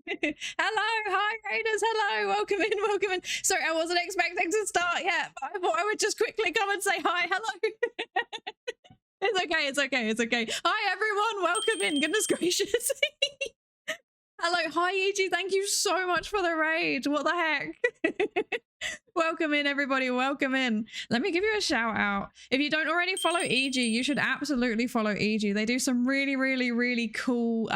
Hello, hi raiders, hello, welcome in, welcome in. Sorry, I wasn't expecting to start yet, but I thought I would just quickly come and say hi, hello. It's okay, it's okay, it's okay. Hi everyone, welcome in, goodness gracious. Hello, hi EG, thank you so much for the raid, what the heck. Welcome in everybody, welcome in. Let me give you a shout out. If you don't already follow EG, you should absolutely follow EG. They do some really cool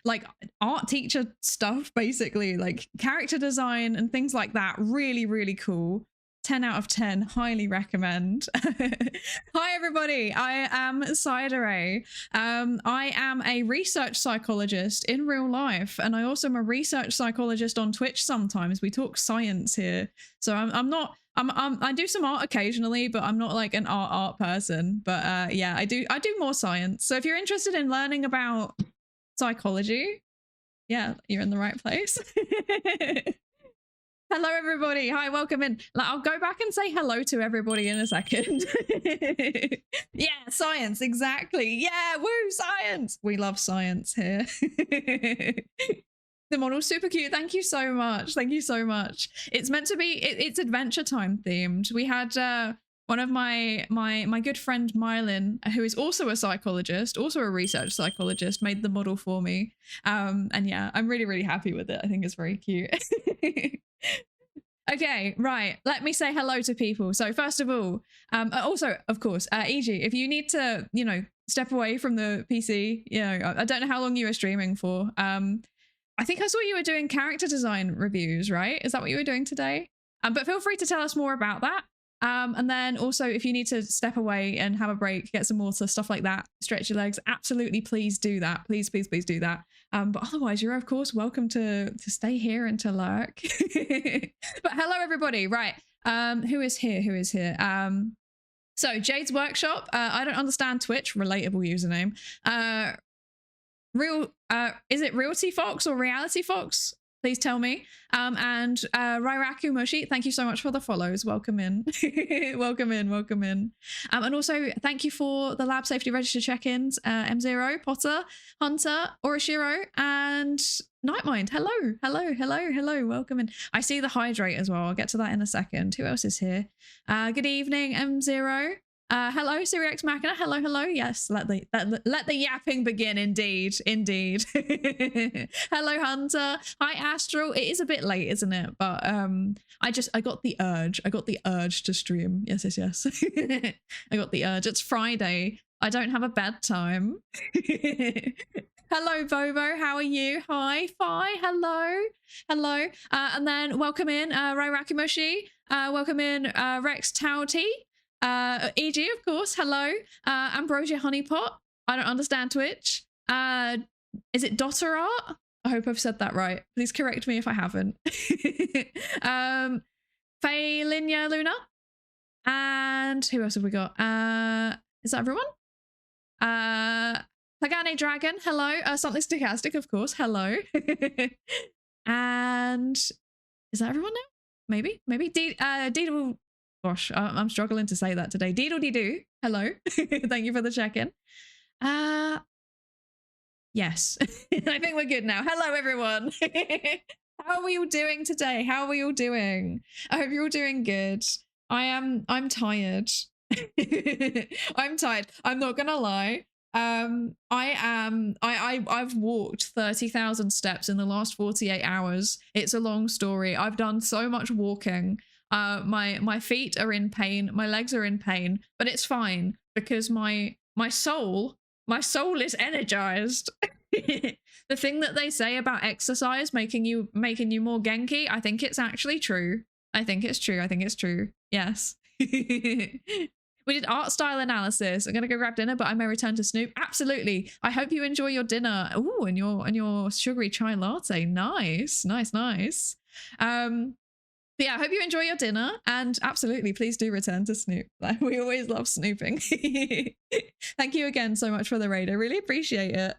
like art teacher stuff, basically, like character design and things like that. Really cool. 10 out of 10, highly recommend. Hi everybody, I am Psydere. I am a research psychologist in real life, and I also am a research psychologist on Twitch sometimes. We talk science here. So I do some art occasionally, but I'm not like an art person. But yeah, I do more science. So if you're interested in learning about psychology, yeah, you're in the right place. Hello everybody, hi, welcome in. I'll go back and say hello to everybody in a second. Yeah, science, exactly. Yeah, woo, science. We love science here. The model's super cute. Thank you so much. Thank you so much. It's meant to be, it's Adventure Time themed. We had one of my good friend Mylin, who is also a psychologist, also a research psychologist, made the model for me. And yeah, I'm really happy with it. I think it's very cute. Okay, right. Let me say hello to people. So first of all, also, of course, EG, if you need to, you know, step away from the PC, you know, I don't know how long you were streaming for. I think I saw you were doing character design reviews, right? Is that what you were doing today? But feel free to tell us more about that. And then also, if you need to step away and have a break, get some water, stuff like that, stretch your legs, absolutely please do that. Please do that. But otherwise, you're of course welcome to stay here and to lurk. But hello everybody, right? Who is here? So Jade's Workshop, I don't understand Twitch, relatable username. Is it Realty Fox or Reality Fox? Please tell me. And Rairaku Moshi, thank you so much for the follows. Welcome in. welcome in. And also, thank you for the lab safety register check-ins. M0, Potter, Hunter, Orishiro, and Nightmind. Hello. Welcome in. I see the hydrate as well. I'll get to that in a second. Who else is here? Good evening, M0. Hello, Sirius Machina. Hello. Yes, let the yapping begin. Indeed. Hello, Hunter. Hi, Astro. It is a bit late, isn't it? But I got the urge to stream. Yes. I got the urge. It's Friday. I don't have a bedtime. Hello, Bobo. How are you? Hi, Fi. Hello. And then welcome in Rairakumoshi. Welcome in Rex Tauti. EG, of course, hello. Ambrosia Honeypot, I don't understand Twitch. Is it Dotter Art? I hope I've said that right. Please correct me if I haven't. Faylinia Luna. And who else have we got? Is that everyone? Pagane Dragon, hello. Something Stochastic, of course, hello. And is that everyone now? Maybe. Deedle. Gosh, I'm struggling to say that today. Deedle-dee-doo. Hello. Thank you for the check-in. Yes. I think we're good now. Hello, everyone. How are we all doing today? How are we all doing? I hope you're all doing good. I'm tired. I'm tired. I'm not gonna lie. I've walked 30,000 steps in the last 48 hours. It's a long story. I've done so much walking. My feet are in pain, my legs are in pain, but it's fine because my soul is energized. The thing that they say about exercise making you more Genki, I think it's actually true. I think it's true. Yes. We did art style analysis. I'm gonna go grab dinner, but I may return to Snoop. Absolutely. I hope you enjoy your dinner. Ooh, and your sugary chai latte. Nice. But yeah, I hope you enjoy your dinner, and absolutely, please do return to Snoop. We always love snooping. Thank you again so much for the raid. I really appreciate it.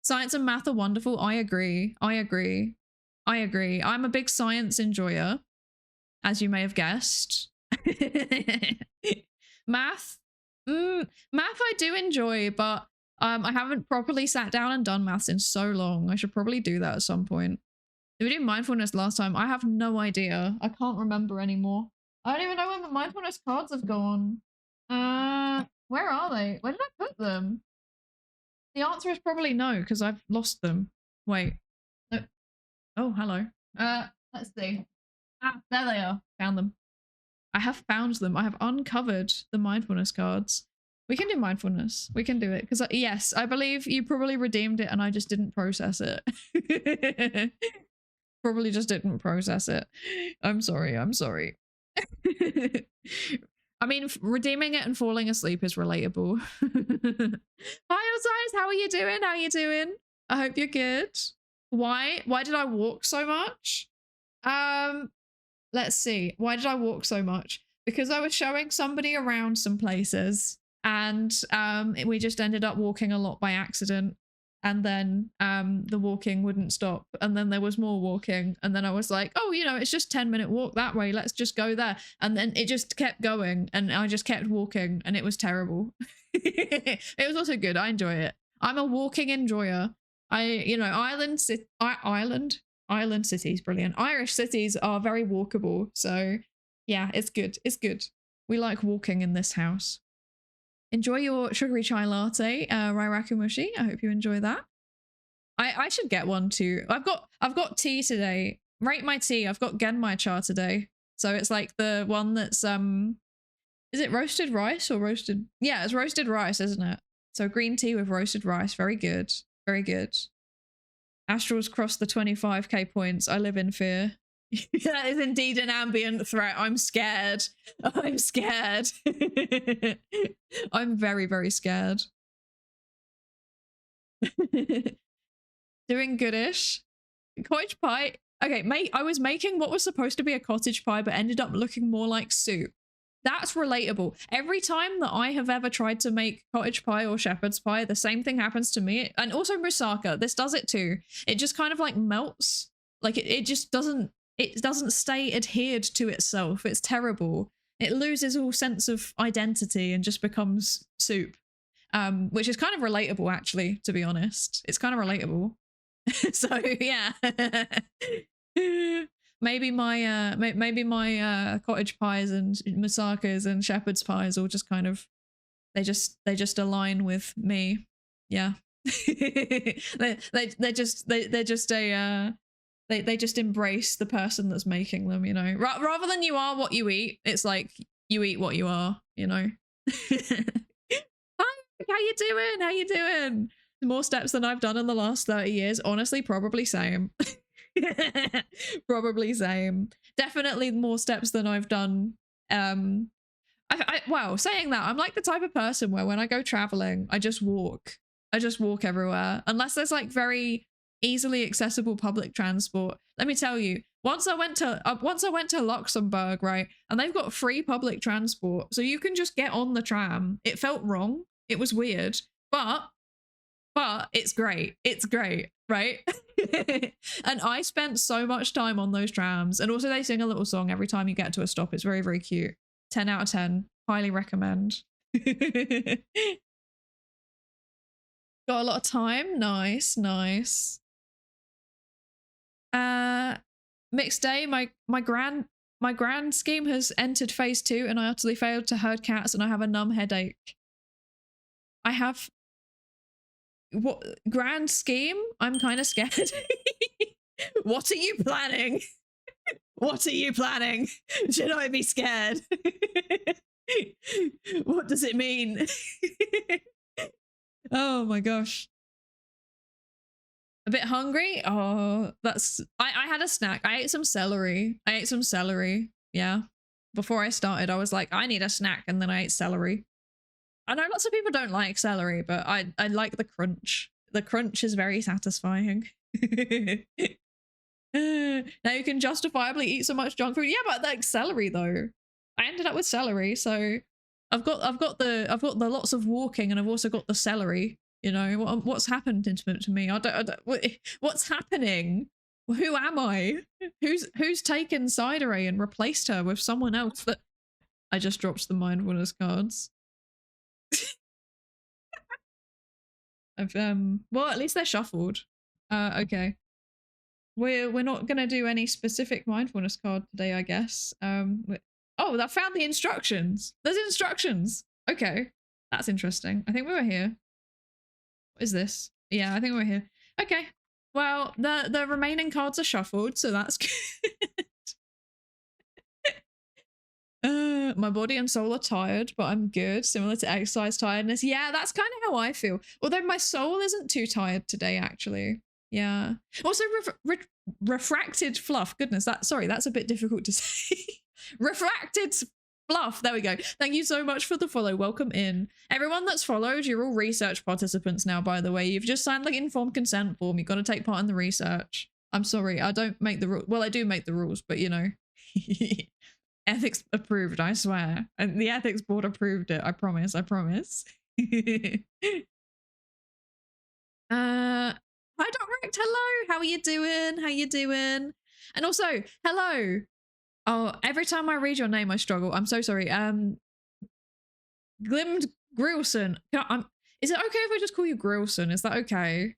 Science and math are wonderful. I agree. I'm a big science enjoyer, as you may have guessed. Math I do enjoy, but I haven't properly sat down and done maths in so long. I should probably do that at some point. Did we do mindfulness last time? I have no idea. I can't remember anymore. I don't even know when the mindfulness cards have gone. Where are they? Where did I put them? The answer is probably no, because I've lost them. Wait. No. Oh, hello. Let's see. Ah, there they are. Found them. I have found them. I have uncovered the mindfulness cards. We can do mindfulness. We can do it. Because, yes, I believe you probably redeemed it and I just didn't process it. Probably just didn't process it. I'm sorry. I'm sorry. I mean, redeeming it and falling asleep is relatable. Hi, Osiris. How are you doing? How are you doing? I hope you're good. Why did I walk so much? Let's see. Why did I walk so much? Because I was showing somebody around some places and we just ended up walking a lot by accident. And then the walking wouldn't stop. And then there was more walking. And then I was like, oh, you know, it's just 10-minute walk that way. Let's just go there. And then it just kept going. And I just kept walking. And it was terrible. It was also good. I enjoy it. I'm a walking enjoyer. Island cities, brilliant. Irish cities are very walkable. So yeah, it's good. It's good. We like walking in this house. Enjoy your sugary chai latte, Rairaku I hope you enjoy that. I should get one too. I've got tea today. Rate my tea. I've got Genmai cha today. So it's like the one that's is it roasted rice or roasted? Yeah, it's roasted rice, isn't it? So green tea with roasted rice. Very good. Very good. Astral's crossed the 25k points. I live in fear. That is indeed an ambient threat. I'm scared. I'm scared. I'm very, very scared. Doing goodish. Cottage pie. Okay, mate, I was making what was supposed to be a cottage pie, but ended up looking more like soup. That's relatable. Every time that I have ever tried to make cottage pie or shepherd's pie, the same thing happens to me. And also moussaka. This does it too. It just kind of like melts. Like it just doesn't stay adhered to itself. It's terrible. It loses all sense of identity and just becomes soup, which is kind of relatable, actually, to be honest. It's kind of relatable. So yeah, maybe my cottage pies and moussakas and shepherd's pies all just kind of they just align with me. Yeah, they're just They just embrace the person that's making them, you know. Rather than you are what you eat, it's like you eat what you are, you know. Hi, how you doing? How you doing? More steps than I've done in the last 30 years. Honestly, probably same. Probably same. Definitely more steps than I've done. Wow, saying that, I'm like the type of person where when I go traveling, I just walk. I just walk everywhere. Unless there's like very easily accessible public transport. Let me tell you, once I went to Luxembourg, right, and they've got free public transport, so you can just get on the tram. It felt wrong. It was weird, but it's great. It's great, right? And I spent so much time on those trams, and also they sing a little song every time you get to a stop. It's very, very cute. 10 out of 10. Highly recommend. Got a lot of time. Nice, nice. Mixed day. My grand scheme has entered phase 2 and I utterly failed to herd cats and I have a numb headache. I have what grand scheme? I'm kind of scared. What are you planning? What are you planning? Should I be scared? What does it mean? Oh my gosh. A bit hungry? Oh, that's... I had a snack. I ate some celery. Yeah. Before I started, I was like, I need a snack, and then I ate celery. I know lots of people don't like celery, but I like the crunch. The crunch is very satisfying. Now you can justifiably eat so much junk food. Yeah, but like celery though. I ended up with celery, so I've got the lots of walking, and I've also got the celery. You know what's happened to me? I don't what's happening? Who am I? Who's taken Psydere and replaced her with someone else? That I just dropped the mindfulness cards. I've well, at least they're shuffled. Okay. we're not gonna do any specific mindfulness card today, I guess. Oh, I found the instructions. There's instructions. Okay, that's interesting. I think we were here. What is this? Yeah, I think we were here. Okay. Well, the remaining cards are shuffled, so that's good. My body and soul are tired, but I'm good. Similar to exercise tiredness. Yeah, that's kind of how I feel. Although my soul isn't too tired today, actually. Yeah. Also, refracted fluff. Goodness, that's a bit difficult to say. Refracted fluff. There we go. Thank you so much for the follow. Welcome in. Everyone that's followed, you're all research participants now, by the way. You've just signed like informed consent form. You've got to take part in the research. I'm sorry, I don't make the rules. Well, I do make the rules, but you know. Ethics approved, I swear. And the ethics board approved it. I promise. Hi, Direct. Hello. How are you doing? And also, hello. Oh, every time I read your name, I struggle. I'm so sorry. Glimmed Grilson. Is it okay if I just call you Grilson? Is that okay?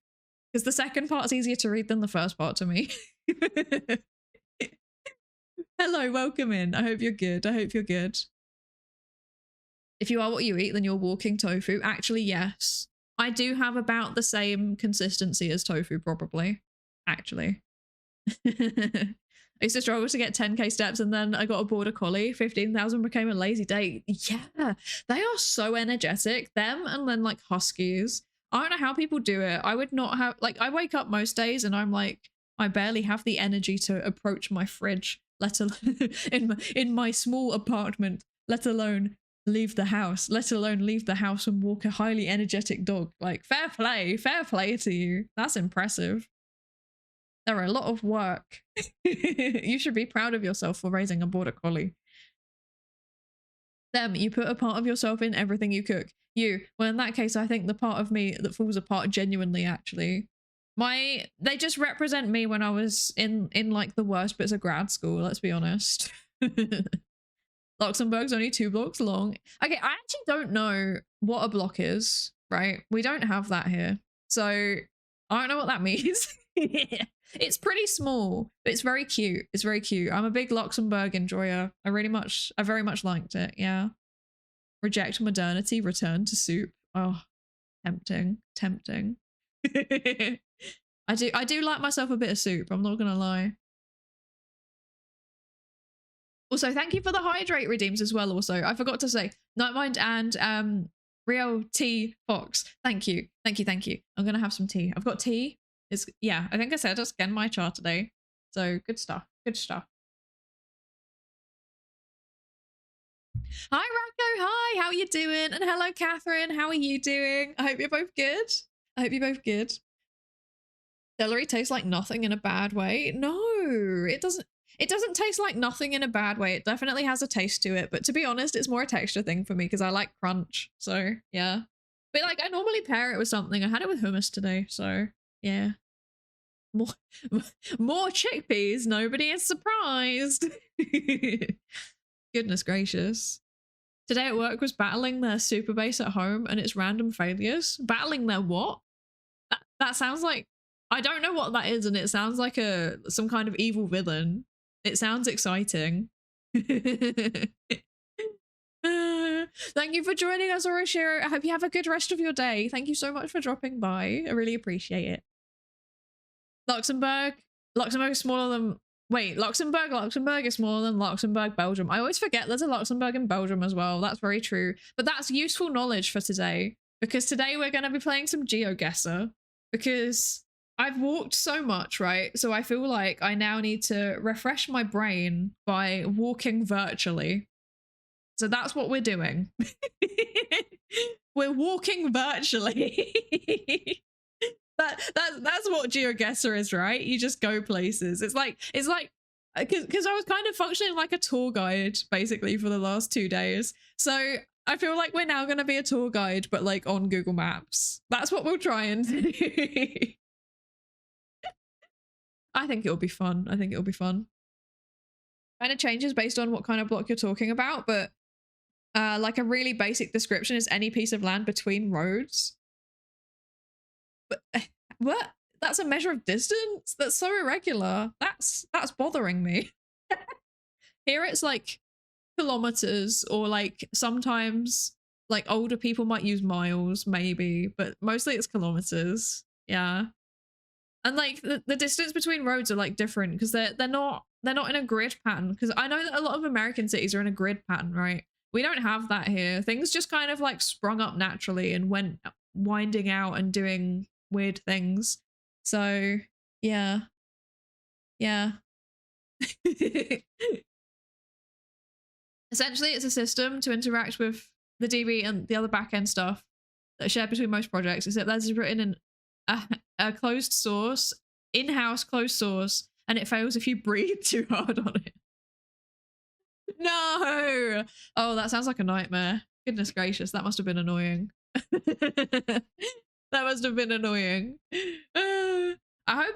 Because the second part's easier to read than the first part to me. Hello, welcome in. I hope you're good. If you are what you eat, then you're walking tofu. Actually, yes. I do have about the same consistency as tofu, probably. Actually. I used to struggle to get 10k steps and then I got a border collie. 15,000 became a lazy day. Yeah, they are so energetic. Them and then like huskies. I don't know how people do it. I would not have, like, I wake up most days and I'm like, I barely have the energy to approach my fridge, let alone in my small apartment, let alone leave the house and walk a highly energetic dog. Like, fair play to you. That's impressive. There are a lot of work. You should be proud of yourself for raising a border collie. Them, you put a part of yourself in everything you cook. You, well, in that case, I think the part of me that falls apart genuinely, actually. They just represent me when I was in like the worst bits of grad school, let's be honest. Luxembourg's only 2 blocks long. Okay, I actually don't know what a block is, right? We don't have that here. So I don't know what that means. It's pretty small, but it's very cute. I'm a big Luxembourg enjoyer. I very much liked it, yeah. Reject modernity, return to soup. Oh, tempting. I do like myself a bit of soup, I'm not gonna lie. Also, thank you for the hydrate redeems as well. Also, I forgot to say, Nightmind and Real Tea Fox. Thank you. I'm gonna have some tea. I've got tea. Yeah, I think I said I scanned my chart today. So good stuff. Hi Rocco, hi, how are you doing? And hello Catherine, how are you doing? I hope you're both good. Celery tastes like nothing in a bad way. No, it doesn't taste like nothing in a bad way. It definitely has a taste to it, but to be honest, it's more a texture thing for me because I like crunch. So yeah, but like I normally pair it with something. I had it with hummus today, so yeah. More chickpeas. Nobody is surprised. Goodness gracious. Today at work was battling their super base at home and its random failures. Battling their what? That sounds like, I don't know what that is, and it sounds like some kind of evil villain. It sounds exciting. Thank you for joining us, Oroshiro. I hope you have a good rest of your day. Thank you so much for dropping by. I really appreciate it. Luxembourg is smaller than... Wait, Luxembourg is smaller than Luxembourg, Belgium. I always forget there's a Luxembourg in Belgium as well. That's very true. But that's useful knowledge for today. Because today we're going to be playing some Geoguessr. Because I've walked so much, right? So I feel like I now need to refresh my brain by walking virtually. So that's what we're doing. We're walking virtually. That's what Geoguessr is, right? You just go places. It's like because I was kind of functioning like a tour guide basically for the last 2 days. So I feel like we're now going to be a tour guide, but like on Google Maps. That's what we'll try and do. I think it'll be fun. Kind of changes based on what kind of block you're talking about, but like a really basic description is any piece of land between roads. But what? that's a measure of distance? That's so irregular. That's bothering me. Here it's like kilometers, or like sometimes like older people might use miles maybe, but mostly it's kilometers. Yeah. And like the distance between roads are like different because they're not in a grid pattern, because I know that a lot of American cities are in a grid pattern, right? We don't have that here. Things just kind of like sprung up naturally and went winding out and doing weird things. So yeah. Yeah. Essentially, it's a system to interact with the DB and the other backend stuff that are shared between most projects, except that is written in a closed source, in-house closed source, and it fails if you breathe too hard on it. No! Oh, that sounds like a nightmare. Goodness gracious, that must have been annoying. That must have been annoying. I hope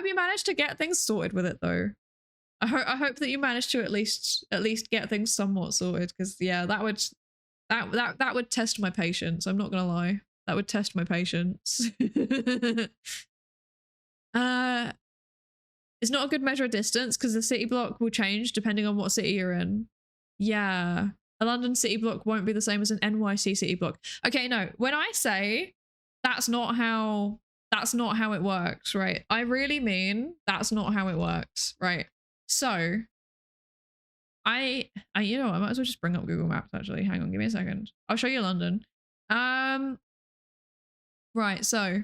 you managed to get things sorted with it though. I hope that you managed to at least get things somewhat sorted, because yeah, that would test my patience. I'm not gonna lie, that would test my patience. It's not a good measure of distance because the city block will change depending on what city you're in. Yeah, a London city block won't be the same as an NYC city block. Okay, no, when I say that's not how it works, right? I really mean that's not how it works, right? So I you know, I might as well just bring up Google Maps actually. Hang on, give me a second. I'll show you London. Right, so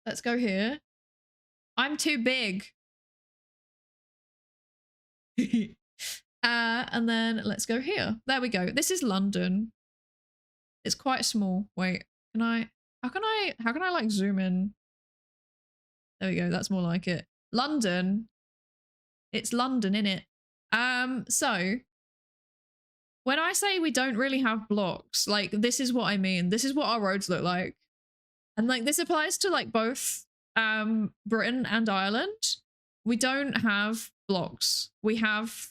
let's go here. I'm too big. And then let's go here. There we go. This is London. It's quite small. Wait, how can I like zoom in? There we go. That's more like it. London. It's London, innit? So when I say we don't really have blocks, like this is what I mean. This is what our roads look like. And like this applies to like both Britain and Ireland. We don't have blocks. We have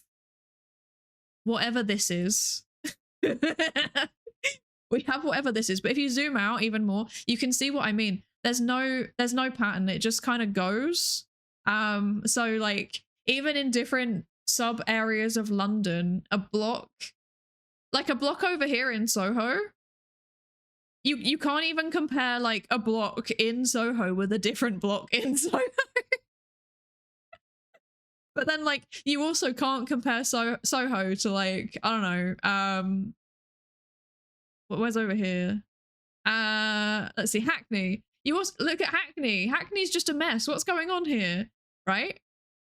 whatever this is. We have whatever this is. But if you zoom out even more, you can see what I mean. There's no pattern. It just kind of goes. So like even in different sub areas of London, a block over here in Soho, you can't even compare like a block in Soho with a different block in Soho. But then like you also can't compare Soho to like, I don't know, where's over here? Let's see, Hackney. You also look at Hackney. Hackney's just a mess. What's going on here? Right?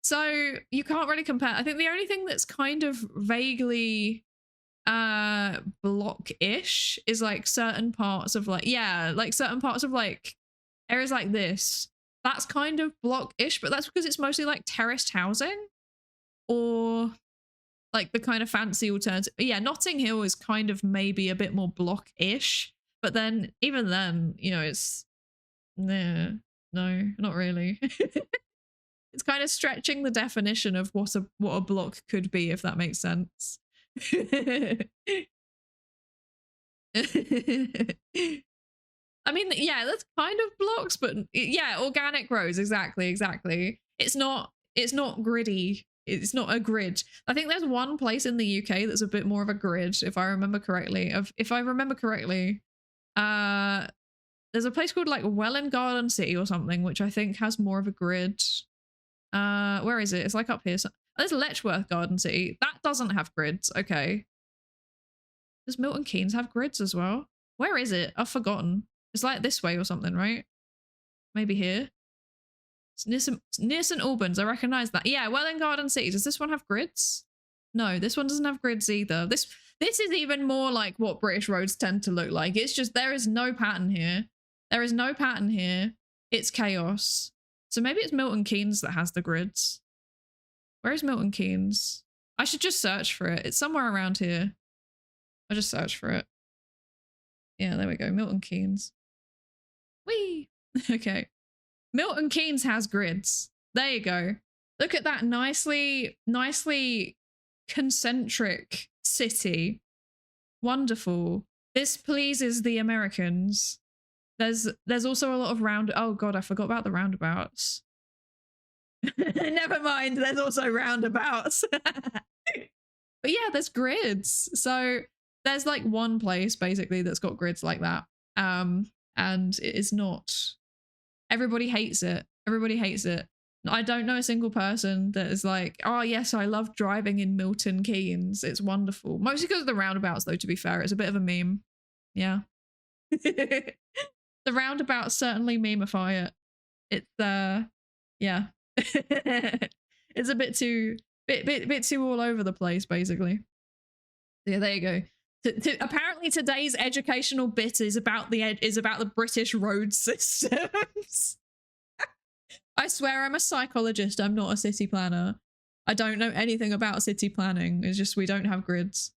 So you can't really compare. I think the only thing that's kind of vaguely block-ish is like certain parts of like, yeah, like certain parts of like areas like this. That's kind of block-ish, but that's because it's mostly like terraced housing or like the kind of fancy alternative. Yeah, Notting Hill is kind of maybe a bit more block-ish, but then even then, you know, it's no, not really. It's kind of stretching the definition of what a block could be, if that makes sense. I mean, yeah, that's kind of blocks, but yeah, organic rows, exactly. It's not griddy. It's not a grid. I think there's one place in the UK that's a bit more of a grid, if I remember correctly. There's a place called like Welwyn Garden City or something, which I think has more of a grid. Where is it? It's like up here. So, there's Letchworth Garden City. That doesn't have grids. Okay. Does Milton Keynes have grids as well? Where is it? I've forgotten. It's like this way or something, right? Maybe here. It's near St Albans. I recognize that. Yeah, Welwyn Garden City. Does this one have grids? No, this one doesn't have grids either. This is even more like what British roads tend to look like. It's just there is no pattern here. It's chaos. So maybe it's Milton Keynes that has the grids. Where is Milton Keynes? I should just search for it. It's somewhere around here. I'll just search for it. Yeah, there we go. Milton Keynes. Whee! Okay. Milton Keynes has grids. There you go. Look at that nicely concentric city. Wonderful. This pleases the Americans. There's also a lot of oh god, I forgot about the roundabouts. Never mind, there's also roundabouts. But yeah, there's grids. So there's like one place basically that's got grids like that. And it is not, everybody hates it. Everybody hates it. I don't know a single person that is like, oh yes, I love driving in Milton Keynes. It's wonderful. Mostly because of the roundabouts though, to be fair. It's a bit of a meme. Yeah. The roundabouts certainly memeify it. It's yeah. It's a bit too all over the place, basically. Yeah, there you go. Apparently today's educational bit is about the British road systems. I swear I'm a psychologist. I'm not a city planner. I don't know anything about city planning. It's just we don't have grids.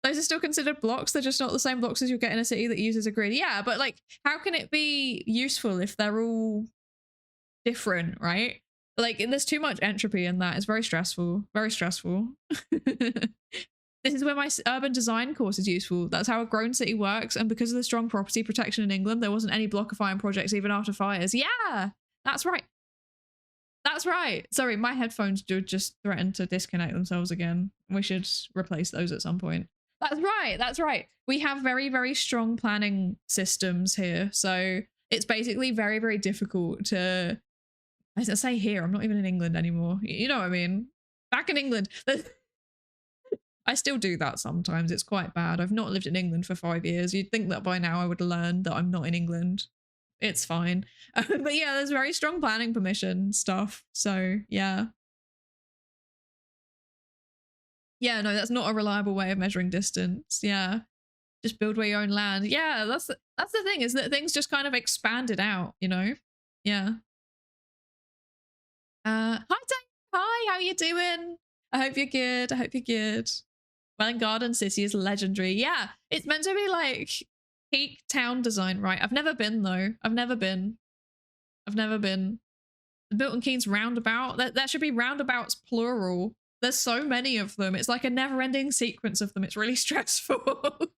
Those are still considered blocks. They're just not the same blocks as you'll get in a city that uses a grid. Yeah, but like, how can it be useful if they're all different, right? Like, there's too much entropy in that. It's very stressful. Very stressful. This is where my urban design course is useful. That's how a grown city works. And because of the strong property protection in England, there wasn't any blockifying projects even after fires. Yeah, that's right. That's right. Sorry, my headphones just threatened to disconnect themselves again. We should replace those at some point. That's right. That's right. We have very, very strong planning systems here. So it's basically very, very difficult to, I say here, I'm not even in England anymore. You know what I mean? Back in England, I still do that sometimes. It's quite bad. I've not lived in England for 5 years. You'd think that by now I would learn that I'm not in England. It's fine. But yeah, there's very strong planning permission stuff. So yeah. Yeah, no, that's not a reliable way of measuring distance. Yeah. Just build where you own land. Yeah, that's the thing, is that things just kind of expanded out, you know? Yeah. Hi Dave. Hi, how you doing? I hope you're good. I hope you're good. Welling Garden City is legendary. Yeah, it's meant to be like peak town design, right? I've never been though. I've never been. The Milton Keynes roundabout. There should be roundabouts plural. There's so many of them. It's like a never-ending sequence of them. It's really stressful.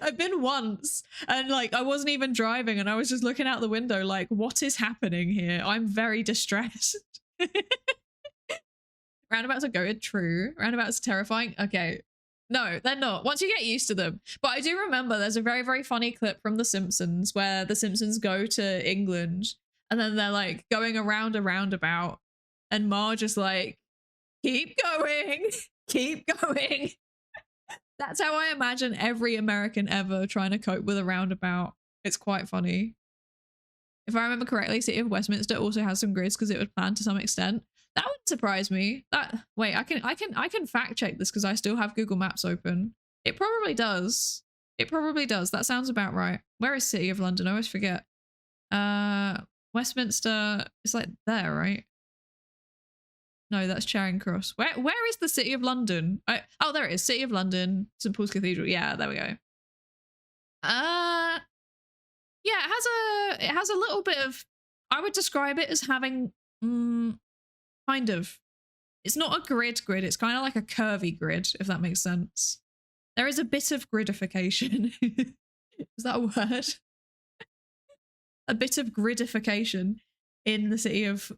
I've been once and like I wasn't even driving and I was just looking out the window like, what is happening here? I'm very distressed. Roundabouts are goated, true. Roundabouts are terrifying. Okay. No, they're not. Once you get used to them. But I do remember there's a very, very funny clip from The Simpsons where the Simpsons go to England and then they're like going around a roundabout and Marge is like, keep going, keep going. That's how I imagine every American ever trying to cope with a roundabout. It's quite funny. If I remember correctly, City of Westminster also has some grids because it would plan to some extent. That wouldn't surprise me. Wait, I can fact check this because I still have Google Maps open. It probably does. It probably does. That sounds about right. Where is City of London? I always forget. Westminster is like there, right? No, that's Charing Cross. Where is the City of London? Oh, there it is. City of London, St. Paul's Cathedral. Yeah, there we go. Yeah, it has a little bit of, I would describe it as having kind of, it's not a grid, it's kind of like a curvy grid, if that makes sense. There is a bit of gridification. Is that a word? A bit of gridification in the City of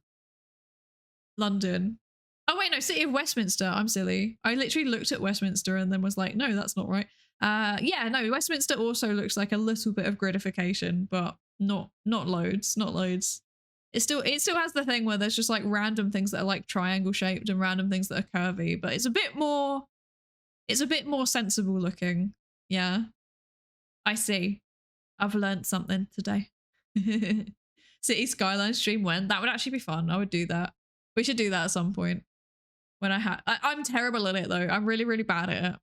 London. Oh wait, no, City of Westminster. I'm silly. I literally looked at Westminster and then was like, no, that's not right. Yeah, no, Westminster also looks like a little bit of gridification, but not loads. It still has the thing where there's just like random things that are like triangle shaped and random things that are curvy, but it's a bit more sensible looking. Yeah. I see. I've learned something today. City Skyline stream when? That would actually be fun. I would do that. We should do that at some point. When I'm terrible at it though. I'm really, really bad at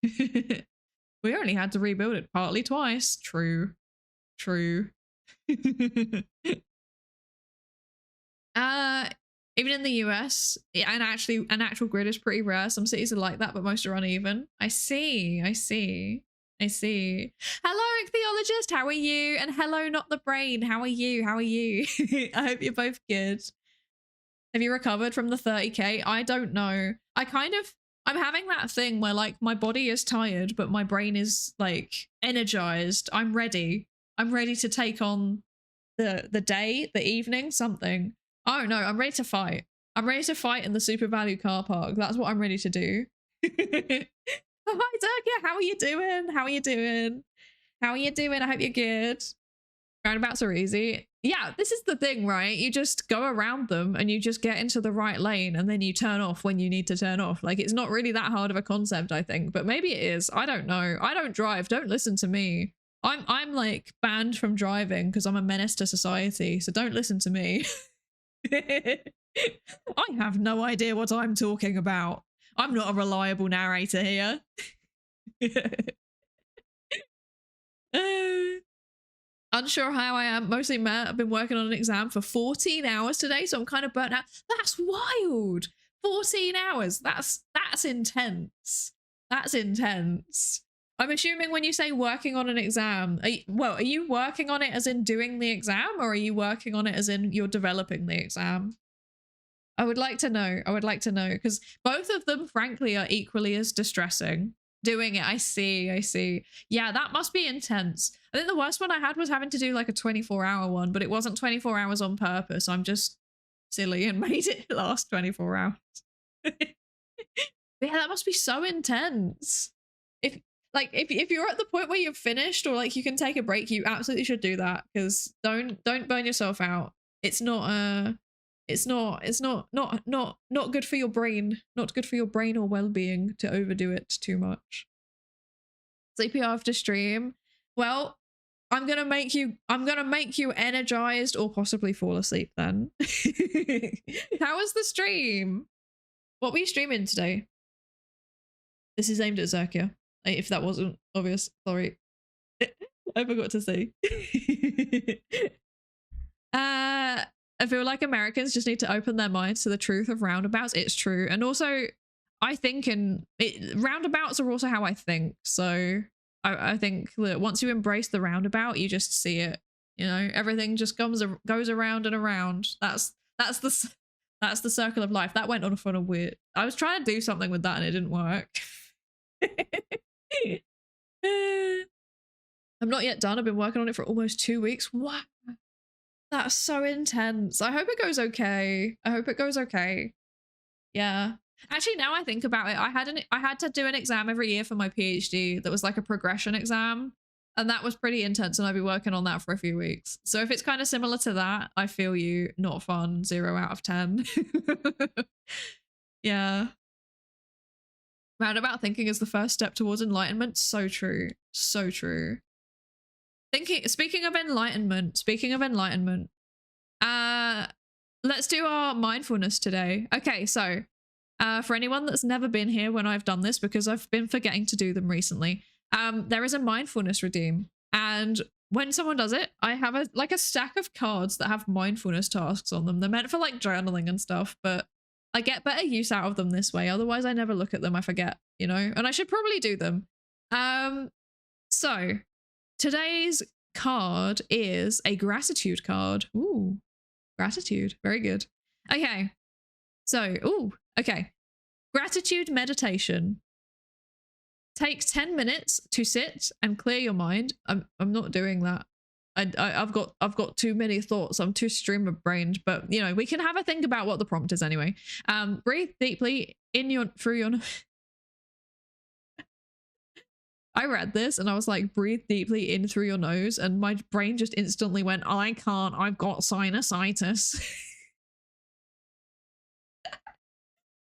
it. We only had to rebuild it partly twice. True. Even in the US, an actual grid is pretty rare. Some cities are like that, but most are uneven. I see. Hello, ichthyologist. How are you? And hello, not the brain. How are you? I hope you're both good. Have you recovered from the 30k? I don't know. I kind of I'm having that thing where like my body is tired, but my brain is like energized. I'm ready. I'm ready to take on the day, the evening, something. Oh no, I'm ready to fight. I'm ready to fight in the Super Value car park. That's what I'm ready to do. Hi Durkia, how are you doing? How are you doing? How are you doing? I hope you're good. Roundabouts are easy. Yeah, this is the thing, right? You just go around them and you just get into the right lane and then you turn off when you need to turn off. Like, it's not really that hard of a concept, I think, but maybe it is. I don't know. I don't drive. Don't listen to me. I'm like banned from driving because I'm a menace to society, so don't listen to me. I have no idea what I'm talking about. I'm not a reliable narrator here. Unsure how I am. Mostly Matt. I've been working on an exam for 14 hours today, so I'm kind of burnt out. That's wild. 14 hours. That's intense. That's intense. I'm assuming when you say working on an exam, are you working on it as in doing the exam, or are you working on it as in you're developing the exam? I would like to know. I would like to know, because both of them, frankly, are equally as distressing. Doing it, I see. Yeah, that must be intense. I think the worst one I had was having to do like a 24-hour one, but it wasn't 24 hours on purpose. I'm just silly and made it last 24 hours. Yeah, that must be so intense. If you're at the point where you've finished or like you can take a break, you absolutely should do that, because don't burn yourself out. It's not not good for your brain. Not good for your brain or well-being to overdo it too much. Sleepy after stream. Well, I'm gonna make you energized or possibly fall asleep then. How was the stream? What were you streaming today? This is aimed at Zerkia, if that wasn't obvious. Sorry. I forgot to say. I feel like Americans just need to open their minds to the truth of roundabouts. It's true. And also, I think roundabouts are also how I think. So I think that once you embrace the roundabout, you just see it. You know, everything just goes around and around. That's the circle of life. That went on a weird. I was trying to do something with that and it didn't work. I'm not yet done. I've been working on it for almost 2 weeks. What? That's so intense. I hope it goes okay. I hope it goes okay. Yeah. Actually, now I think about it, I had to do an exam every year for my PhD that was like a progression exam, and that was pretty intense, and I've been working on that for a few weeks. So if it's kind of similar to that, I feel you. Not fun. 0 out of 10. Yeah. Roundabout thinking is the first step towards enlightenment. So true. So true. Speaking of enlightenment, let's do our mindfulness today. Okay, so for anyone that's never been here when I've done this, because I've been forgetting to do them recently, there is a mindfulness redeem, and when someone does it, I have a stack of cards that have mindfulness tasks on them. They're meant for like journaling and stuff, but I get better use out of them this way. Otherwise I never look at them. I forget, you know, and I should probably do them. So today's card is a gratitude card. Ooh, gratitude. Very good. Okay. So, okay. Gratitude meditation. Take 10 minutes to sit and clear your mind. I'm not doing that. I've got too many thoughts. I'm too streamer brained, but you know, we can have a think about what the prompt is anyway. Breathe deeply through your I read this and I was like, breathe deeply in through your nose, and my brain just instantly went, I can't, I've got sinusitis.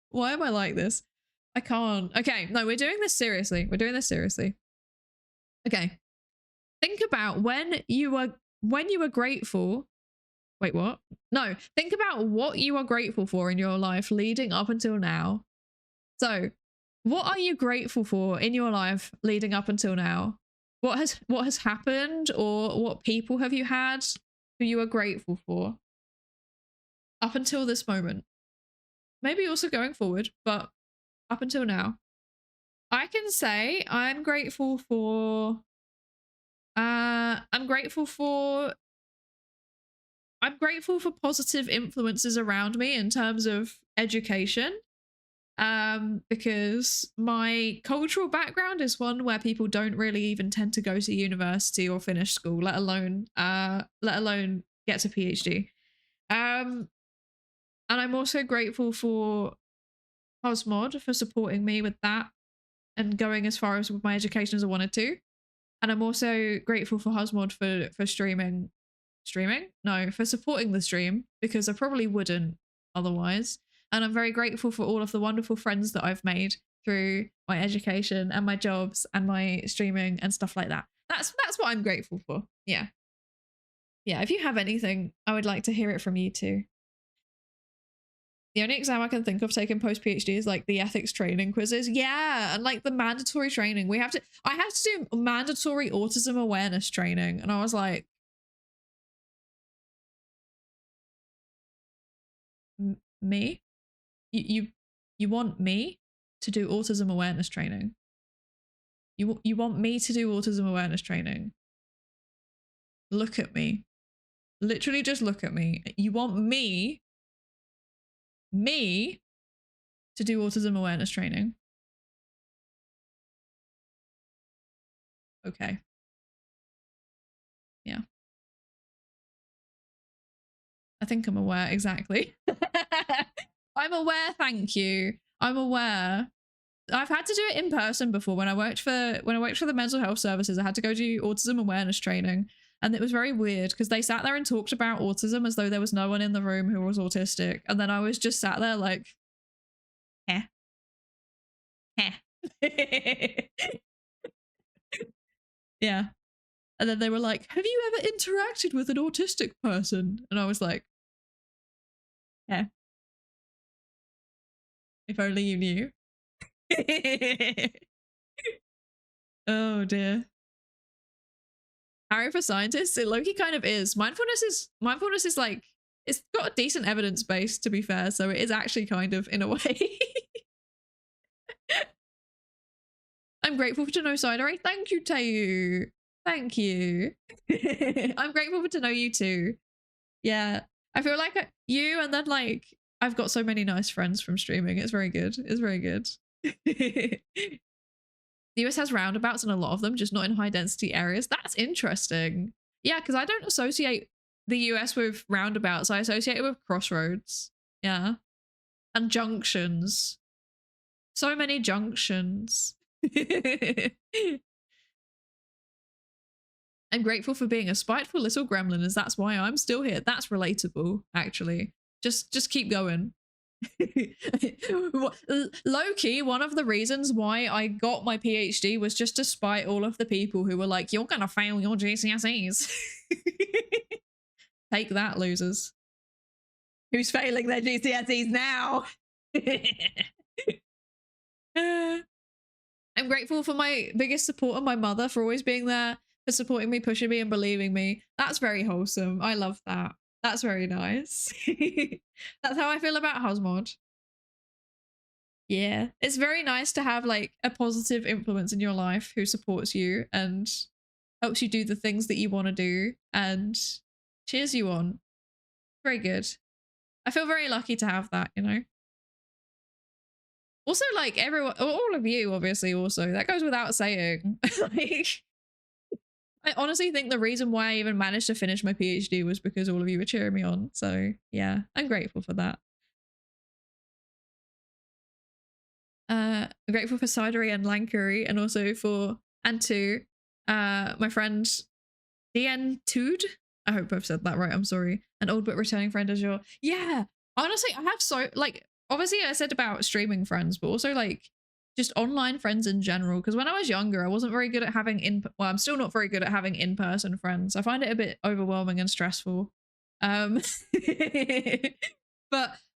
Why am I like this? I can't. Okay, no, we're doing this seriously. We're doing this seriously. Okay. Think about when you were grateful. Wait, what? No, think about what you are grateful for in your life leading up until now. So, what are you grateful for in your life leading up until now? What has happened, or what people have you had who you are grateful for up until this moment? Maybe also going forward, but up until now. I can say I'm grateful for positive influences around me in terms of education. because my cultural background is one where people don't really even tend to go to university or finish school, let alone get to PhD. And I'm also grateful for Cosmod for supporting me with that and going as far as with my education as I wanted to. And I'm also grateful for Husmod for for supporting the stream, because I probably wouldn't otherwise. And I'm very grateful for all of the wonderful friends that I've made through my education and my jobs and my streaming and stuff like that. That's what I'm grateful for. Yeah. Yeah, if you have anything, I would like to hear it from you too. The only exam I can think of taking post PhD is like the ethics training quizzes. Yeah, and like the mandatory training. I had to do mandatory autism awareness training, and I was like, me? You want me to do autism awareness training? You want me to do autism awareness training? Look at me. Literally just look at me. You want me to do autism awareness training? Okay. Yeah. I think I'm aware, exactly. I'm aware, thank you. I'm aware. I've had to do it in person before. When I worked for the mental health services, I had to go do autism awareness training. And it was very weird because they sat there and talked about autism as though there was no one in the room who was autistic. And then I was just sat there like, eh. Yeah. And then they were like, have you ever interacted with an autistic person? And I was like, yeah. If only you knew. Oh dear. Harry for scientists, it low-key kind of is. Mindfulness is like, it's got a decent evidence base, to be fair, so it is actually kind of, in a way. I'm grateful to know Psydere. Thank you, Tayu. Thank you. I'm grateful to know you too. Yeah. I feel like you, and then like, I've got so many nice friends from streaming. It's very good. It's very good. The US has roundabouts and a lot of them, just not in high density areas. That's interesting. Yeah, because I don't associate the US with roundabouts. I associate it with crossroads. Yeah. And junctions. So many junctions. I'm grateful for being a spiteful little gremlin, as that's why I'm still here. That's relatable, actually. Just keep going. Low-key, one of the reasons why I got my PhD was just to spite all of the people who were like, you're gonna fail your GCSEs. Take that, losers. Who's failing their GCSEs now? I'm grateful for my biggest supporter, my mother, for always being there, for supporting me, pushing me, and believing me. That's very wholesome. I love that. That's very nice. That's how I feel about Husmod. Yeah, it's very nice to have like a positive influence in your life who supports you and helps you do the things that you want to do and cheers you on. Very good. I feel very lucky to have that, you know. Also, like everyone, all of you, obviously, also, that goes without saying. Like, I honestly think the reason why I even managed to finish my PhD was because all of you were cheering me on. So yeah, I'm grateful for that. I'm grateful for Psydere and Lankuri, and also for my friend envtuber. I hope I've said that right. I'm sorry. An old but returning friend as your. Yeah, honestly, I have so like obviously I said about streaming friends, but also like just online friends in general. Because when I was younger, I wasn't very good at having well, I'm still not very good at having in-person friends. I find it a bit overwhelming and stressful. But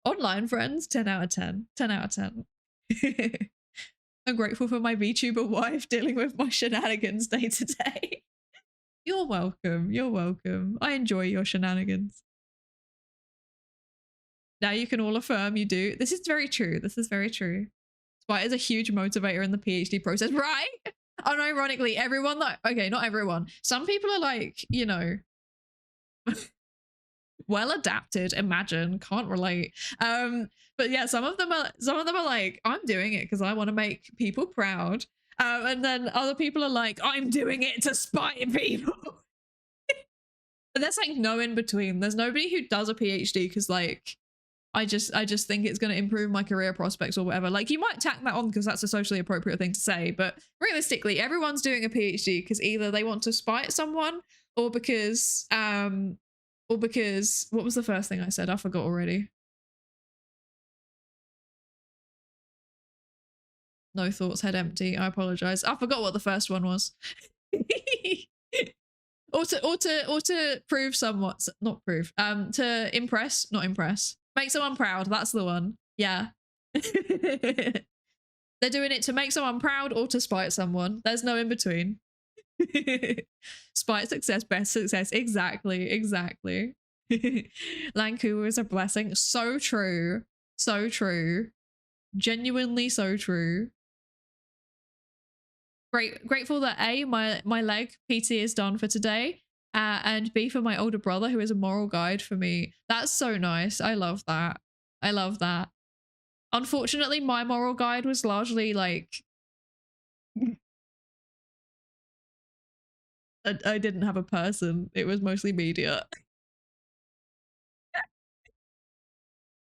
online friends, 10 out of 10. 10 out of 10. I'm grateful for my VTuber wife dealing with my shenanigans day to day. You're welcome. You're welcome. I enjoy your shenanigans. Now you can all affirm you do. This is very true. This is very true. Spite is a huge motivator in the PhD process, right? Unironically, everyone that, okay, not everyone. Some people are like, you know, Well adapted. Imagine. Can't relate. But yeah, some of them are like, I'm doing it because I want to make people proud. And then other people are like, I'm doing it to spite people. But there's like no in between. There's nobody who does a PhD because like I just think it's going to improve my career prospects or whatever. Like you might tack that on because that's a socially appropriate thing to say, but realistically, everyone's doing a PhD because either they want to spite someone or because what was the first thing I said? I forgot already. No thoughts, head empty. I apologize. I forgot what the first one was. or to prove somewhat, not prove. To impress, not impress. Make someone proud. That's the one. Yeah. They're doing it to make someone proud or to spite someone. There's no in between. Spite success, best success. Exactly. Lankuri is a blessing. So true. So true. Genuinely so true. Grateful that A, my leg PT is done for today, and B, for my older brother who is a moral guide for me. That's so nice. I love that. I love that. Unfortunately, my moral guide was largely like I didn't have a person. It was mostly media.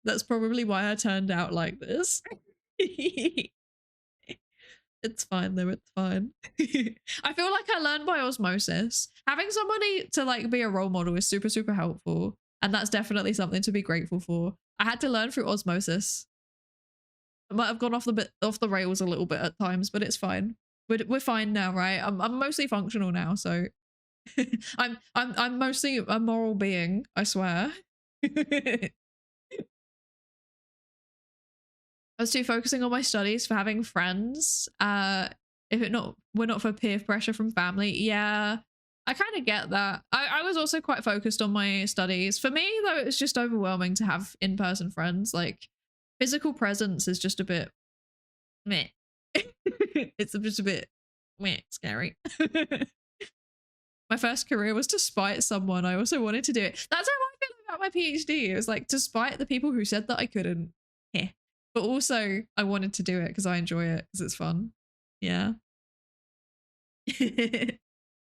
That's probably why I turned out like this. It's fine though, it's fine. I feel like I learned by osmosis. Having somebody to like be a role model is super, super helpful. And that's definitely something to be grateful for. I had to learn through osmosis. I might have gone off the rails a little bit at times, but it's fine. We're fine now, right? I'm mostly functional now, so I'm mostly a moral being, I swear. I was too focusing on my studies for having friends. If we're not for peer pressure from family. Yeah, I kind of get that. I was also quite focused on my studies. For me, though, it's just overwhelming to have in-person friends. Like, physical presence is just a bit meh. It's just a bit meh, scary. My first career was to spite someone. I also wanted to do it. That's how I feel about my PhD. It was like to spite the people who said that I couldn't. Yeah. But also I wanted to do it because I enjoy it because it's fun. Yeah. I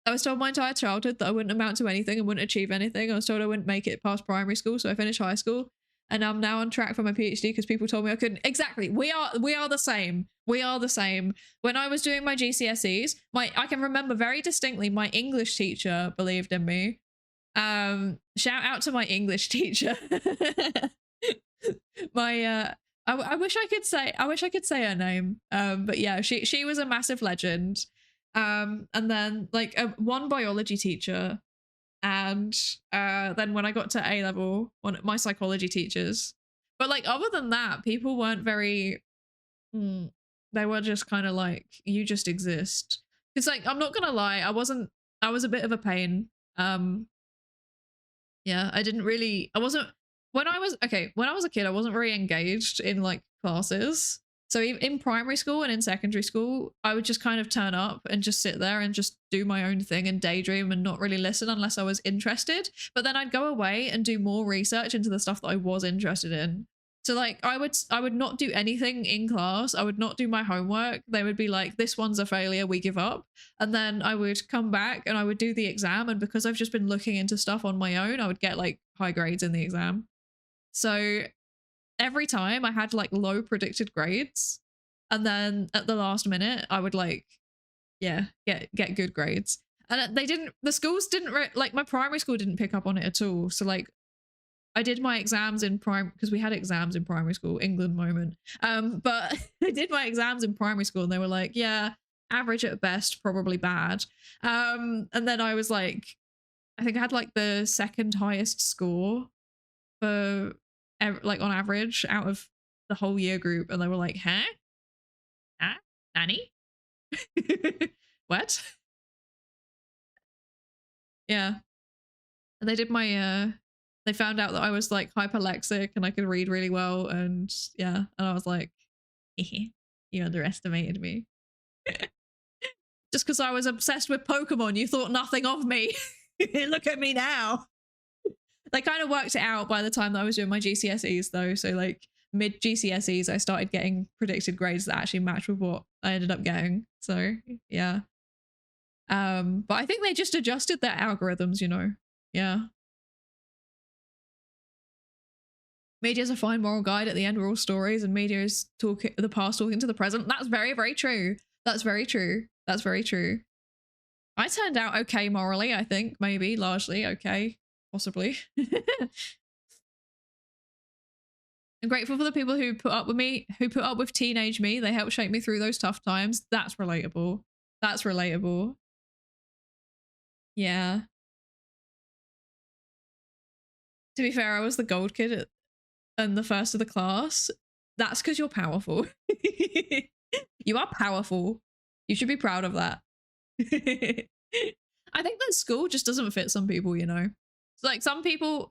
was told my entire childhood that I wouldn't amount to anything and wouldn't achieve anything. I was told I wouldn't make it past primary school, so I finished high school. And I'm now on track for my PhD because people told me I couldn't. Exactly. We are the same. We are the same. When I was doing my GCSEs, I can remember very distinctly my English teacher believed in me. Shout out to my English teacher. I wish I could say her name. But yeah, she was a massive legend. And then like one biology teacher. And then when I got to A level, one of my psychology teachers. But like other than that, people weren't very they were just kind of like, you just exist. It's like, I'm not gonna lie, I was a bit of a pain. Yeah, when I was a kid, I wasn't very engaged in like classes. So in primary school and in secondary school, I would just kind of turn up and just sit there and just do my own thing and daydream and not really listen unless I was interested. But then I'd go away and do more research into the stuff that I was interested in. So like I would not do anything in class. I would not do my homework. They would be like, this one's a failure, we give up. And then I would come back and I would do the exam. And because I've just been looking into stuff on my own, I would get like high grades in the exam. So every time I had like low predicted grades, and then at the last minute I would like, yeah, get good grades. And the schools didn't like my primary school didn't pick up on it at all. So like I did my exams in because we had exams in primary school, England moment. But I did my exams in primary school and they were like, yeah, average at best, probably bad. And then I was like, I think I had like the second highest score for like on average out of the whole year group, and they were like, huh? Nanny? What? Yeah. And they did my they found out that I was like hyperlexic and I could read really well, and yeah, and I was like, you underestimated me. Just because I was obsessed with Pokemon, you thought nothing of me. Look at me now. they kind of worked it out by the time that I was doing my GCSEs though. So like mid GCSEs, I started getting predicted grades that actually matched with what I ended up getting. So yeah. But I think they just adjusted their algorithms, you know. Yeah. Media is a fine moral guide. At the end, we're all stories, and media is the past talking to the present. That's very, very true. That's very true. That's very true. I turned out okay morally, I think. Maybe, largely okay. Possibly. I'm grateful for the people who put up with me, who put up with teenage me. They helped shape me through those tough times. That's relatable. That's relatable. Yeah. To be fair, I was the gold kid and the first of the class. That's because you're powerful. You are powerful. You should be proud of that. I think that school just doesn't fit some people, you know. It's like some people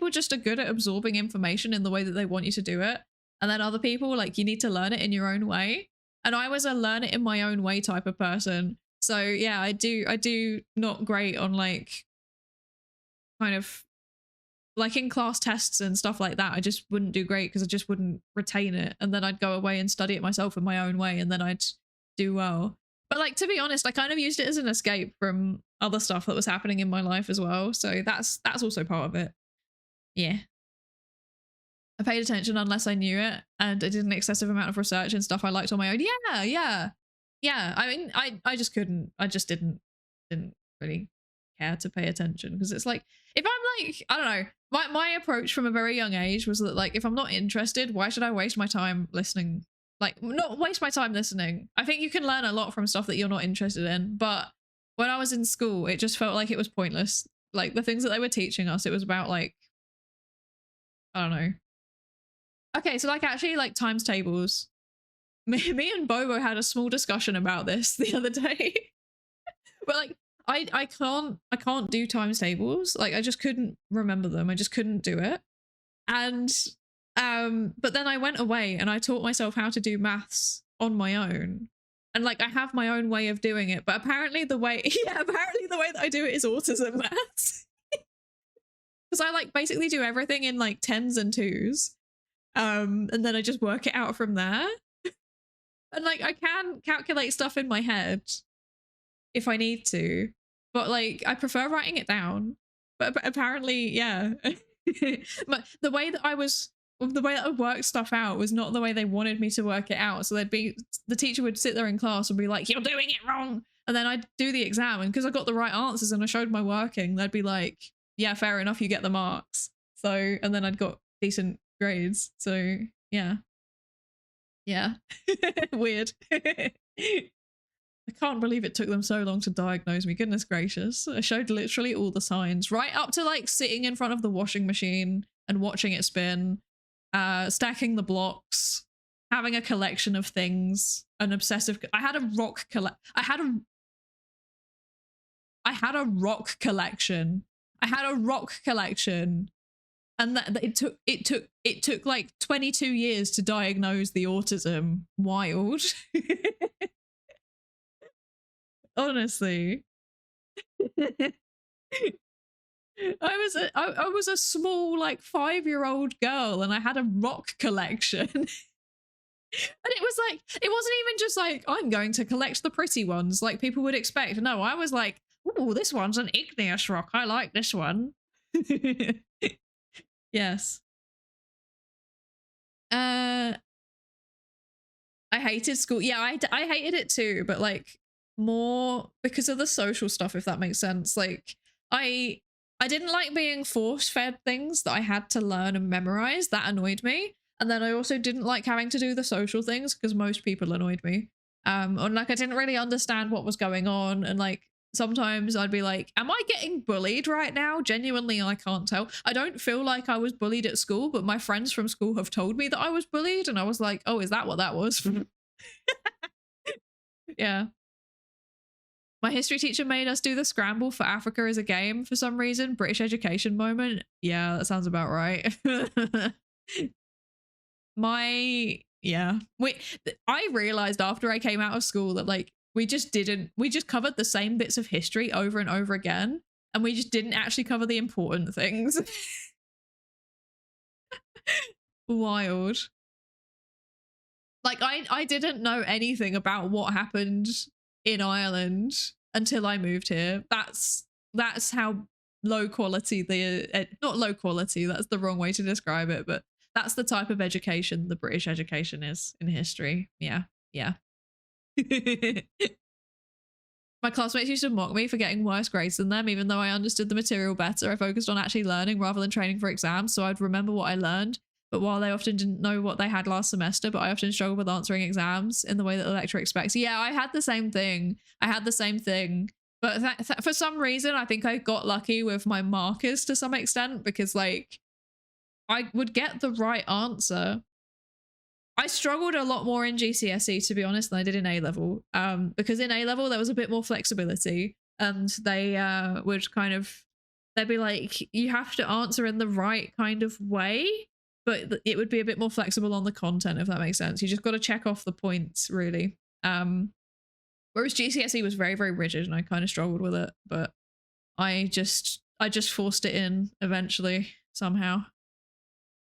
just are good at absorbing information in the way that they want you to do it, and then other people, like, you need to learn it in your own way. And I was a learn it in my own way type of person. So yeah, I do not great on like kind of like in class tests and stuff like that. I just wouldn't do great because I just wouldn't retain it, and then I'd go away and study it myself in my own way, and then I'd do well. But like, to be honest, I kind of used it as an escape from other stuff that was happening in my life as well. So that's also part of it. Yeah. I paid attention unless I knew it, and I did an excessive amount of research and stuff I liked on my own. Yeah. I mean, I just couldn't. I just didn't really care to pay attention, because it's like, if I'm like, I don't know, my approach from a very young age was that, like, if I'm not interested, why should I waste my time listening? Like, not waste my time listening. I think you can learn a lot from stuff that you're not interested in, but when I was in school, it just felt like it was pointless. Like, the things that they were teaching us, it was about, like, I don't know. Okay, so like, actually, like, times tables. Me and Bobo had a small discussion about this the other day. But like, I can't do times tables. Like, I just couldn't remember them. I just couldn't do it. And but then I went away and I taught myself how to do maths on my own. And like, I have my own way of doing it, but apparently the way that I do it is autism maths. Because I like basically do everything in like 10s and 2s. And then I just work it out from there. And like, I can calculate stuff in my head if I need to, but like, I prefer writing it down. But apparently, yeah. But the way that I worked stuff out was not the way they wanted me to work it out. So the teacher would sit there in class and be like, "You're doing it wrong." And then I'd do the exam, and because I got the right answers and I showed my working, they'd be like, "Yeah, fair enough, you get the marks." So, and then I'd got decent grades. So yeah. Weird. I can't believe it took them so long to diagnose me. Goodness gracious. I showed literally all the signs, right up to like sitting in front of the washing machine and watching it spin, stacking the blocks, having a collection of things, an obsessive. I had a rock collection. And that it took like 22 years to diagnose the autism. Wild. Honestly. I was a small like 5-year-old girl, and I had a rock collection. And it was like, it wasn't even just like, I'm going to collect the pretty ones like people would expect. No, I was like, "Ooh, this one's an igneous rock. I like this one." Yes. I hated school. Yeah, I hated it too, but like more because of the social stuff, if that makes sense. Like, I didn't like being force-fed things that I had to learn and memorize. That annoyed me. And then I also didn't like having to do the social things because most people annoyed me. And like, I didn't really understand what was going on, and like, sometimes I'd be like, am I getting bullied right now? Genuinely, I can't tell. I don't feel like I was bullied at school, but my friends from school have told me that I was bullied, and I was like, oh, is that what that was? Yeah. My history teacher made us do the scramble for Africa as a game for some reason. British education moment. Yeah, that sounds about right. I realized after I came out of school that like, we just covered the same bits of history over and over again. and we just didn't actually cover the important things. Wild. Like I didn't know anything about what happened in Ireland until I moved here. That's how low quality the not low quality, that's the wrong way to describe it, but that's the type of education the British education is in history. Yeah. My classmates used to mock me for getting worse grades than them, even though I understood the material better. I focused on actually learning rather than training for exams, so I'd remember what I learned. But while they often didn't know what they had last semester, but I often struggled with answering exams in the way that the lecturer expects. Yeah, I had the same thing. But for some reason, I think I got lucky with my markers to some extent, because like I would get the right answer. I struggled a lot more in GCSE, to be honest, than I did in A-level, because in A-level there was a bit more flexibility, and they would kind of, they'd be like, you have to answer in the right kind of way, but it would be a bit more flexible on the content, if that makes sense. You just got to check off the points, really. Whereas GCSE was very, very rigid, and I kind of struggled with it, but I just forced it in eventually somehow.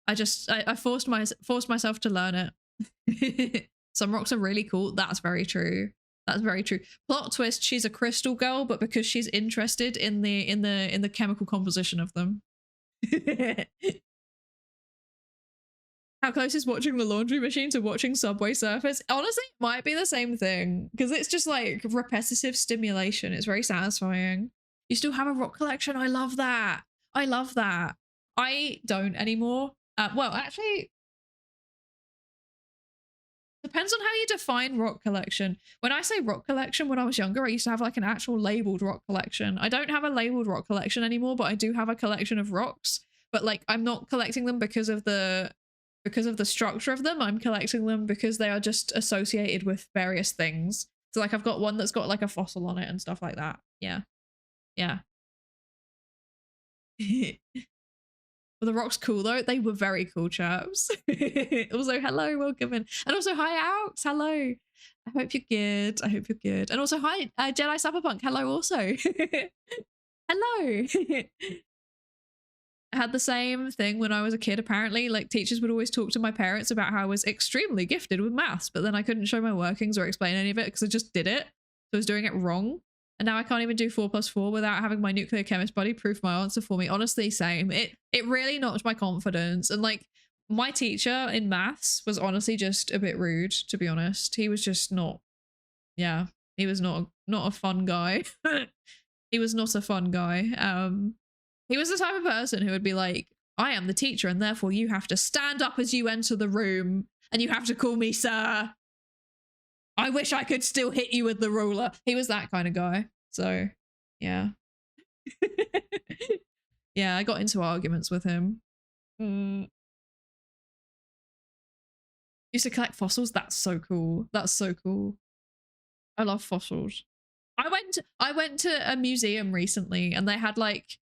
I forced myself to learn it. Some rocks are really cool. That's very true. That's very true. Plot twist, she's a crystal girl, but because she's interested in the chemical composition of them. How close is watching the laundry machine to watching Subway Surfers? Honestly, it might be the same thing, because it's just like repetitive stimulation. It's very satisfying. You still have a rock collection? I love that. I love that. I don't anymore. Well, actually, depends on how you define rock collection. When I say rock collection, when I was younger, I used to have like an actual labeled rock collection. I don't have a labeled rock collection anymore, but I do have a collection of rocks. But like, I'm not collecting them because of the structure of them. I'm collecting them because they are just associated with various things. So like, I've got one that's got like a fossil on it and stuff like that. Yeah. Well, the rocks cool though. They were very cool, chaps. Also, hello, welcome in. And also, hi, Alex. Hello. I hope you're good. And also, hi, Jedi Cyberpunk. Hello, also. Hello. I had the same thing when I was a kid, apparently. Like, teachers would always talk to my parents about how I was extremely gifted with maths, but then I couldn't show my workings or explain any of it because I just did it. So I was doing it wrong. And now I can't even do 4 + 4 without having my nuclear chemist buddy proof my answer for me. Honestly, same. It really knocked my confidence. And like, my teacher in maths was honestly just a bit rude, to be honest. He was just not, yeah, he was not a fun guy. He was not a fun guy. He was the type of person who would be like, I am the teacher and therefore you have to stand up as you enter the room and you have to call me sir. I wish I could still hit you with the ruler. He was that kind of guy. So, yeah. Yeah, I got into arguments with him. Used to collect fossils. That's so cool. That's so cool. I love fossils. I went to a museum recently and they had like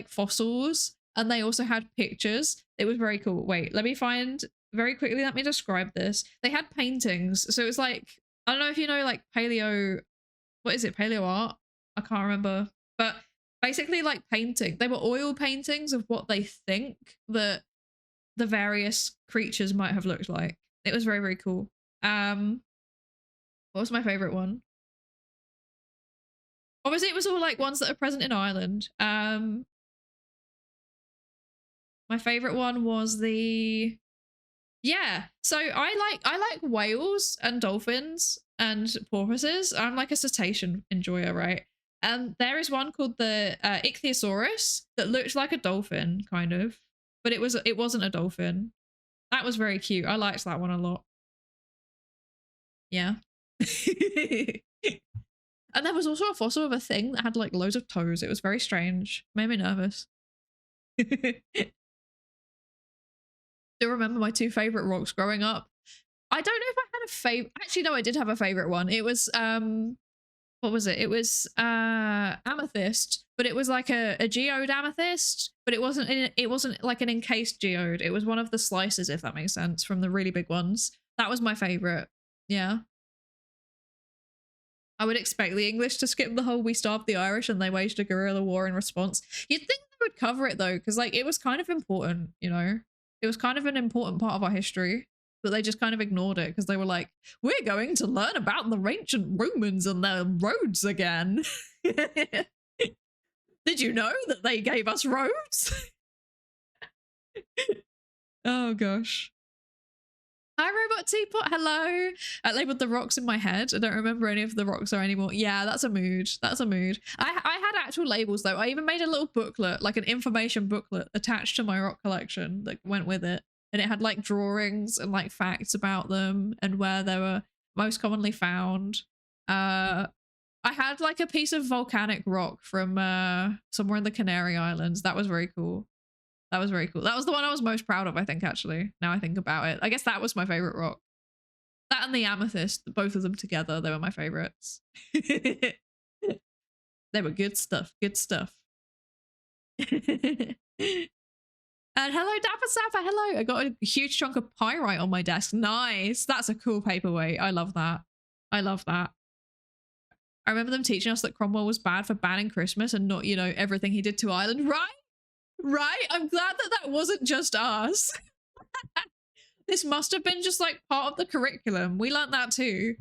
fossils and they also had pictures. It was very cool. Wait, let me describe this. They had paintings. So it was like, I don't know if you know like paleo, what is it? Paleo art? I can't remember. But basically like painting. They were oil paintings of what they think that the various creatures might have looked like. It was very, very cool. What was my favorite one? Obviously it was all like ones that are present in Ireland. My favorite one was the, yeah, so I like whales and dolphins and porpoises. I'm like a cetacean enjoyer, right? And there is one called the ichthyosaurus that looked like a dolphin, kind of, but it wasn't a dolphin. That was very cute. I liked that one a lot. Yeah. And there was also a fossil of a thing that had like loads of toes. It was very strange. Made me nervous. Still remember my 2 favorite rocks growing up. I don't know if I had a favorite. Actually, no, I did have a favorite one. It was what was it? It was amethyst, but it was like a geode amethyst, but it wasn't like an encased geode. It was one of the slices, if that makes sense, from the really big ones. That was my favorite. Yeah. I would expect the English to skip the whole "we starved the Irish and they waged a guerrilla war in response." You'd think they would cover it though, because like it was kind of important, you know? It was kind of an important part of our history, but they just kind of ignored it because they were like, we're going to learn about the ancient Romans and their roads again. Did you know that they gave us roads? Oh gosh. Hi, Robot Teapot. Hello. I labeled the rocks in my head. I don't remember any of the rocks are anymore. Yeah, that's a mood. That's a mood. I had actual labels though. I even made a little booklet, like an information booklet attached to my rock collection that went with it. And it had like drawings and like facts about them and where they were most commonly found. I had like a piece of volcanic rock from somewhere in the Canary Islands. That was very cool. That was very cool. That was the one I was most proud of, I think, actually, now I think about it. I guess that was my favorite rock. That and the amethyst, both of them together, they were my favorites. They were good stuff, good stuff. And hello, Dapper Sapper, hello. I got a huge chunk of pyrite on my desk. Nice. That's a cool paperweight. I love that. I love that. I remember them teaching us that Cromwell was bad for banning Christmas and not, you know, everything he did to Ireland, right? Right? I'm glad that that wasn't just us. This must have been just like part of the curriculum. We learnt that too.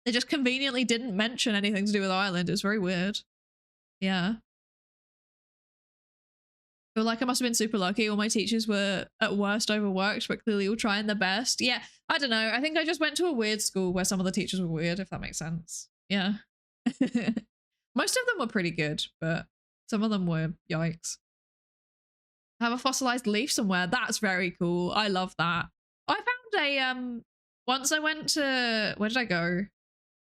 They just conveniently didn't mention anything to do with Ireland. It's very weird. Yeah. I feel like I must have been super lucky. All my teachers were at worst overworked, but clearly all trying their best. Yeah, I don't know. I think I just went to a weird school where some of the teachers were weird, if that makes sense. Yeah. Most of them were pretty good, but some of them were yikes. Have a fossilized leaf somewhere. That's very cool. I love that. I found a once I went to, where did I go?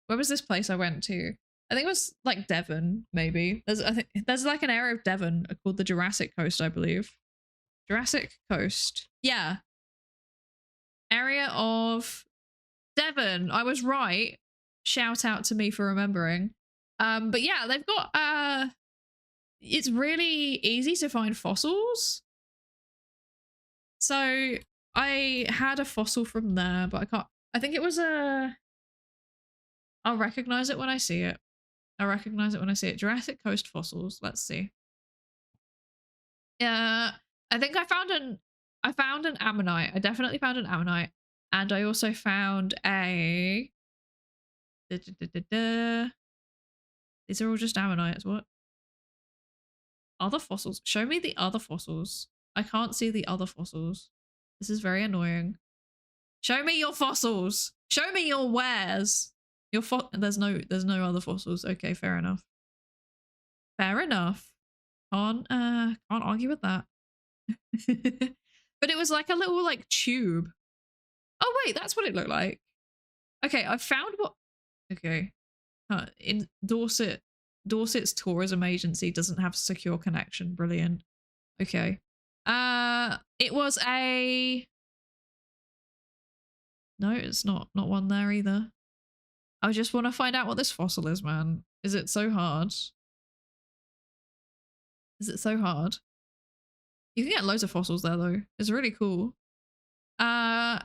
Where was this place I went to? I think it was like Devon, maybe. I think there's like an area of Devon called the Jurassic Coast, I believe. Jurassic Coast. Yeah. Area of Devon. I was right. Shout out to me for remembering. But yeah, they've got it's really easy to find fossils. So I had a fossil from there, but I think it was I'll recognize it when I see it. I'll recognize it when I see it. Jurassic Coast fossils. Let's see. Yeah, I think I found an ammonite. I definitely found an ammonite. And I also found a These are all just ammonites. What? Other fossils. Show me the other fossils. I can't see the other fossils. This is very annoying. Show me your fossils. Show me your wares. Your there's no other fossils. Okay, fair enough. Fair enough. Can't argue with that. But it was like a little like tube. Oh wait, that's what it looked like. Okay, I found what. Okay, in Dorset's tourism agency doesn't have secure connection. Brilliant. Okay. It was a. No, it's not one there either. I just want to find out what this fossil is, man. Is it so hard? Is it so hard? You can get loads of fossils there though. It's really cool. I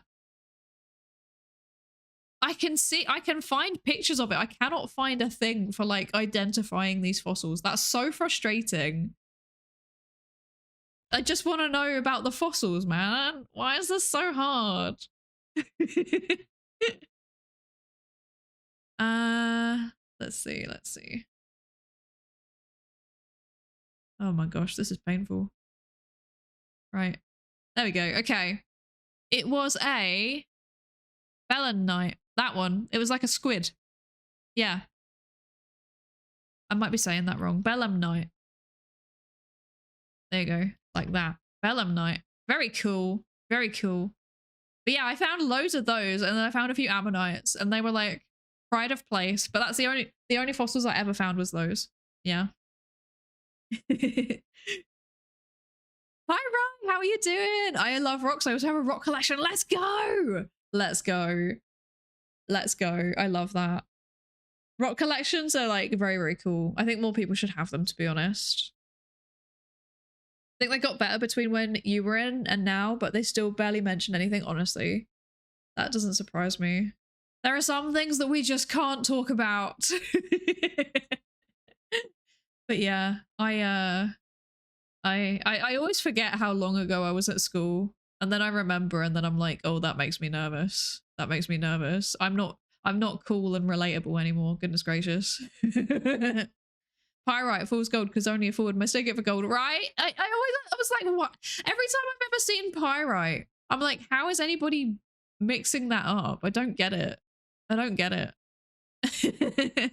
can find pictures of it. I cannot find a thing for like identifying these fossils. That's so frustrating. I just want to know about the fossils, man. Why is this so hard? Let's see. Oh my gosh, this is painful. Right. There we go. Okay. It was a belemnite. That one. It was like a squid. Yeah. I might be saying that wrong. Belemnite. There you go. Like that. Belemnite. Very cool. Very cool. But yeah, I found loads of those and then I found a few ammonites and they were like pride of place, but that's the only fossils I ever found was those. Yeah. Hi Ryan, how are you doing? I love rocks. I also have a rock collection. Let's go. Let's go. Let's go. I love that. Rock collections are like very, very cool. I think more people should have them, to be honest. I think they got better between when you were in and now, but they still barely mention anything, honestly. That doesn't surprise me. There are some things that we just can't talk about. But yeah, I always forget how long ago I was at school, and then I remember, and then I'm like, oh, that makes me nervous. That makes me nervous. I'm not cool and relatable anymore. Goodness gracious. Pyrite fool's gold because only a fool would mistake it for gold, right? I was like, what? Every time I've ever seen pyrite, I'm like, how is anybody mixing that up? I don't get it. I don't get it. Hi, Sir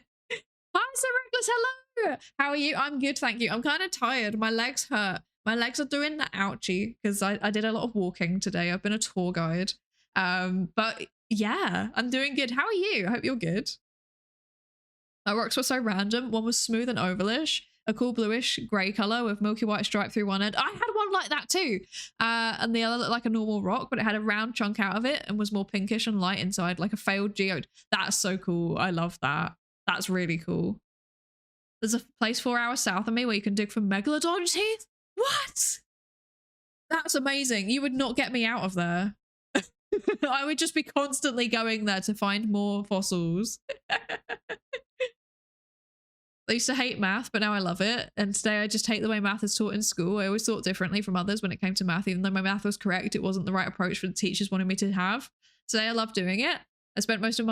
Reckless. Hello. How are you? I'm good, thank you. I'm kind of tired. My legs hurt. My legs are doing the ouchie because I did a lot of walking today. I've been a tour guide. But yeah, I'm doing good. How are you? I hope you're good. My rocks were so random. One was smooth and ovalish, a cool bluish grey colour with milky white stripe through one end. I had one like that too. And the other looked like a normal rock, but it had a round chunk out of it and was more pinkish and light inside, like a failed geode. That's so cool. I love that. That's really cool. There's a place 4 hours south of me where you can dig for megalodon teeth. What? That's amazing. You would not get me out of there. I would just be constantly going there to find more fossils. I used to hate math, but now I love it. And today I just hate the way math is taught in school. I always thought differently from others when it came to math. Even though my math was correct, it wasn't the right approach for the teachers wanted me to have. Today I love doing it. I spent most of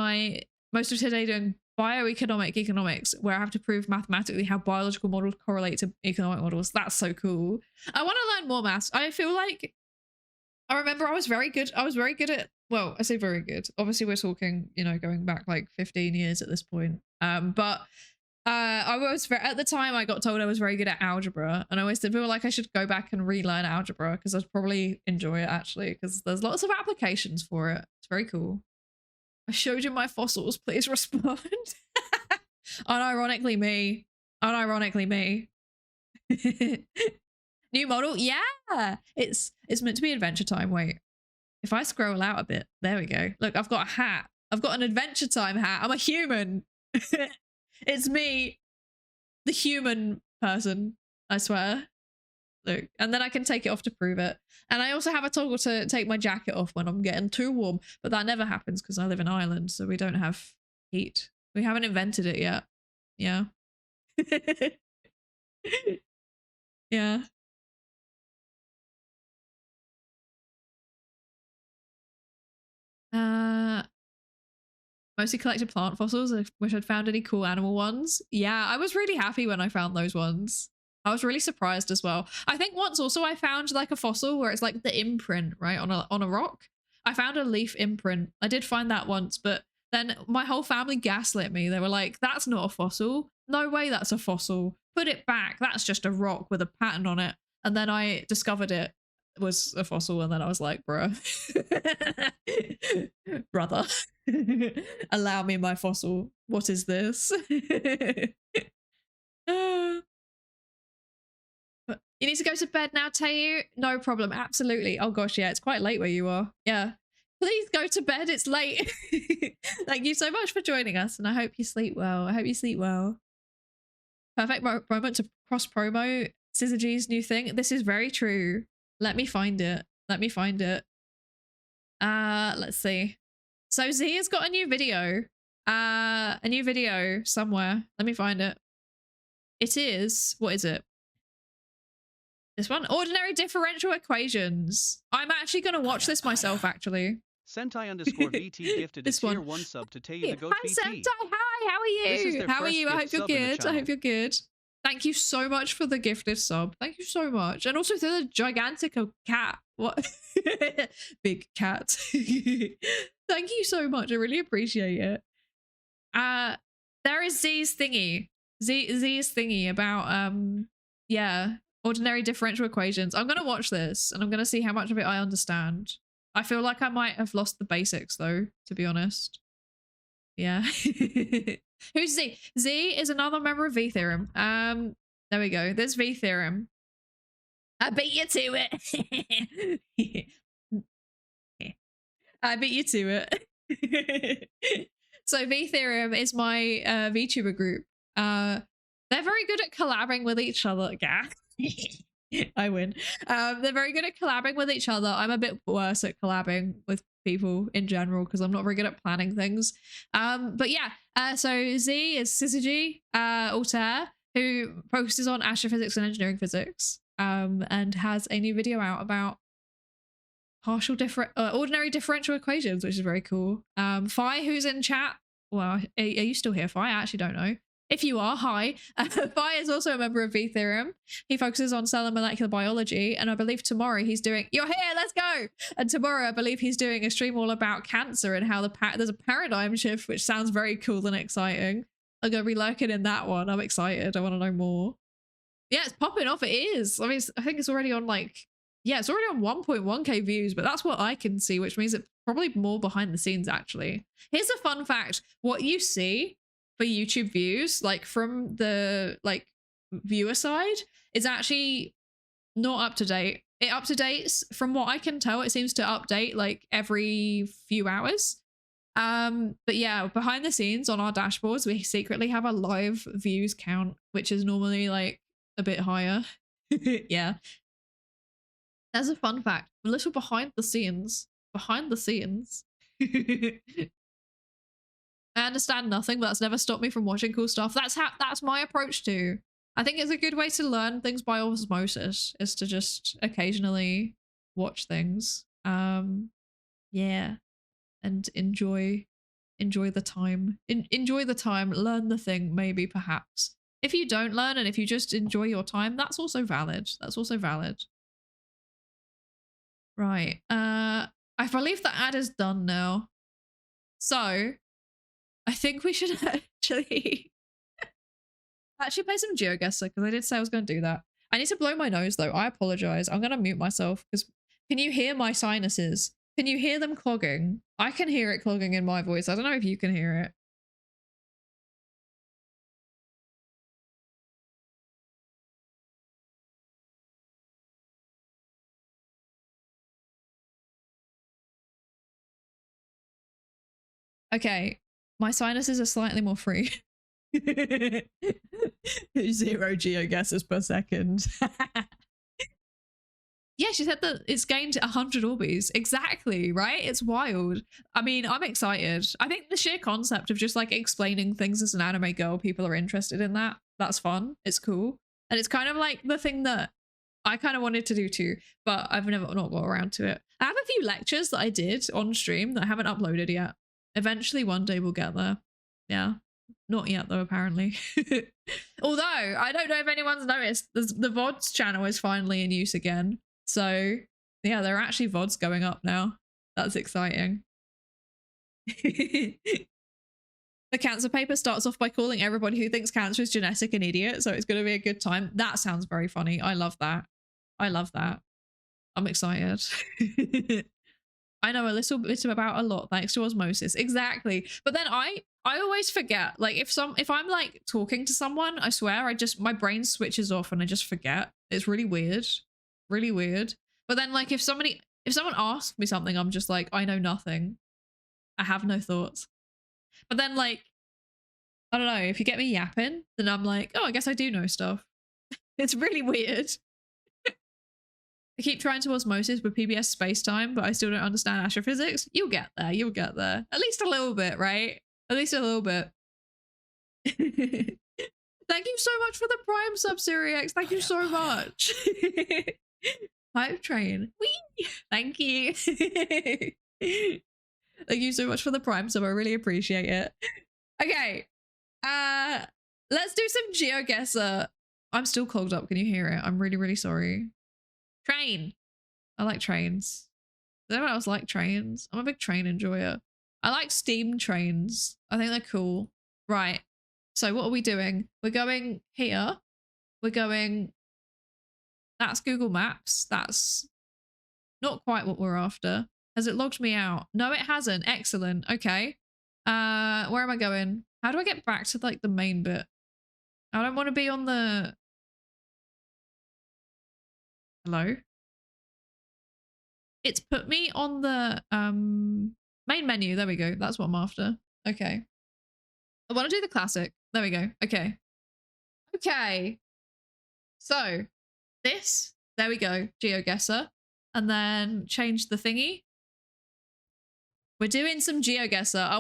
today doing economics, where I have to prove mathematically how biological models correlate to economic models. That's so cool. I want to learn more maths. I feel like I remember I was very good at, well, I say very good. Obviously we're talking, you know, going back like 15 years at this point. But I was at the time I got told I was very good at algebra, and I always did feel like I should go back and relearn algebra because I'd probably enjoy it actually, because there's lots of applications for it. It's very cool. I showed you my fossils, please respond. Unironically me. Unironically me. New model? Yeah! It's meant to be Adventure Time. Wait. If I scroll out a bit, there we go. Look, I've got a hat. I've got an Adventure Time hat. I'm a human. It's me, the human person, I swear. Look, and then I can take it off to prove it. And I also have a toggle to take my jacket off when I'm getting too warm, but that never happens because I live in Ireland, so we don't have heat. We haven't invented it yet. Yeah. Yeah. Mostly collected plant fossils. I wish I'd found any cool animal ones. Yeah, I was really happy when I found those ones. I was really surprised as well. I think once also I found like a fossil where it's like the imprint, right, on a rock. I found a leaf imprint. I did find that once, but then my whole family gaslit me. They were like, that's not a fossil. No way that's a fossil. Put it back. That's just a rock with a pattern on it. And then I discovered it was a fossil, and then I was like, bruh. Brother. Allow me my fossil. What is this? You need to go to bed now, Tayu? No problem. Absolutely. Oh gosh, yeah, it's quite late where you are. Yeah. Please go to bed. It's late. Thank you so much for joining us, and I hope you sleep well. I hope you sleep well. Perfect moment to cross promo Scissor G's new thing. This is very true. Let me find it. Let me find it. Let's see. So Z has got a new video. A new video somewhere. Let me find it. It is, what is it? This one? Ordinary differential equations. I'm actually going to watch this myself, actually. Sentai_VT gifted a tier 1 sub to Tayu the Goat Hi, VT. Sentai. Hi, how are you? How are you? I hope you're good. I hope you're good. Thank you so much for the gifted sub. Thank you so much. And also to the gigantic cat. What? Big cat. Thank you so much. I really appreciate it. There is Z's thingy. Z's thingy about, yeah, ordinary differential equations. I'm going to watch this and I'm going to see how much of it I understand. I feel like I might have lost the basics though, to be honest. Yeah. Who's Z? Z is another member of V theorem. There we go. There's V theorem. I beat you to it. I beat you to it. So V theorem is my VTuber group. They're very good at collabing with each other. I win. They're very good at collabing with each other. I'm a bit worse at collabing with people in general because I'm not very good at planning things. But yeah, so Z is Syzygy Altair, who focuses on astrophysics and engineering physics, and has a new video out about ordinary differential equations, which is very cool. Phi, who's in chat, well, are you still here, Phi? I actually don't know. If you are, hi. Phi is also a member of V Theorem. He focuses on cell and molecular biology, and I believe tomorrow he's doing, you're here, let's go! And tomorrow I believe he's doing a stream all about cancer and how there's a paradigm shift, which sounds very cool and exciting. I'm gonna be lurking in that one. I'm excited, I wanna know more. Yeah, it's popping off, it is. I mean, I think it's already on like, yeah, it's already on 1.1k views, but that's what I can see, which means it's probably more behind the scenes, actually. Here's a fun fact. What you see for YouTube views, like from the like viewer side, is actually not up to date. It up to dates, from what I can tell, it seems to update like every few hours. But yeah, behind the scenes on our dashboards, we secretly have a live views count, which is normally like a bit higher. Yeah. That's a fun fact. A little behind the scenes. Behind the scenes. I understand nothing, but that's never stopped me from watching cool stuff. That's my approach too. I think it's a good way to learn things by osmosis, is to just occasionally watch things. Yeah. And enjoy the time. Enjoy the time, learn the thing, maybe, perhaps. If you don't learn and if you just enjoy your time, that's also valid. That's also valid. Right. I believe the ad is done now. So I think we should actually play some Geoguessr, because I did say I was going to do that. I need to blow my nose though. I apologize. I'm going to mute myself because can you hear my sinuses? Can you hear them clogging? I can hear it clogging in my voice. I don't know if you can hear it. Okay, my sinuses are slightly more free. 0 geoguesses per second. Yeah, she said that it's gained 100 Orbeez. Exactly, right? It's wild. I mean, I'm excited. I think the sheer concept of just like explaining things as an anime girl, people are interested in that. That's fun. It's cool. And it's kind of like the thing that I kind of wanted to do too, but I've not got around to it. I have a few lectures that I did on stream that I haven't uploaded yet. Eventually one day we'll get there. Yeah. Not yet though, apparently. Although, I don't know if anyone's noticed, the VODs channel is finally in use again. So yeah, there are actually VODs going up now. That's exciting. The cancer paper starts off by calling everybody who thinks cancer is genetic an idiot, so it's going to be a good time. That sounds very funny. I love that. I love that. I'm excited. I know a little bit about a lot thanks to osmosis. Exactly. But then I always forget, like if I'm like talking to someone, I swear my brain switches off and I just forget. It's really weird. Really weird. But then like if someone asks me something, I'm just like, I know nothing. I have no thoughts. But then like, I don't know, if you get me yapping, then I'm like, oh, I guess I do know stuff. It's really weird. I keep trying to osmosis with PBS space-time, but I still don't understand astrophysics. You'll get there. You'll get there. At least a little bit, right? At least a little bit. Thank you so much for the Prime sub, Siriex. Thank you so much. Hype train. Whee! Thank you. Thank you so much for the Prime sub. I really appreciate it. Okay. Let's do some Geoguessr. I'm still clogged up. Can you hear it? I'm really, really sorry. Train. I like trains. Does anyone else like trains? I'm a big train enjoyer. I like steam trains. I think they're cool. Right. So what are we doing? We're going here. We're going... That's Google Maps. That's not quite what we're after. Has it logged me out? No, it hasn't. Excellent. Okay. Where am I going? How do I get back to like the main bit? I don't want to be on the... Hello? It's put me on the main menu. There we go. That's what I'm after. Okay. I want to do the classic. There we go. Okay. Okay. So this, there we go. Geoguessr. And then change the thingy. We're doing some GeoGuessr. I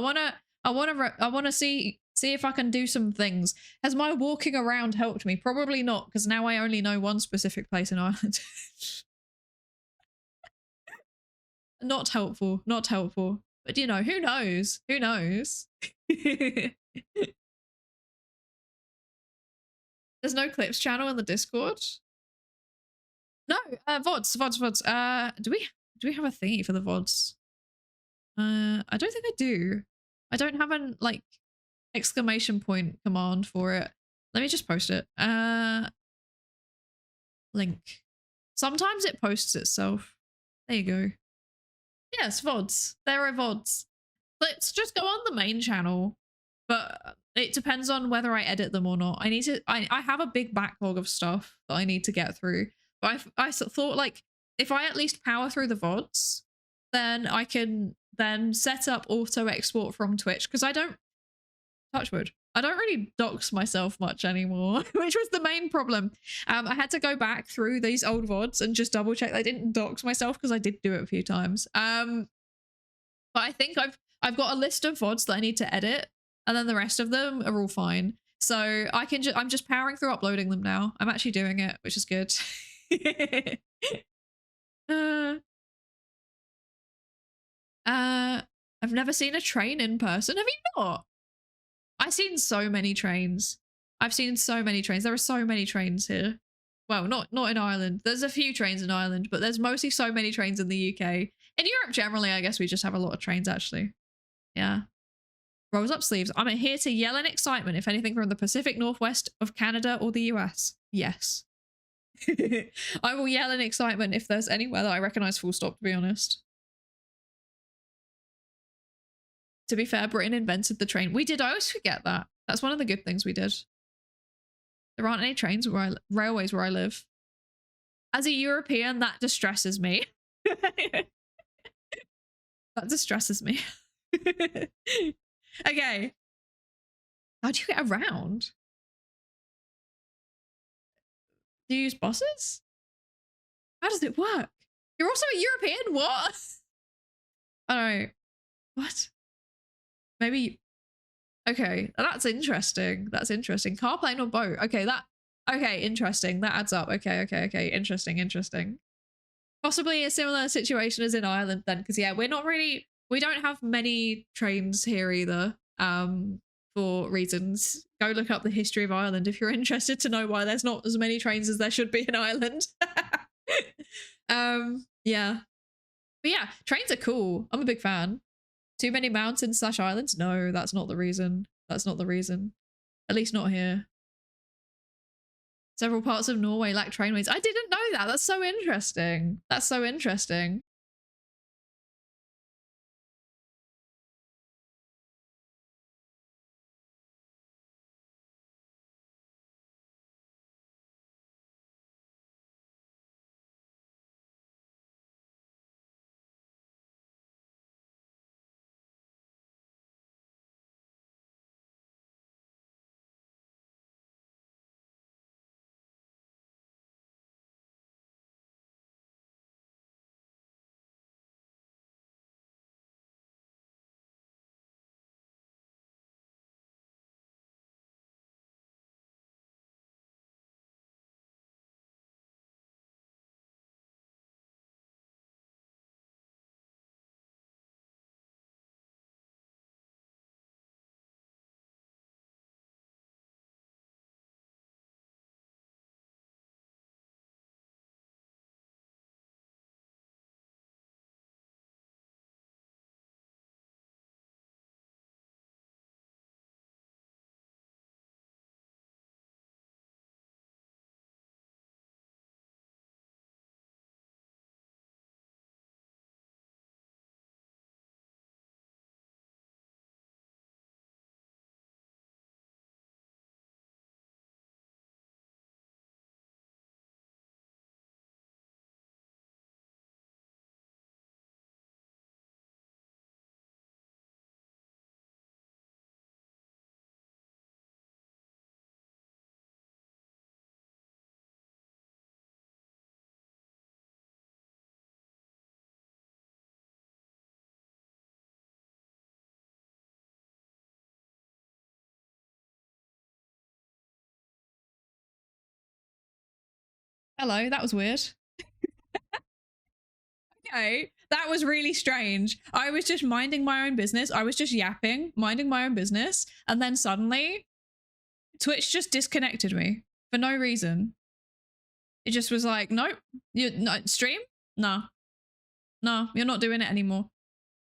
wanna see if I can do some things. Has my walking around helped me? Probably not, because now I only know one specific place in Ireland. Not helpful. Not helpful. But you know, who knows? Who knows? There's no clips channel in the Discord. No, VODs. Do we have a thingy for the VODs? I don't think I do. I don't have an like exclamation point command for it. Let me just post it. Link. Sometimes it posts itself. There you go. Yes, VODs. There are VODs. Let's just go on the main channel. But it depends on whether I edit them or not. I have a big backlog of stuff that I need to get through. But I thought, like, if I at least power through the VODs, then I can then set up auto export from Twitch, because I don't, touch wood, I don't really dox myself much anymore, which was the main problem. I had to go back through these old VODs and just double check I didn't dox myself, because I did do it a few times. But I think I've got a list of VODs that I need to edit, and then the rest of them are all fine. So I'm just powering through uploading them now. I'm actually doing it, which is good. I've never seen a train in person. Have you not? I've seen so many trains. I've seen so many trains. There are so many trains here. Well, not in Ireland. There's a few trains in Ireland, but there's mostly so many trains in the UK. In Europe generally, I guess we just have a lot of trains actually. Yeah. Rolls up sleeves. I'm here to yell in excitement if anything from the Pacific Northwest of Canada or the US. Yes. I will yell in excitement if there's anywhere that I recognize full stop, to be honest. To be fair, Britain invented the train. We did. I always forget that. That's one of the good things we did. There aren't any trains railways where I live. As a European, that distresses me. That distresses me. Okay. How do you get around? Do you use buses? How does it work? You're also a European? What? I don't know. What? Maybe. Okay, that's interesting. That's interesting. Car, plane, or boat? Okay, okay, interesting. That adds up. Okay. Interesting. Possibly a similar situation as in Ireland then, because yeah, we don't have many trains here either. For reasons. Go look up the history of Ireland if you're interested to know why there's not as many trains as there should be in Ireland. Yeah. But yeah, trains are cool. I'm a big fan. Too many mountains / islands? No, that's not the reason. That's not the reason. At least not here. Several parts of Norway lack trainways. I didn't know that. That's so interesting. That's so interesting. Hello, that was weird. Okay, that was really strange. I was just minding my own business. I was just yapping, minding my own business. And then suddenly, Twitch just disconnected me for no reason. It just was like, nope, stream? No, you're not doing it anymore.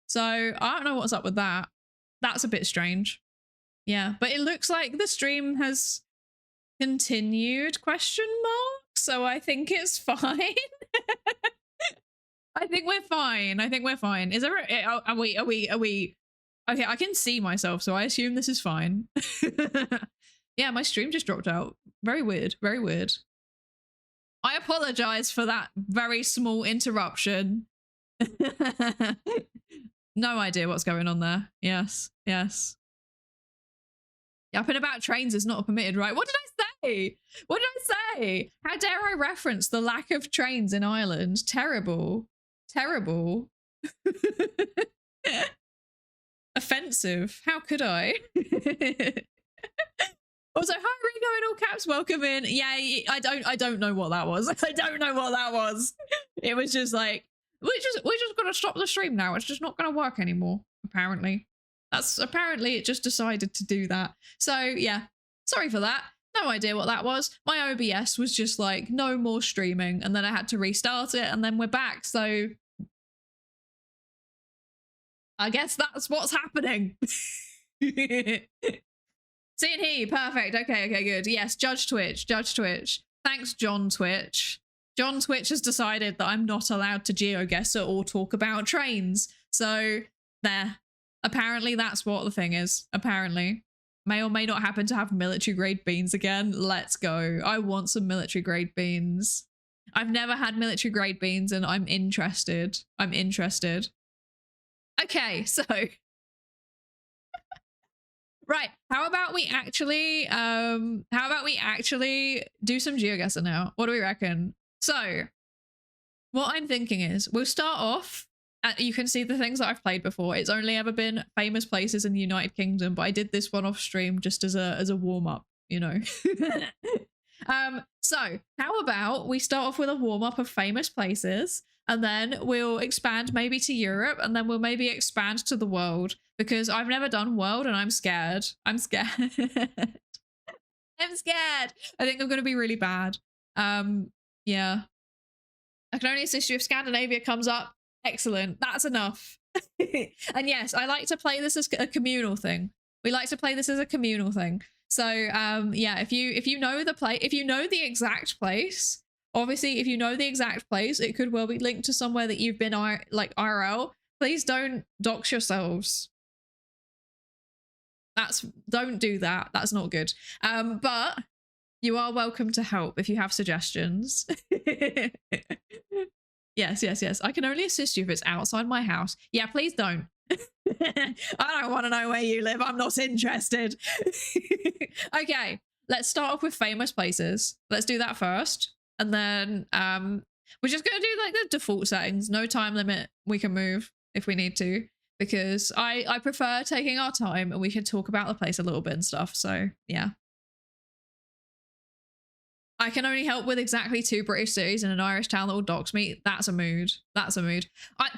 So I don't know what's up with that. That's a bit strange. Yeah, but it looks like the stream has continued, question mark. So I think it's fine. I think we're fine. I think we're fine. Is there are we okay, I can see myself, so I assume this is fine. Yeah, my stream just dropped out. Very weird, very weird. I apologize for that very small interruption. No idea what's going on there. Yes, yes. Yapping about trains is not permitted, right? What did I say? What did I say? How dare I reference the lack of trains in Ireland? Terrible. Terrible. Offensive. How could I? Also, hi Ringo in all caps, welcome in. Yeah, I don't know what that was. I don't know what that was. It was just like, we're just gonna stop the stream now. It's just not gonna work anymore, apparently. Apparently it just decided to do that. So yeah, sorry for that. No idea what that was. My OBS was just like, no more streaming, and then I had to restart it, and then we're back. So I guess that's what's happening. See and hear, perfect. Okay, good. Yes, Judge Twitch. Thanks, John Twitch. John Twitch has decided that I'm not allowed to GeoGuessr or talk about trains. So there. Apparently that's what the thing is. Apparently. May or may not happen to have military grade beans again. Let's go. I want some military grade beans. I've never had military grade beans and I'm interested. Okay, so right, how about we actually do some GeoGuessr now? What do we reckon? So what I'm thinking is we'll start off. You can see the things that I've played before. It's only ever been famous places in the United Kingdom, but I did this one off stream just as a warm-up, you know. So how about we start off with a warm-up of famous places, and then we'll expand maybe to Europe, and then we'll maybe expand to the world, because I've never done world and I'm scared. I'm scared. I'm scared. I think I'm going to be really bad. Yeah. I can only assist you if Scandinavia comes up. Excellent. That's enough. And yes, I like to play this as a communal thing. We like to play this as a communal thing. So yeah, if you know the exact place, obviously if you know the exact place, it could well be linked to somewhere that you've been like IRL. Please don't dox yourselves. Don't do that. That's not good. But you are welcome to help if you have suggestions. Yes. I can only assist you if it's outside my house. Yeah, please don't. I don't want to know where you live. I'm not interested. Okay, let's start off with famous places. Let's do that first. And then we're just going to do like the default settings. No time limit. We can move if we need to, because I prefer taking our time and we can talk about the place a little bit and stuff. So yeah. I can only help with exactly 2 British cities in an Irish town that will dox me. That's a mood. That's a mood.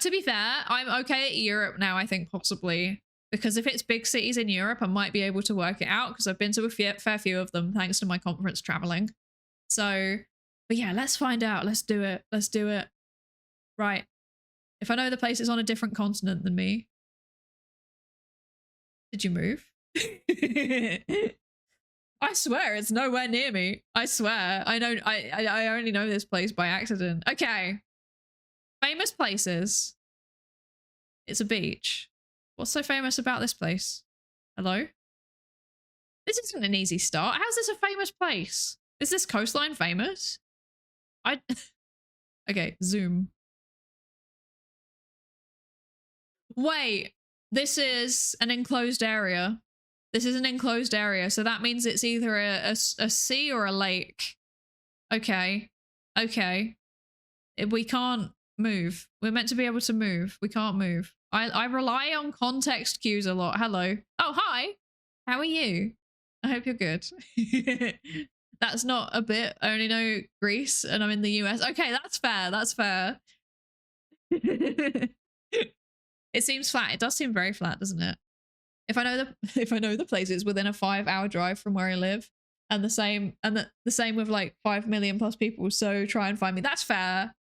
To be fair, I'm okay at Europe now, I think, possibly. Because if it's big cities in Europe, I might be able to work it out, because I've been to a fair few of them thanks to my conference traveling. So, but yeah, let's find out. Let's do it. Let's do it. Right. If I know the place is on a different continent than me. Did you move? I swear it's nowhere near me. I swear. I only know this place by accident. Okay. Famous places. It's a beach. What's so famous about this place? Hello? This isn't an easy start. How's this a famous place? Is this coastline famous? Okay, zoom. Wait, this is an enclosed area. This is an enclosed area, so that means it's either a sea or a lake. Okay. Okay. We can't move. We're meant to be able to move. We can't move. I rely on context cues a lot. Hello. Oh, hi. How are you? I hope you're good. That's not a bit. I only know Greece and I'm in the US. Okay, that's fair. That's fair. It seems flat. It does seem very flat, doesn't it? If I know the places within a 5-hour drive from where I live, and the same with like 5 million plus people, so try and find me. That's fair.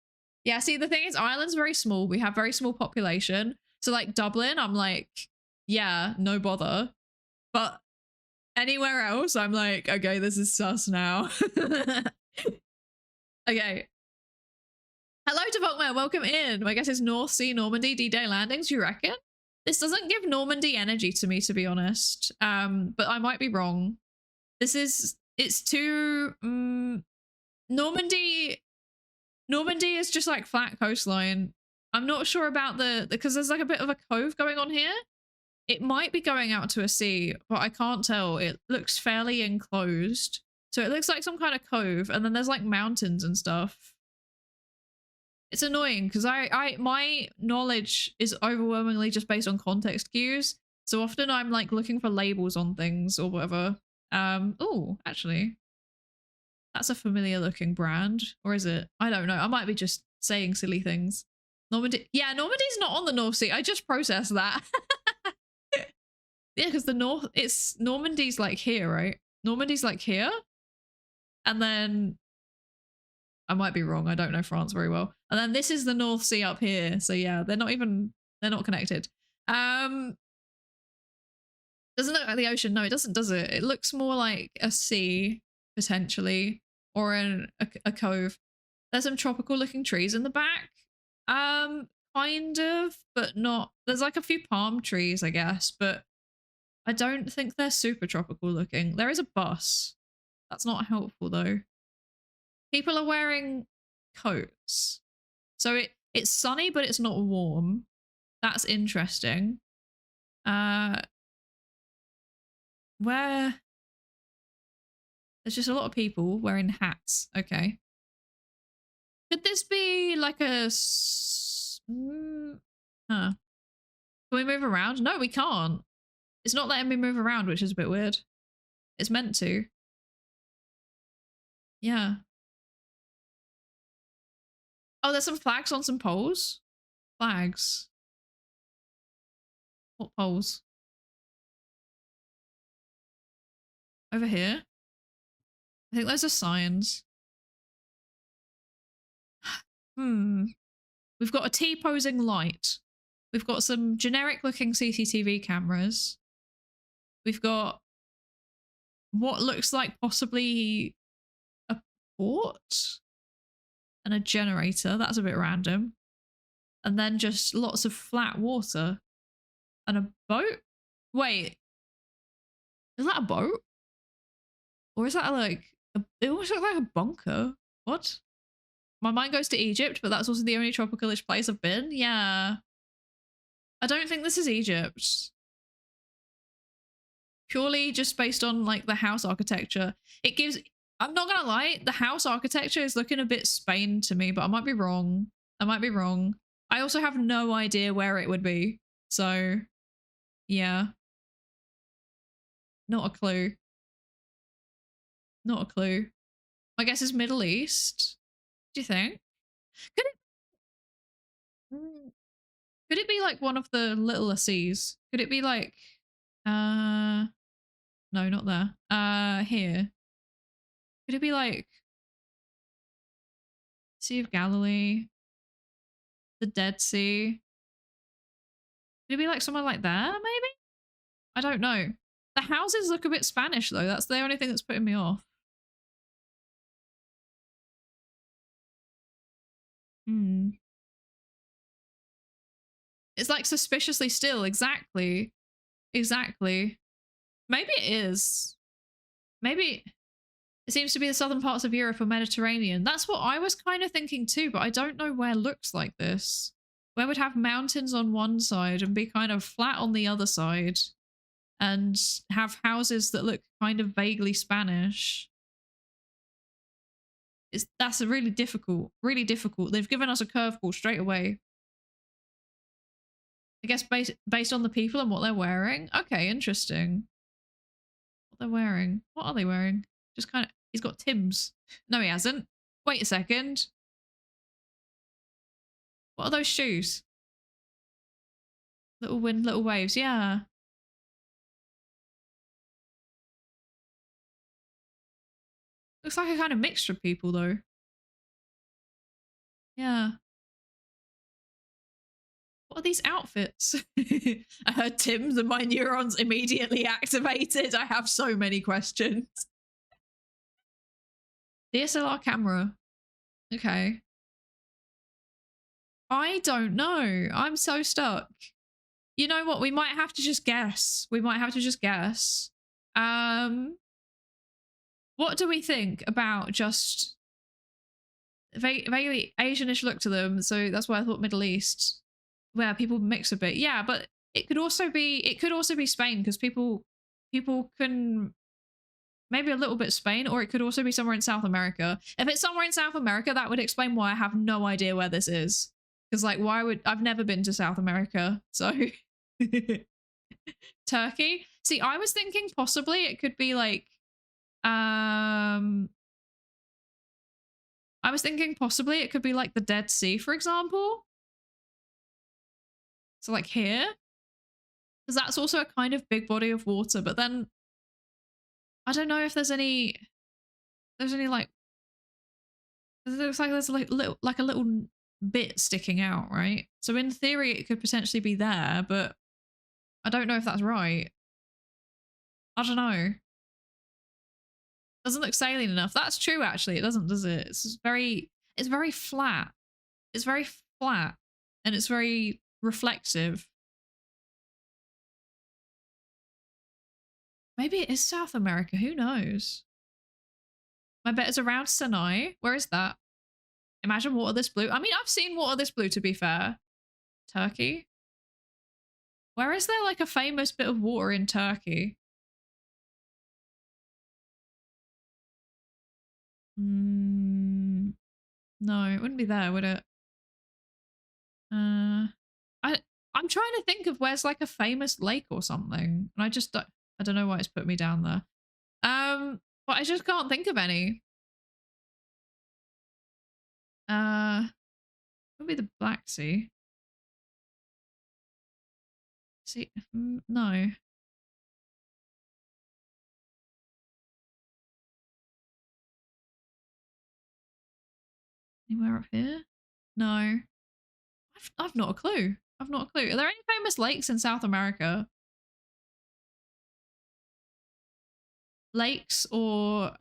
Yeah, see, the thing is, Ireland's very small. We have very small population. So like Dublin, I'm like, yeah, no bother. But anywhere else, I'm like, okay, this is sus now. Okay. Hello to Volkmare, welcome in. I guess it's North Sea, Normandy, D-Day landings, you reckon? This doesn't give Normandy energy to me, to be honest. But I might be wrong. It's too... Normandy is just like flat coastline. I'm not sure about because there's like a bit of a cove going on here. It might be going out to a sea, but I can't tell. It looks fairly enclosed. So it looks like some kind of cove, and then there's like mountains and stuff. It's annoying because my knowledge is overwhelmingly just based on context cues. So often I'm like looking for labels on things or whatever. Oh, actually, that's a familiar looking brand, or is it? I don't know. I might be just saying silly things. Normandy. Yeah, Normandy's not on the North Sea. I just processed that. Yeah, because Normandy's like here, right? Normandy's like here. And then I might be wrong. I don't know France very well. And then this is the North Sea up here. So yeah, they're not connected. Doesn't look like the ocean. No, it doesn't, does it? It looks more like a sea, potentially, or a cove. There's some tropical looking trees in the back. Kind of, but not. There's like a few palm trees, I guess, but I don't think they're super tropical looking. There is a bus. That's not helpful though. People are wearing coats. So it's sunny, but it's not warm. That's interesting. Where there's just a lot of people wearing hats. Okay. Could this be like a... Huh. Can we move around? No, we can't. It's not letting me move around, which is a bit weird. It's meant to. Yeah. Oh, there's some flags on some poles. Flags. What poles? Over here. I think those are signs. We've got a T-posing light. We've got some generic looking CCTV cameras. We've got what looks like possibly a port and a generator. That's a bit random. And then just lots of flat water and a boat. Wait, is that a boat? Or is that like, it almost looks like a bunker. What? My mind goes to Egypt, but that's also the only tropicalish place I've been. Yeah. I don't think this is Egypt. Purely just based on like the house architecture. It gives, I'm not gonna lie, the house architecture is looking a bit Spain to me, but I might be wrong. I might be wrong. I also have no idea where it would be. So yeah. Not a clue. Not a clue. My guess is Middle East. Do you think? Could it be like one of the littler seas? Could it be like no, not there. Here. Could it be like Sea of Galilee? The Dead Sea? Could it be like somewhere like there, maybe? I don't know. The houses look a bit Spanish though. That's the only thing that's putting me off. It's like suspiciously still. Exactly. Exactly. Maybe it is. Maybe it seems to be the southern parts of Europe or Mediterranean. That's what I was kind of thinking too, but I don't know where looks like this. Where would have mountains on one side and be kind of flat on the other side and have houses that look kind of vaguely Spanish. That's a really difficult, really difficult. They've given us a curveball straight away. I guess based on the people and what they're wearing. Okay, interesting. What they're wearing. What are they wearing? Just kind of, He's got Tim's. No, he hasn't. Wait a second. What are those shoes? Little wind, little waves. Yeah. Looks like a kind of mixture of people, though. Yeah. What are these outfits? I heard Tim's and my neurons immediately activated. I have so many questions. DSLR camera. Okay. I don't know. I'm so stuck. You know what? We might have to just guess. We might have to just guess. What do we think about just vaguely Asianish look to them? So that's why I thought Middle East, where people mix a bit. Yeah, but it could also be Spain, because people can maybe a little bit Spain, or it could also be somewhere in South America. If it's somewhere in South America, that would explain why I have no idea where this is. Because like, why would I've never been to South America, so Turkey. See, I was thinking possibly it could be like I was thinking possibly it could be like the Dead Sea, for example. So like here, because that's also a kind of big body of water. But then I don't know if there's any like, it looks like there's like a little bit sticking out, right? So in theory it could potentially be there, but I don't know if that's right. I don't know. Doesn't look saline enough. That's true, actually. It doesn't, does it? It's very flat. It's very flat, and it's very reflective. Maybe it is South America. Who knows? My bet is around Sinai. Where is that? Imagine water this blue. I mean, I've seen water this blue, to be fair. Turkey? Where is there like a famous bit of water in Turkey? No, it wouldn't be there, would it? I'm trying to think of where's like a famous lake or something, and I don't know why it's put me down there. But I just can't think of any. Would be the Black Sea. See, no. Anywhere up here? No. I've not a clue. I've not a clue. Are there any famous lakes in South America? Lakes or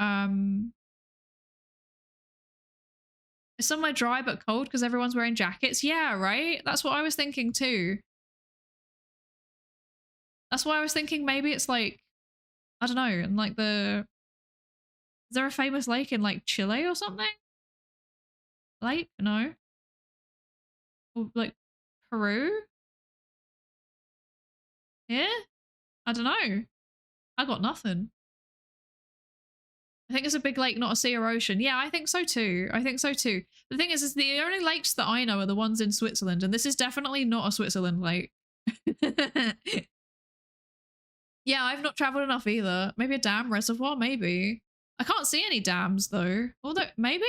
is somewhere dry but cold because everyone's wearing jackets? Yeah, right? That's what I was thinking too. That's why I was thinking maybe it's like, I don't know, and like is there a famous lake in like Chile or something? Lake? No. Or like Peru? Yeah? I don't know. I got nothing. I think it's a big lake, not a sea or ocean. Yeah, I think so too. I think so too. The thing is the only lakes that I know are the ones in Switzerland, and this is definitely not a Switzerland lake. Yeah, I've not traveled enough either. Maybe a dam reservoir, maybe. I can't see any dams though. Although, maybe?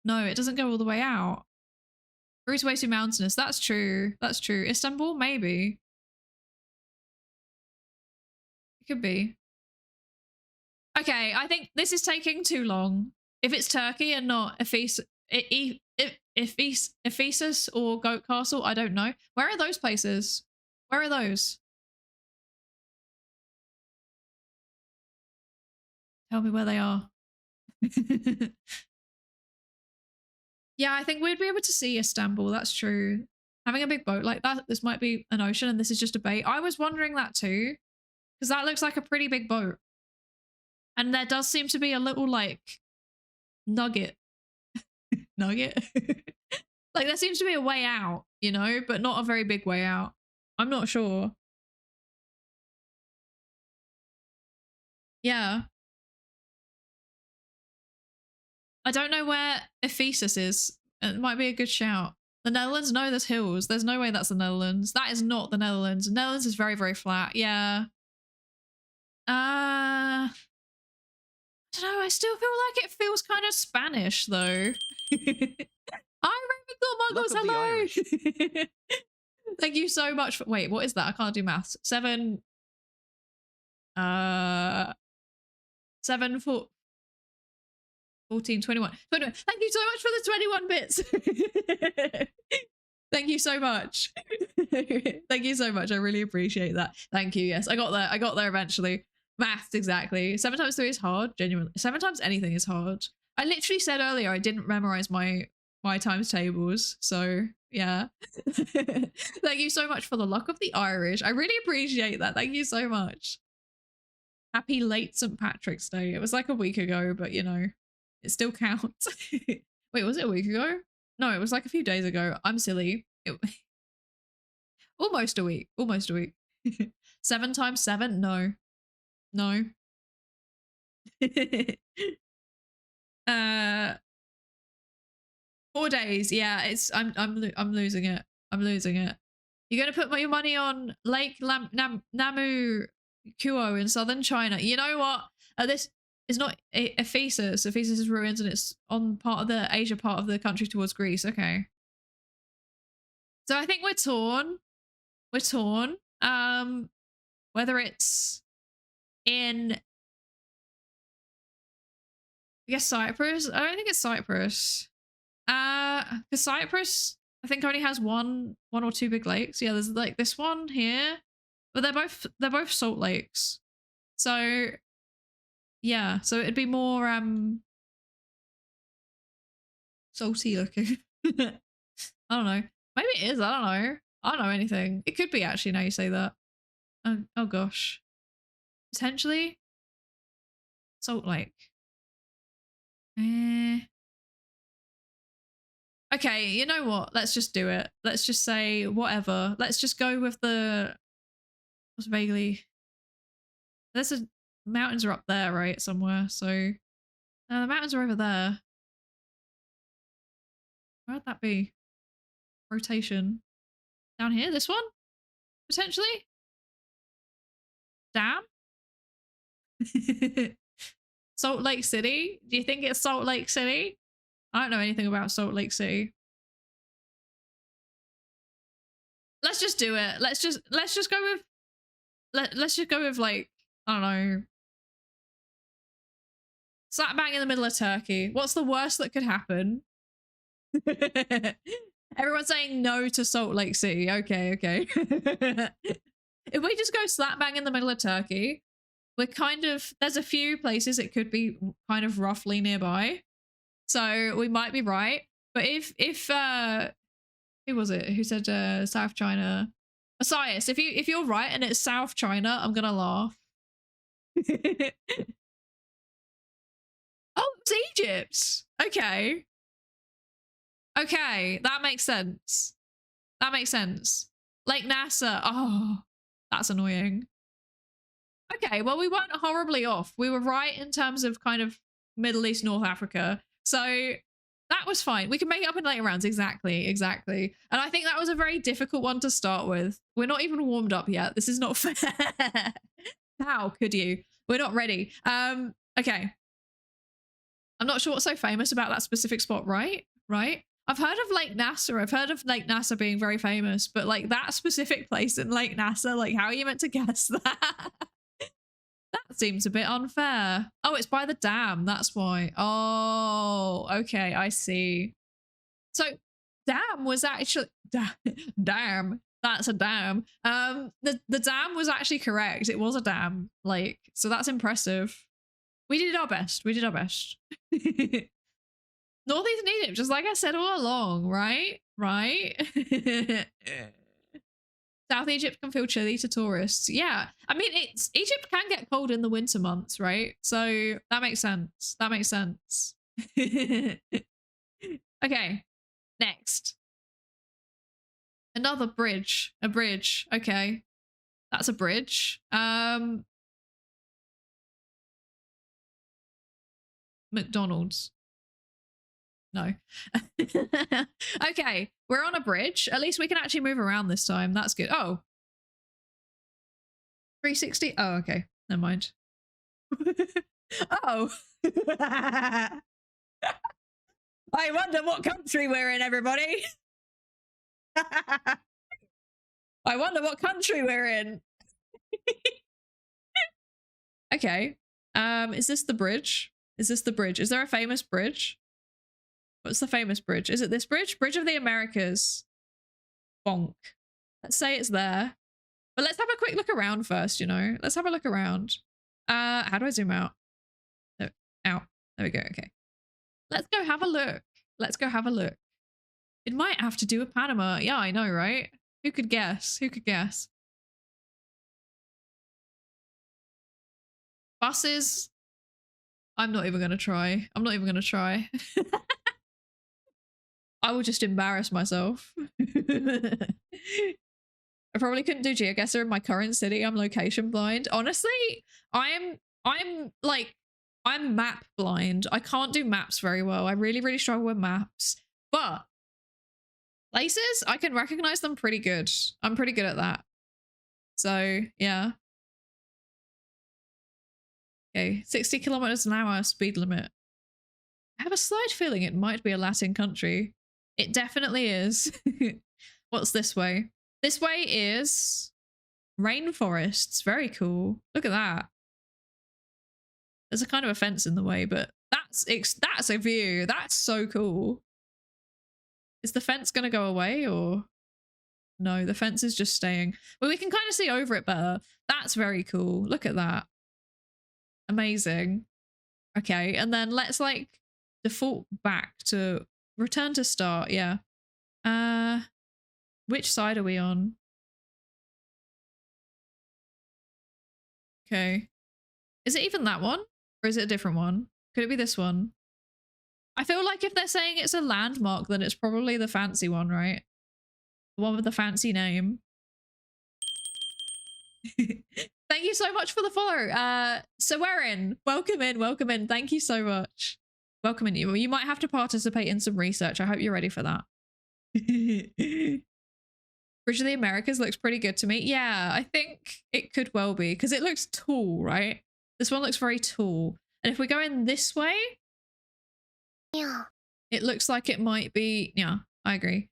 No, it doesn't go all the way out. Route's way too mountainous. That's true. That's true. Istanbul? Maybe. It could be. Okay, I think this is taking too long. If it's Turkey and not Ephesus or Goat Castle, I don't know. Where are those places? Where are those? Tell me where they are. Yeah, I think we'd be able to see Istanbul. That's true. Having a big boat like that, this might be an ocean and this is just a bay. I was wondering that too, because that looks like a pretty big boat. And there does seem to be a little like nugget. Nugget? Like there seems to be a way out, you know, but not a very big way out. I'm not sure. Yeah. I don't know where Ephesus is. It might be a good shout. The Netherlands? No, there's hills. There's no way that's the Netherlands. That is not the Netherlands. The Netherlands is very, very flat. Yeah. I I don't know, I still feel like it feels kind of Spanish though. Hi Ravenclaw Muggles, hello! Thank you so much for, wait, what is that? I can't do maths. 7 4 14 21. Thank you so much for the 21 bits. Thank you so much. Thank you so much. I really appreciate that. Thank you. Yes, I got there. I got there eventually. Maths, exactly. 7 times 3 is hard. Genuinely. 7 times anything is hard. I literally said earlier I didn't memorize my times tables. So yeah. Thank you so much for the luck of the Irish. I really appreciate that. Thank you so much. Happy late St. Patrick's Day. It was like a week ago, but you know, it still counts. Wait, was it a week ago? No, it was like a few days ago. I'm silly. Almost a week. Almost a week. 7 times 7? No. No. 4 days. Yeah, it's I'm losing it. I'm losing it. You're gonna put your money on Lake Namu Kuo in southern China. You know what? This is not Ephesus. Ephesus is ruins and it's on part of the Asia part of the country towards Greece. Okay. So I think we're torn. We're torn. Whether it's in, I guess Cyprus. I don't think it's Cyprus. Because Cyprus, I think only has one or two big lakes. Yeah, there's like this one here, but they're both salt lakes. So yeah, so it'd be more salty looking. I don't know. Maybe it is. I don't know. I don't know anything. It could be actually. Now you say that. Oh gosh. Potentially Salt Lake. Okay, you know what? Let's just do it. Let's just say whatever. Let's just go with the. What's vaguely. There's a mountains are up there, right? Somewhere. So the mountains are over there. Where'd that be? Rotation. Down here? This one? Potentially? Dam? Salt Lake City? Do you think it's Salt Lake City? I don't know anything about Salt Lake City. Let's just do it. Let's just go with let's just go with like, I don't know. Slap bang in the middle of Turkey. What's the worst that could happen? Everyone's saying no to Salt Lake City. Okay, okay. If we just go slap bang in the middle of Turkey, we're kind of, there's a few places it could be kind of roughly nearby. So we might be right. But if who was it who said South China? Asias, if you're right and it's South China, I'm gonna laugh. Oh, it's Egypt. Okay. Okay, that makes sense. That makes sense. Lake Nasser. Oh, that's annoying. Okay, well, we weren't horribly off. We were right in terms of kind of Middle East, North Africa. So that was fine. We can make it up in later rounds. Exactly, exactly. And I think that was a very difficult one to start with. We're not even warmed up yet. This is not fair. How could you? We're not ready. Okay. I'm not sure what's so famous about that specific spot, right? Right? I've heard of Lake Nasser. I've heard of Lake Nasser being very famous, but like that specific place in Lake Nasser, like how are you meant to guess that? That seems a bit unfair. Oh, it's by the dam. That's why. Oh, okay. I see. So dam was actually dam. That's a dam. The dam was actually correct. It was a dam. Like, so that's impressive. We did our best. We did our best. Northeastern Egypt, just like I said all along, right? Right? South Egypt can feel chilly to tourists. Yeah. I mean, Egypt can get cold in the winter months, right? So that makes sense. That makes sense. Okay. Next. Another bridge. A bridge. Okay. That's a bridge. McDonald's. No. Okay, we're on a bridge. At least we can actually move around this time. That's good. Oh. 360. Oh, okay. Never mind. Oh. I wonder what country we're in, everybody. I wonder what country we're in. Okay. Is this the bridge? Is this the bridge? Is there a famous bridge? What's the famous bridge? Is it this bridge? Bridge of the Americas. Bonk. Let's say it's there. But let's have a quick look around first, you know? Let's have a look around. How do I zoom out? No, out. There we go. Okay. Let's go have a look. Let's go have a look. It might have to do with Panama. Yeah, I know, right? Who could guess? Who could guess? Buses. I'm not even going to try. I'm not even going to try. I will just embarrass myself. I probably couldn't do GeoGuessr in my current city. I'm location blind. Honestly, I'm map blind. I can't do maps very well. I really struggle with maps. But places, I can recognize them pretty good. I'm pretty good at that. So, yeah. Okay, 60 kilometers an hour speed limit. I have a slight feeling it might be a Latin country. It definitely is. What's this way? This way is rainforests. Very cool. Look at that. There's a kind of a fence in the way, but that's a view. That's so cool. Is the fence going to go away or no? The fence is just staying. Well, we can kind of see over it better. That's very cool. Look at that. Amazing. Okay, and then let's like default back to return to start. Yeah. Which side are we on? Okay. Is it even that one? Or is it a different one? Could it be this one? I feel like if they're saying it's a landmark, then it's probably the fancy one, right? The one with the fancy name. Thank you so much for the follow. Sewerin, welcome in, welcome in. Thank you so much. Welcome in. You might have to participate in some research. I hope you're ready for that. Bridge of the Americas looks pretty good to me. Yeah, I think it could well be because it looks tall, right? This one looks very tall. And if we go in this way, yeah, it looks like it might be, yeah, I agree.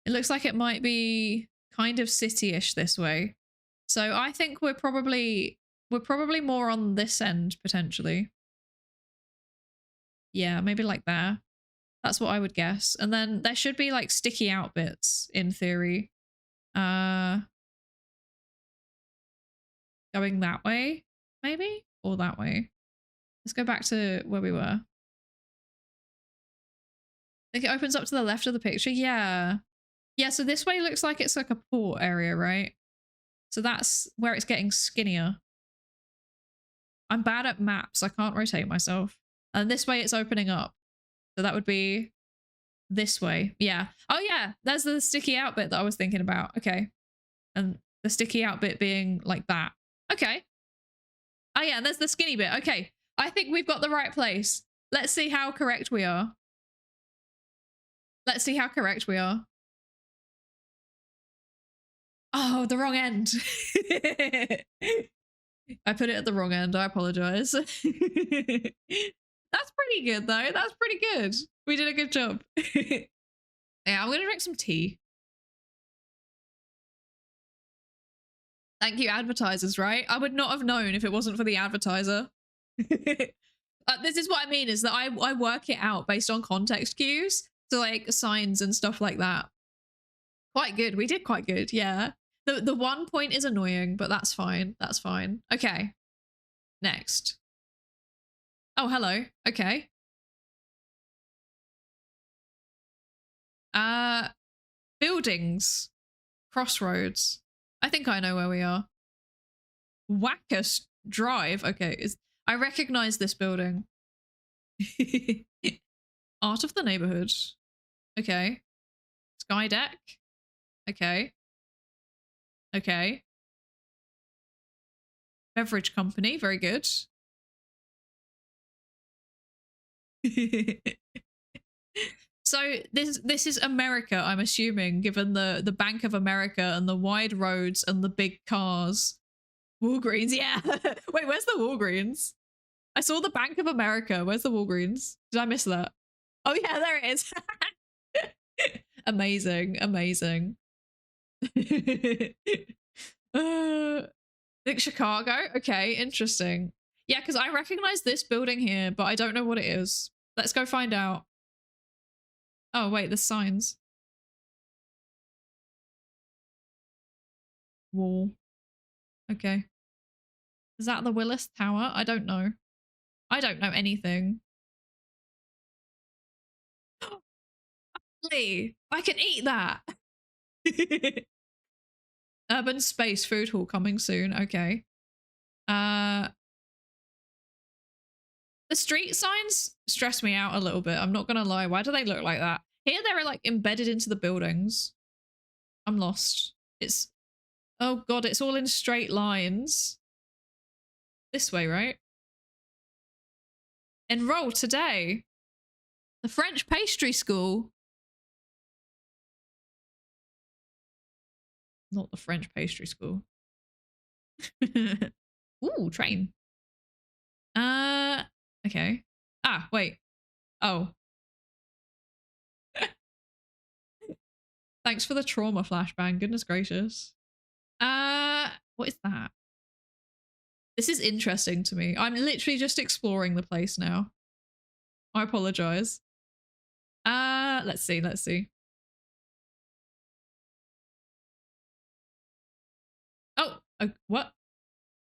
It looks like it might be kind of city-ish this way. So I think we're probably more on this end potentially. Yeah, maybe like there. That's what I would guess. And then there should be like sticky out bits in theory. Going that way, maybe? Or that way. Let's go back to where we were. I think it opens up to the left of the picture. Yeah. Yeah, so this way looks like it's like a port area, right? So that's where it's getting skinnier. I'm bad at maps. I can't rotate myself. And this way it's opening up. So that would be this way. Yeah. Oh yeah, there's the sticky out bit that I was thinking about. Okay. And the sticky out bit being like that. Okay. Oh yeah, and there's the skinny bit. Okay. I think we've got the right place. Let's see how correct we are. Let's see how correct we are. Oh, the wrong end. I put it at the wrong end. I apologize. That's pretty good though. That's pretty good. We did a good job. Yeah, I'm gonna drink some tea. Thank you, advertisers, right? I would not have known if it wasn't for the advertiser. This is what I mean, is that I work it out based on context cues. So like signs and stuff like that. Quite good. We did quite good, yeah. The 1 point is annoying, but that's fine. That's fine. Okay. Next. Oh, hello. Okay. Buildings. Crossroads. I think I know where we are. Wackus Drive. Okay. I recognize this building. Art of the neighborhood. Okay. Sky deck. Okay. Okay. Beverage company. Very good. So this is America, I'm assuming, given the Bank of America and the wide roads and the big cars. Walgreens, yeah. Wait, where's the Walgreens? I saw the Bank of America. Where's the Walgreens? Did I miss that? Oh yeah, there it is. Amazing, amazing. Think Chicago? Okay, interesting. Yeah, because I recognize this building here, but I don't know what it is. Let's go find out. Oh wait, there's signs. Wall. Okay. Is that the Willis Tower? I don't know. I don't know anything. Lee, I can eat that. Urban Space Food Hall coming soon. Okay. The street signs stress me out a little bit. I'm not gonna lie. Why do they look like that? Here they're like embedded into the buildings. I'm lost. It's, oh god, it's all in straight lines. This way, right? Enroll today. The French pastry school. Not the French pastry school. Ooh, train. Okay. Ah, wait. Oh. Thanks for the trauma flashbang. Goodness gracious. What is that? This is interesting to me. I'm literally just exploring the place now. I apologize. Let's see, let's see. Oh, what?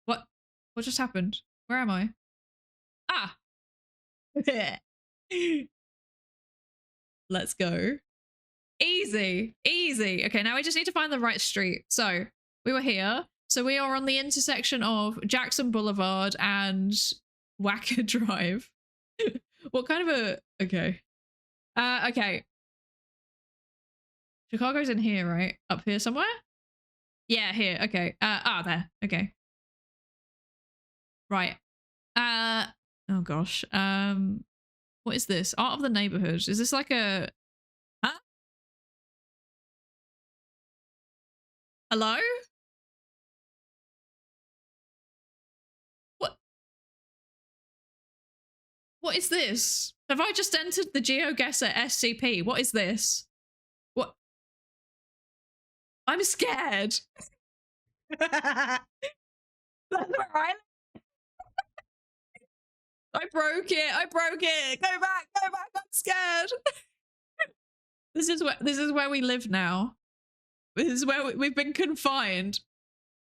What just happened? Where am I? Ah. Let's go. Easy, easy. Okay, now we just need to find the right street. So we were here. So we are on the intersection of Jackson Boulevard and Wacker Drive. What kind of a, okay. Okay. Chicago's in here, right? Up here somewhere? Yeah, here. Okay. There. Okay. Right. Oh gosh. What is this? Art of the Neighborhood. Is this like a, huh? Hello? What is this? Have I just entered the GeoGuessr SCP? What is this? What? I'm scared. That's where I broke it. I broke it. Go back. Go back. I'm scared. This is where we live now. This is where we've been confined.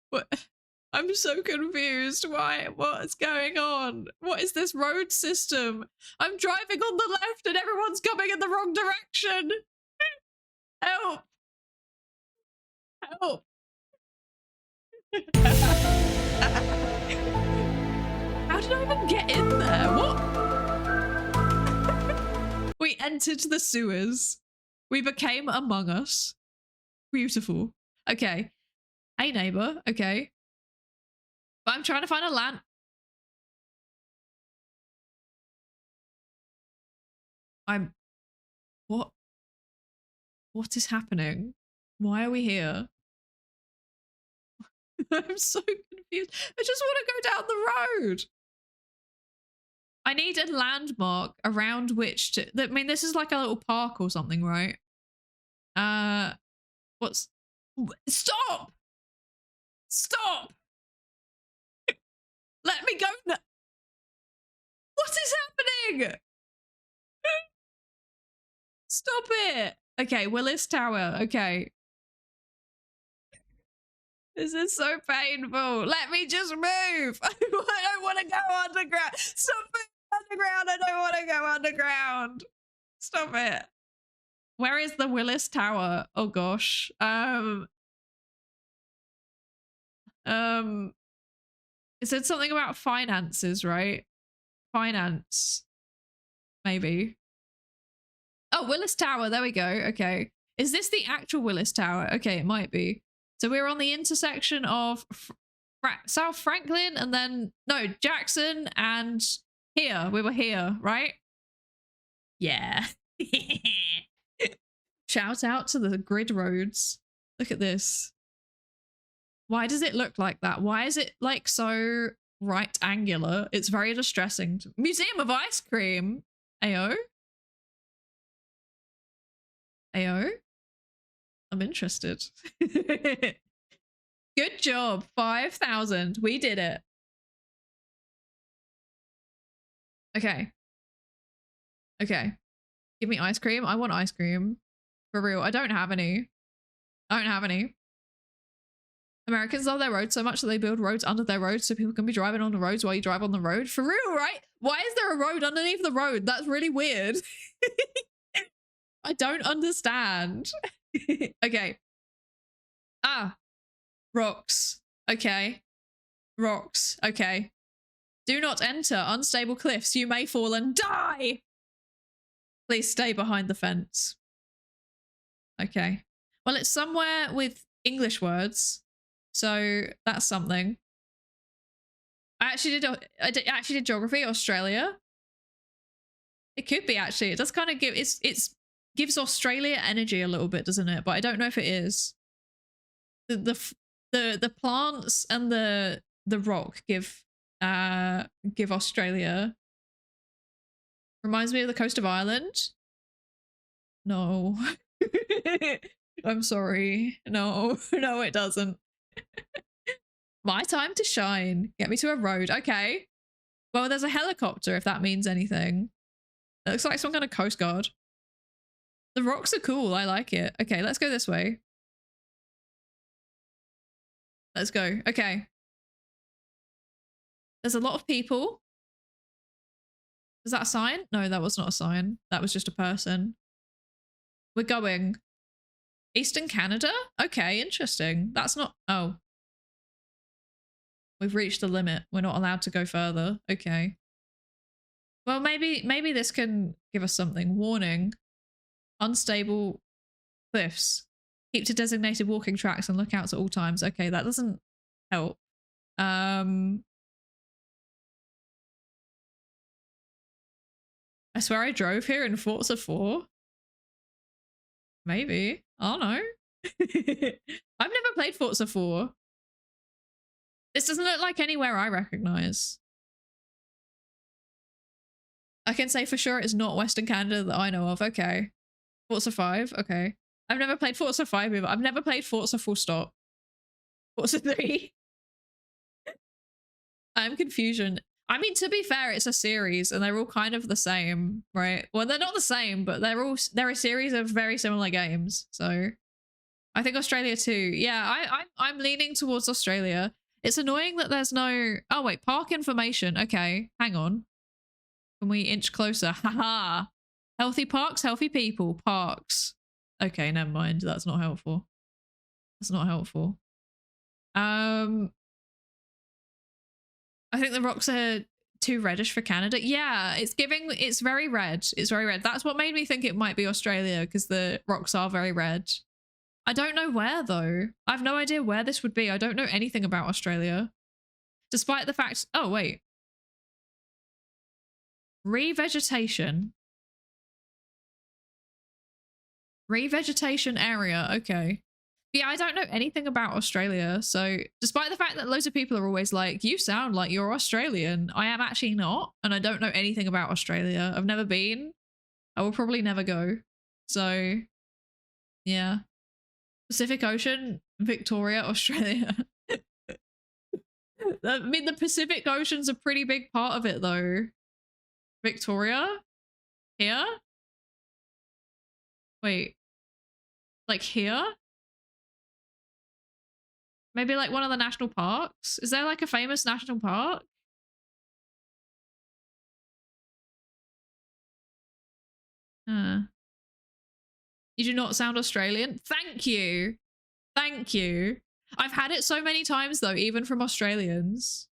What? I'm so confused. Why? What's going on? What is this road system? I'm driving on the left and everyone's coming in the wrong direction. Help. Help. How did I even get in there? What? We entered the sewers. We became Among Us. Beautiful. Okay. Hey, neighbor. Okay. But I'm trying to find a land. What? What is happening? Why are we here? I'm so confused. I just want to go down the road. I need a landmark around which to, I mean, this is like a little park or something, right? What's, stop! Stop! Let me go. What is happening? Stop it. Okay, Willis Tower. Okay. This is so painful. Let me just move. I don't want to go underground. Stop it. Underground. I don't want to go underground. Stop it. Where is the Willis Tower? Oh gosh. It said something about finances, right? Finance. Maybe. Oh, Willis Tower. There we go. Okay. Is this the actual Willis Tower? Okay, it might be. So we're on the intersection of South Franklin and then, no, Jackson and here. We were here, right? Yeah. Shout out to the grid roads. Look at this. Why does it look like that? Why is it like so right angular. It's very distressing. Museum of Ice Cream. Ayo. Ayo. I'm interested. Good job. 5,000. We did it. Okay. Okay. Give me ice cream. I want ice cream. For real. I don't have any. I don't have any. Americans love their roads so much that they build roads under their roads so people can be driving on the roads while you drive on the road. For real, right? Why is there a road underneath the road? That's really weird. I don't understand. Okay. Ah. Rocks. Okay. Rocks. Okay. Do not enter unstable cliffs. You may fall and die. Please stay behind the fence. Okay. Well, it's somewhere with English words. So that's something. I actually did geography, Australia. It could be actually. It does kind of give it's gives Australia energy a little bit, doesn't it? But I don't know if it is. The plants and the rock give Australia. Reminds me of the coast of Ireland. No. I'm sorry. No, no, it doesn't. My time to shine. Get me to a road. Okay. Well, there's a helicopter if that means anything. It looks like some kind of coast guard. The rocks are cool. I like it. Okay, let's go this way. Let's go. Okay. There's a lot of people. Is that a sign? No, that was not a sign. That was just a person. We're going. Eastern Canada? Okay, interesting. That's not... Oh. We've reached the limit. We're not allowed to go further. Okay. Well, maybe this can give us something. Warning. Unstable cliffs. Keep to designated walking tracks and lookouts at all times. Okay, that doesn't help. I swear I drove here in Forza 4. Maybe. I don't know. I've never played Forza 4. This doesn't look like anywhere I recognize. I can say for sure it's not Western Canada that I know of. Okay. Forza 5. Okay. I've never played Forza 5 either. I've never played Forza full stop. Forza 3. I'm confusion. I mean, to be fair, it's a series and they're all kind of the same, right? Well, they're not the same, but they're a series of very similar games. So I think Australia too. Yeah, I'm leaning towards Australia. It's annoying that there's no... Oh, wait. Park information. Okay. Hang on. Can we inch closer? Haha. Healthy parks, healthy people. Parks. Okay, never mind. That's not helpful. That's not helpful. I think the rocks are too reddish for Canada. Yeah, it's very red. It's very red. That's what made me think it might be Australia because the rocks are very red. I don't know where though. I have no idea where this would be. I don't know anything about Australia. Despite the fact... Oh, wait. Revegetation. Revegetation area. Okay. Yeah, I don't know anything about Australia. So despite the fact that loads of people are always like, you sound like you're Australian, I am actually not. And I don't know anything about Australia. I've never been. I will probably never go. So yeah. Pacific Ocean, Victoria, Australia. I mean, the Pacific Ocean's a pretty big part of it though. Victoria? Here? Wait. Like here? Maybe like one of the national parks? Is there like a famous national park? You do not sound Australian. Thank you. Thank you. I've had it so many times though, even from Australians.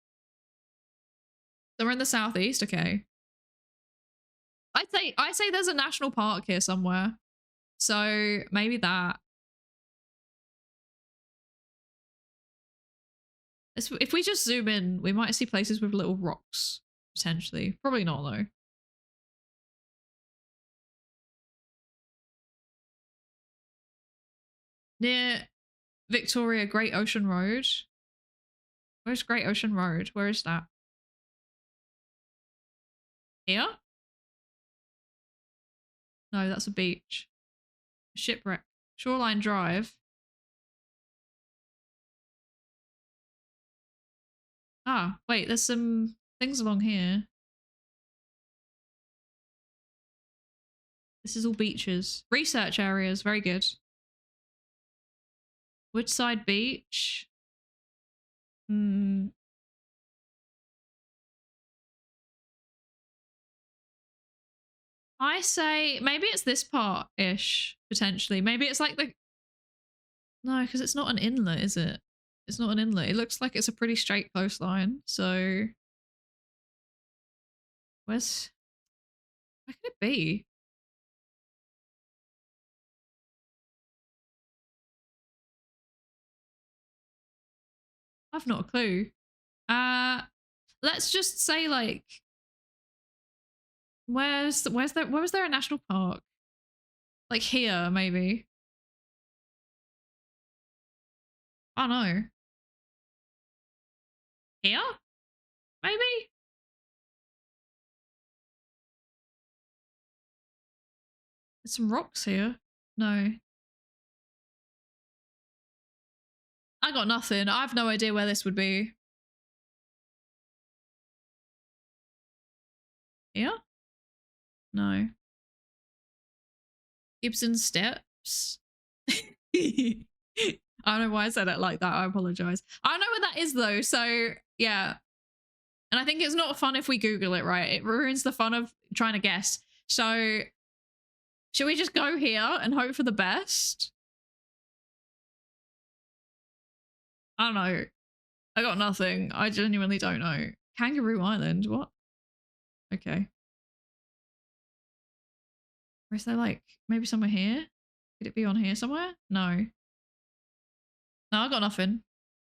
Somewhere in the southeast, okay. I say there's a national park here somewhere. So maybe that. If we just zoom in, we might see places with little rocks, potentially. Probably not though. Near Victoria Great Ocean Road. Where's Great Ocean Road? Where is that? Here? No, that's a beach. Shipwreck. Shoreline Drive. Ah, wait, there's some things along here. This is all beaches. Research areas, very good. Woodside Beach. I say maybe it's this part-ish, potentially. Maybe it's like the... No, because it's not an inlet, is it? It's not an inlet. It looks like it's a pretty straight coastline, so... Where could it be? I've not a clue. Let's just say like... Where was there a national park? Like here, maybe. Oh no. Here? Maybe? There's some rocks here. No. I got nothing. I have no idea where this would be. Here? No. Gibson Steps? I don't know why I said it like that. I apologize. I don't know where that is though. So yeah. And I think it's not fun if we Google it, right? It ruins the fun of trying to guess. So should we just go here and hope for the best? I don't know. I got nothing. I genuinely don't know. Kangaroo Island? What? Okay. Or is there like maybe somewhere here? Could it be on here somewhere? No. No, I got nothing.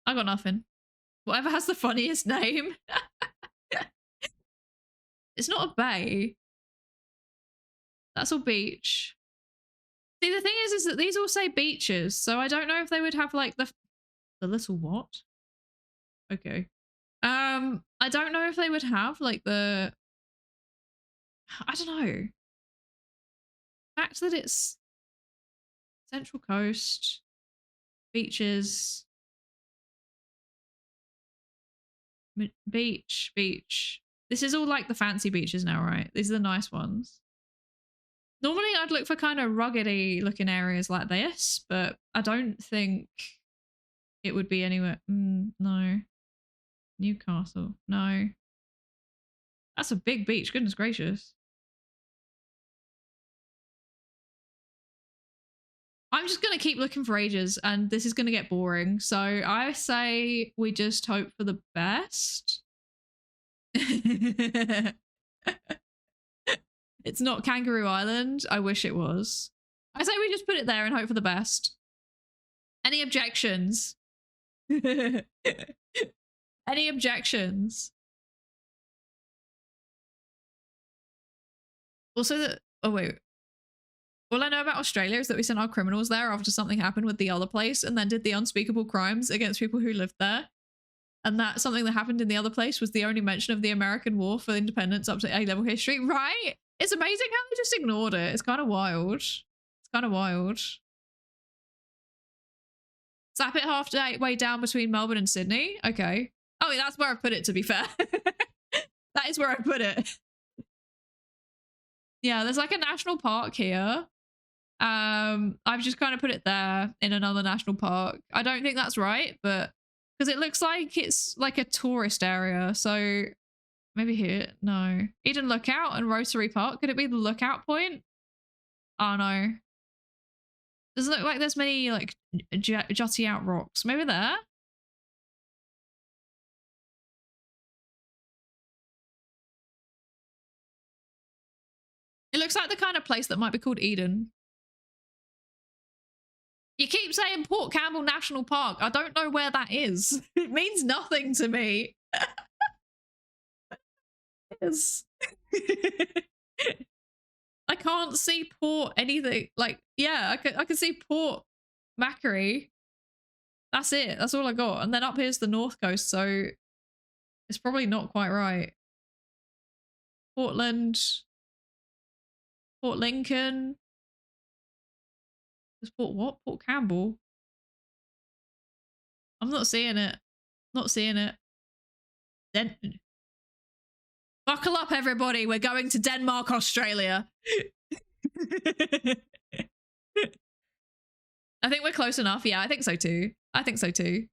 I got nothing. Whatever has the funniest name. It's not a bay. That's all beach. See, the thing is that these all say beaches, so I don't know if they would have like the little what? Okay. I don't know if they would have like the... I don't know. The fact that it's Central Coast, beaches, beach. This is all like the fancy beaches now, right? These are the nice ones. Normally I'd look for kind of ruggedy looking areas like this, but I don't think it would be anywhere. No. Newcastle. No. That's a big beach. Goodness gracious. I'm just going to keep looking for ages and this is going to get boring. So I say we just hope for the best. It's not Kangaroo Island. I wish it was. I say we just put it there and hope for the best. Any objections? Any objections? Also that... Oh, wait. All I know about Australia is that we sent our criminals there after something happened with the other place and then did the unspeakable crimes against people who lived there. And that something that happened in the other place was the only mention of the American War for Independence up to A-level history, right? It's amazing how they just ignored it. It's kind of wild. It's kind of wild. Slap it halfway down between Melbourne and Sydney. Okay. Oh, that's where I put it, to be fair. That is where I put it. Yeah, there's like a national park here. I've just kind of put it there in another national park. I don't think that's right, but because it looks like it's like a tourist area. So maybe here. No. Eden Lookout and Rotary Park. Could it be the lookout point? Oh no. Doesn't look like there's many like jutty out rocks. Maybe there. It looks like the kind of place that might be called Eden. You keep saying Port Campbell National Park. I don't know where that is. It means nothing to me. Yes. I can't see Port anything. Like, yeah, I can see Port Macquarie. That's it. That's all I got. And then up here's the north coast, so it's probably not quite right. Portland, Port Lincoln. There's Port what? Port Campbell. I'm not seeing it. Not seeing it. Then buckle up, everybody. We're going to Denmark, Australia. I think we're close enough. Yeah, I think so too. I think so too.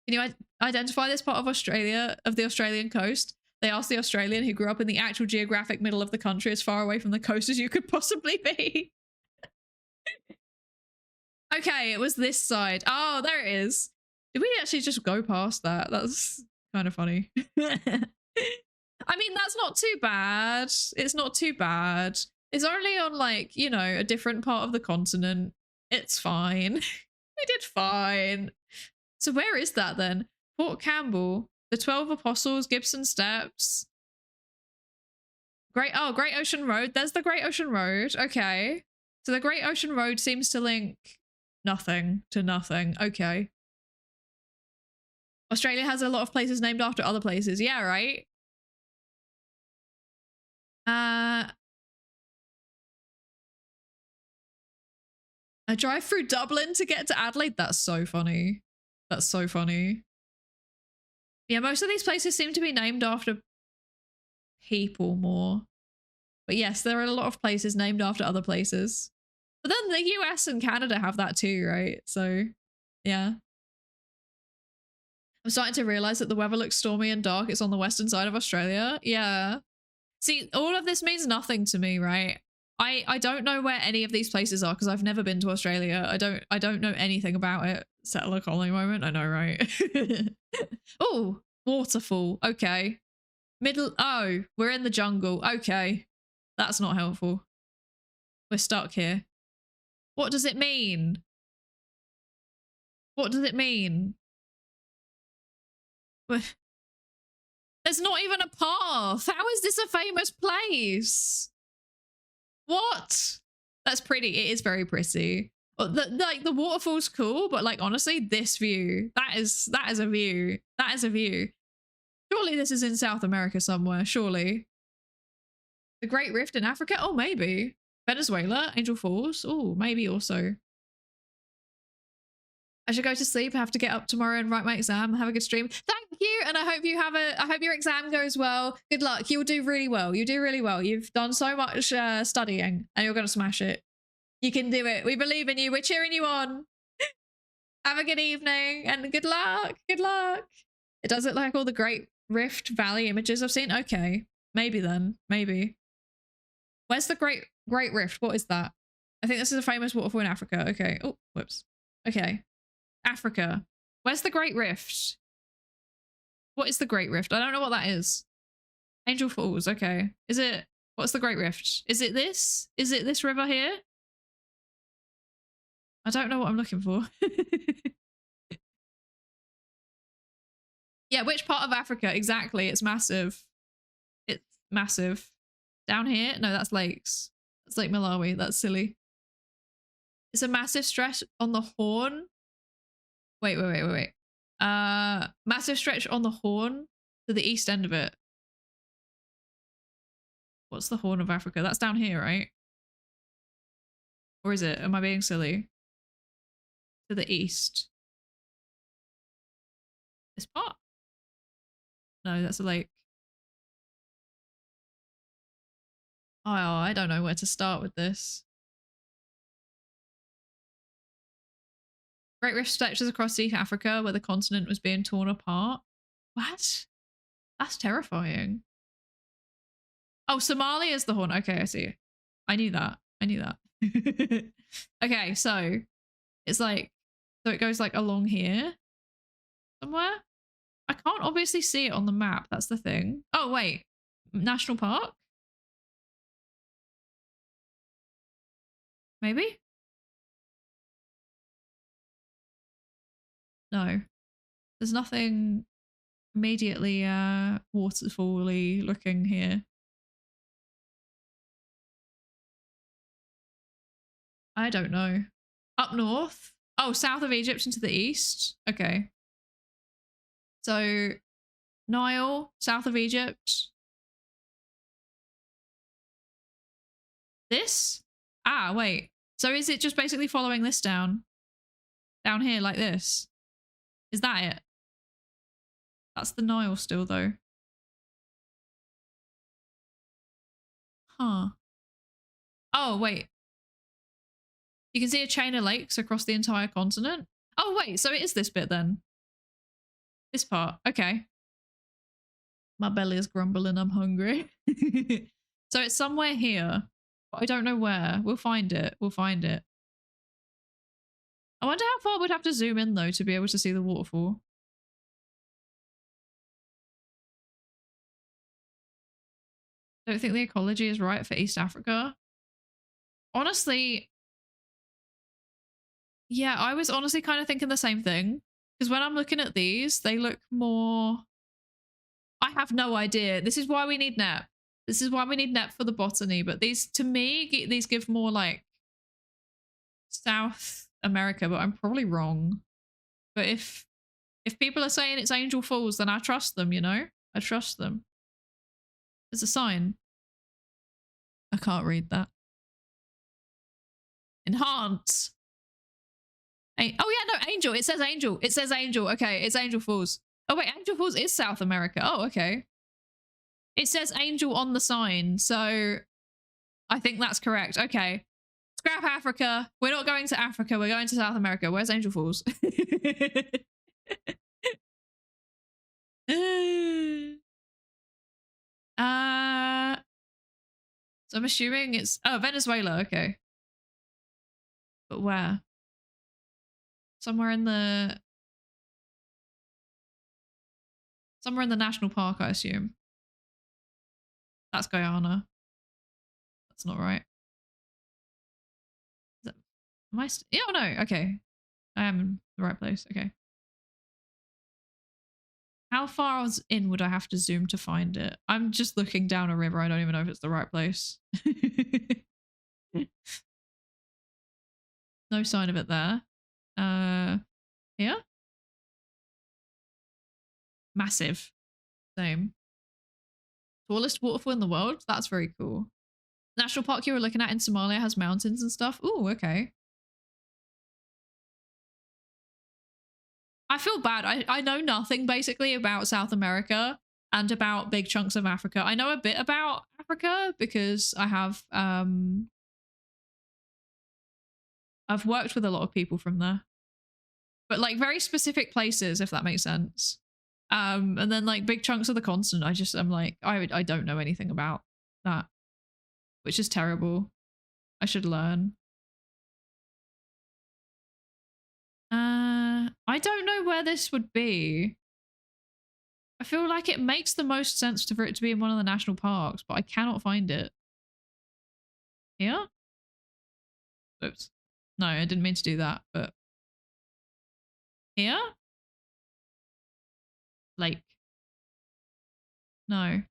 Can you identify this part of Australia, of the Australian coast? They asked the Australian who grew up in the actual geographic middle of the country, as far away from the coast as you could possibly be. Okay, it was this side. Oh, there it is. Did we actually just go past that? That's kind of funny. I mean, that's not too bad. It's not too bad. It's only on, like, you know, a different part of the continent. It's fine. We did fine. So where is that then? Port Campbell, the 12 Apostles, Gibson Steps. Great Ocean Road. There's the Great Ocean Road. Okay. So the Great Ocean Road seems to link nothing to nothing. Okay. Australia has a lot of places named after other places. Yeah, right? I drive through Dublin to get to Adelaide. That's so funny. That's so funny. Yeah, most of these places seem to be named after people more. But yes, there are a lot of places named after other places. But then the US and Canada have that too, right? So, yeah. I'm starting to realize that the weather looks stormy and dark. It's on the western side of Australia. Yeah. See, all of this means nothing to me, right? I don't know where any of these places are because I've never been to Australia. I don't know anything about it. Settler colony moment. I know, right? Oh, waterfall. Okay. Oh, we're in the jungle. Okay. That's not helpful. We're stuck here. What does it mean? What does it mean? There's not even a path. How is this a famous place? What? That's pretty. It is very pretty. Like the waterfall's cool, but like honestly, this view, that is a view. That is a view. Surely this is in South America somewhere. Surely. The Great Rift in Africa? Oh, maybe. Venezuela, Angel Falls. Oh, maybe also. I should go to sleep. I have to get up tomorrow and write my exam. Have a good stream. Thank you, and I hope your exam goes well. Good luck. You'll do really well. You do really well. You've done so much studying, and you're gonna smash it. You can do it. We believe in you. We're cheering you on. Have a good evening and good luck. Good luck. It does look like all the Great Rift Valley images I've seen. Okay, maybe then. Maybe. Where's the Great Rift? What is that? I think this is a famous waterfall in Africa. Okay. Oh, whoops. Okay. Africa. Where's the Great Rift? What is the Great Rift? I don't know what that is. Angel Falls. Okay. Is it? What's the Great Rift? Is it this? Is it this river here? I don't know what I'm looking for. Yeah, which part of Africa? Exactly. It's massive. It's massive. Down here? No, that's lakes. That's Lake Malawi. That's silly. It's a massive stretch on the Horn. Wait. Massive stretch on the Horn to the east end of it. What's the Horn of Africa? That's down here, right? Or is it? Am I being silly? To the east. This part? No, that's a lake. Oh, I don't know where to start with this. Great Rift stretches across East Africa where the continent was being torn apart. What? That's terrifying. Oh, Somalia is the Horn. Okay, I see. I knew that. Okay, so it's like, so it goes like along here somewhere. I can't obviously see it on the map. That's the thing. Oh, wait. National Park? Maybe? No. There's nothing immediately waterfall-y looking here. I don't know. Up north? Oh, south of Egypt into the east. Okay. So Nile, south of Egypt. This? Ah, wait. So is it just basically following this down? Down here like this? Is that it? That's the Nile still though. Huh. Oh, wait. You can see a chain of lakes across the entire continent. Oh, wait. So it is this bit then. This part. Okay. My belly is grumbling. I'm hungry. So it's somewhere here. But I don't know where. We'll find it. We'll find it. I wonder how far we'd have to zoom in though to be able to see the waterfall. Don't think the ecology is right for East Africa. Honestly, yeah, I was honestly kind of thinking the same thing. Because when I'm looking at these, they look more... I have no idea. This is why we need NEP. This is why we need NEP for the botany. But these, to me, these give more like South America, but I'm probably wrong. But if people are saying it's Angel Falls, then I trust them, you know? I trust them. There's a sign. I can't read that. Enhance. Oh yeah, no, Angel. It says Angel. It says Angel. Okay, it's Angel Falls. Oh wait, Angel Falls is South America. Oh, okay. It says Angel on the sign, so I think that's correct. Okay. Scrap Africa. We're not going to Africa. We're going to South America. Where's Angel Falls? So I'm assuming it's... Oh, Venezuela. Okay. But where? Somewhere in the national park, I assume. That's Guyana. That's not right. Is that, am I? Yeah, oh no. Okay, I am in the right place. Okay. How far in would I have to zoom to find it? I'm just looking down a river. I don't even know if it's the right place. No sign of it there. Here? Massive. Same. Tallest waterfall in the world? That's very cool. National park you were looking at in Somalia has mountains and stuff. Ooh, okay. I feel bad. I know nothing basically about South America and about big chunks of Africa. I know a bit about Africa because I have I've worked with a lot of people from there. But like very specific places, if that makes sense. And then like big chunks of the continent, I'm like, I don't know anything about that, which is terrible. I should learn. I don't know where this would be. I feel like it makes the most sense for it to be in one of the national parks, but I cannot find it. Here? Oops. No, I didn't mean to do that, but... Here? Lake. No.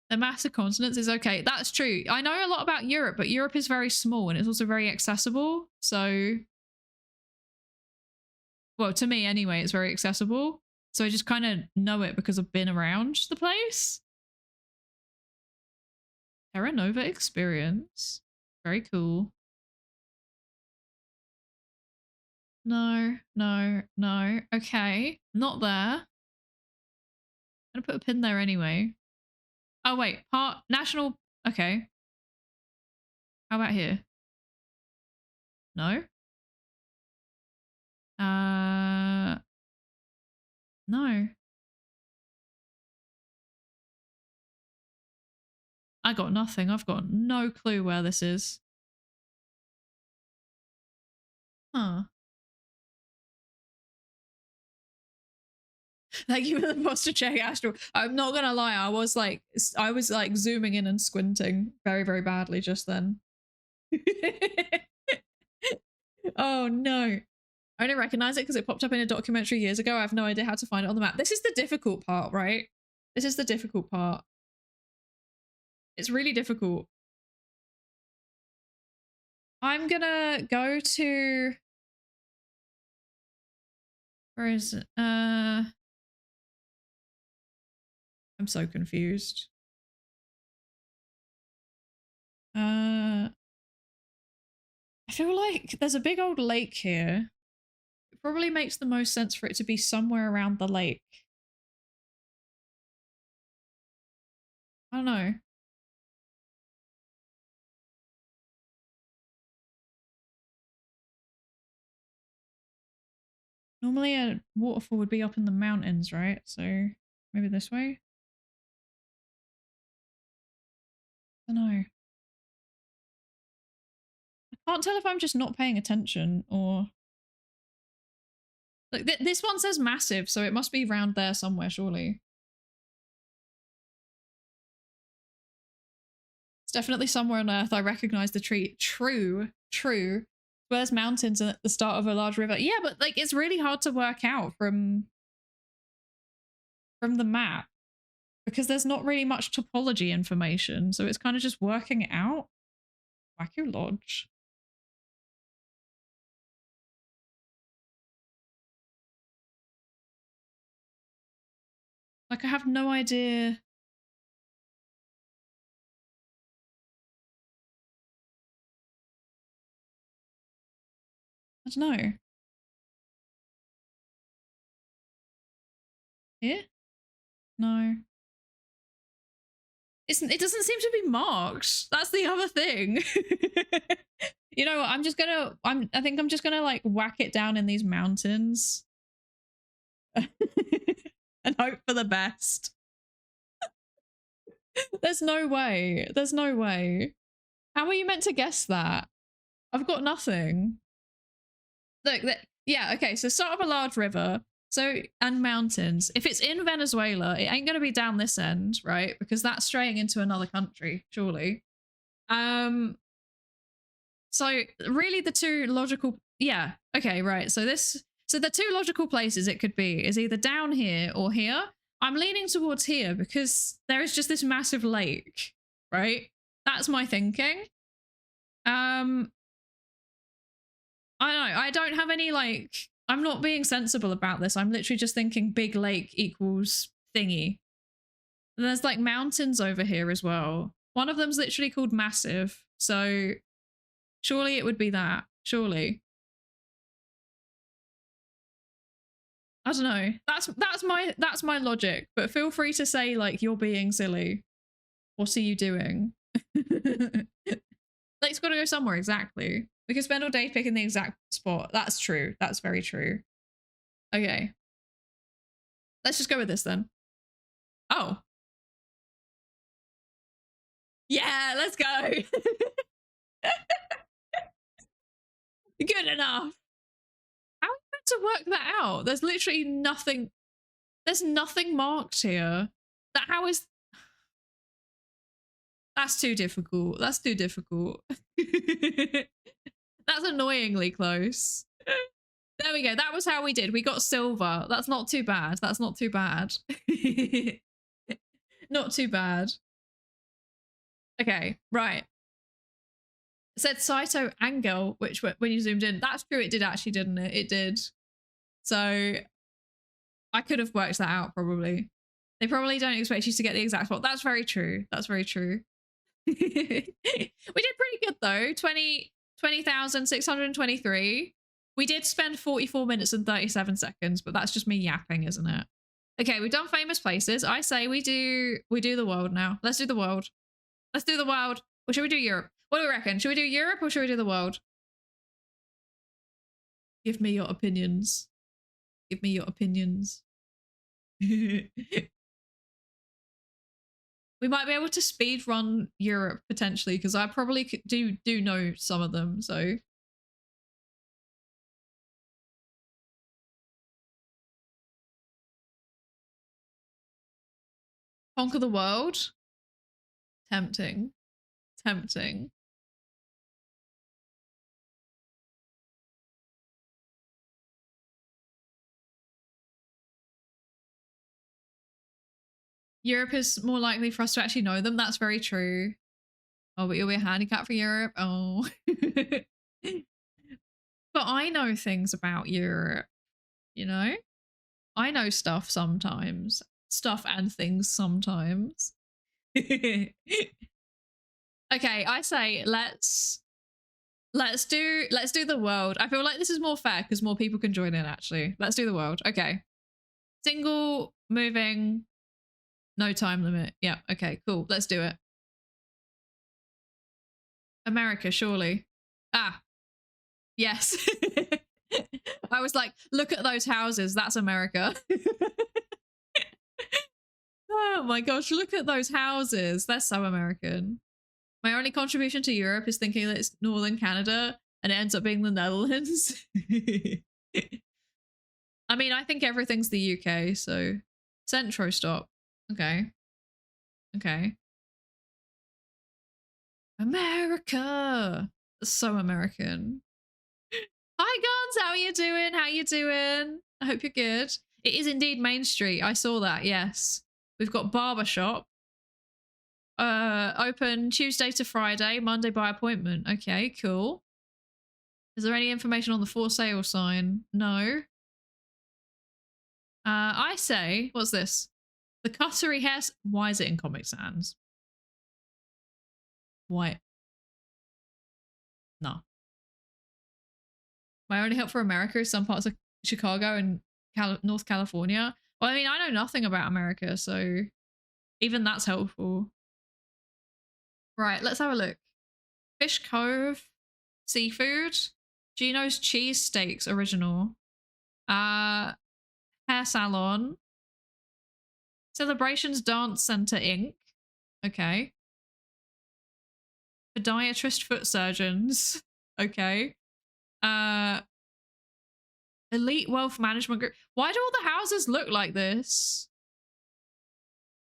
The mass of continents is okay. That's true. I know a lot about Europe, but Europe is very small and it's also very accessible. So... Well, to me anyway, it's very accessible. So I just kind of know it because I've been around the place. Terra Nova experience. Very cool. No, no, no. Okay. Not there. I'm gonna put a pin there anyway. Oh, wait. National... Okay. How about here? No? No. I got nothing. I've got no clue where this is. Huh. Thank you for the posture check, Astro. I'm not gonna lie, I was like zooming in and squinting very, very badly just then. Oh no. I only recognize it because it popped up in a documentary years ago. I have no idea how to find it on the map. This is the difficult part, right? This is the difficult part. It's really difficult. I'm gonna go to... Where is it? I'm so confused. I feel like there's a big old lake here. It probably makes the most sense for it to be somewhere around the lake. I don't know. Normally a waterfall would be up in the mountains, right? So maybe this way? I don't know. I can't tell if I'm just not paying attention or... Like this one says massive, so it must be around there somewhere, surely. It's definitely somewhere on Earth. I recognize the tree. True. Where's mountains at the start of a large river? Yeah, but like it's really hard to work out from the map because there's not really much topology information, so it's kind of just working it out. Waku Lodge. Like I have no idea. I don't know. Here? No. It doesn't seem to be marked. That's the other thing. You know what? I think I'm just gonna like whack it down in these mountains. And hope for the best. There's no way. There's no way. How are you meant to guess that? I've got nothing. Look, yeah, okay, so start of a large river. So, and mountains. If it's in Venezuela, it ain't going to be down this end, right? Because that's straying into another country, surely. So really the two logical, yeah, okay, right. So the two logical places it could be is either down here or here. I'm leaning towards here because there is just this massive lake, right? That's my thinking. I don't know. I don't have any like... I'm not being sensible about this. I'm literally just thinking big lake equals thingy. And there's like mountains over here as well. One of them's literally called Massive. So surely it would be that. Surely. I don't know. That's my logic. But feel free to say like you're being silly. What are you doing? Lake's got to go somewhere, exactly. We could spend all day picking the exact spot. That's true. That's very true. Okay. Let's just go with this then. Oh. Yeah, let's go. Good enough. How are you meant to work that out? There's literally nothing. There's nothing marked here. That how is... That's too difficult. That's too difficult. That's annoyingly close. There we go. That was how we did. We got silver. That's not too bad. That's not too bad. Not too bad. Okay, right. It said Saito Angel, which when you zoomed in, that's true. It did actually, didn't it? It did. So I could have worked that out probably. They probably don't expect you to get the exact spot. That's very true. That's very true. We did pretty good though. 20,623. We did spend 44 minutes and 37 seconds, but that's just me yapping, isn't it? Okay, we've done famous places. I say we do the world now. Let's do the world. Let's do the world. Or should we do Europe? What do we reckon? Should we do Europe or should we do the world? Give me your opinions. Give me your opinions. We might be able to speed run Europe potentially because I probably do know some of them. So conquer the world. Tempting. Tempting. Europe is more likely for us to actually know them. That's very true. Oh, but you'll be a handicap for Europe. Oh. But I know things about Europe, you know? I know stuff sometimes. Stuff and things sometimes. Okay, I say let's do the world. I feel like this is more fair because more people can join in actually. Let's do the world. Okay. Single, moving, no time limit. Yeah, okay, cool. Let's do it. America, surely. Ah. Yes. I was like, look at those houses. That's America. Oh my gosh, look at those houses. They're so American. My only contribution to Europe is thinking that it's Northern Canada and it ends up being the Netherlands. I mean, I think everything's the UK, so Centro stop. Okay. Okay. America. So American. Hi Guns, how are you doing? How you doing? I hope you're good. It is indeed Main Street. I saw that, yes. We've got barbershop. Open Tuesday to Friday, Monday by appointment. Okay, cool. Is there any information on the for sale sign? No. I say, what's this? The Cuttery hair. Why is it in Comic Sans? Why? No. My only help for America is some parts of Chicago and North California. Well, I mean, I know nothing about America, so even that's helpful. Right, let's have a look. Fish Cove, seafood, Gino's cheese steaks original, hair salon, Celebrations Dance Center Inc. Okay. Podiatrist foot surgeons. Okay. Elite wealth management group. Why do all the houses look like this?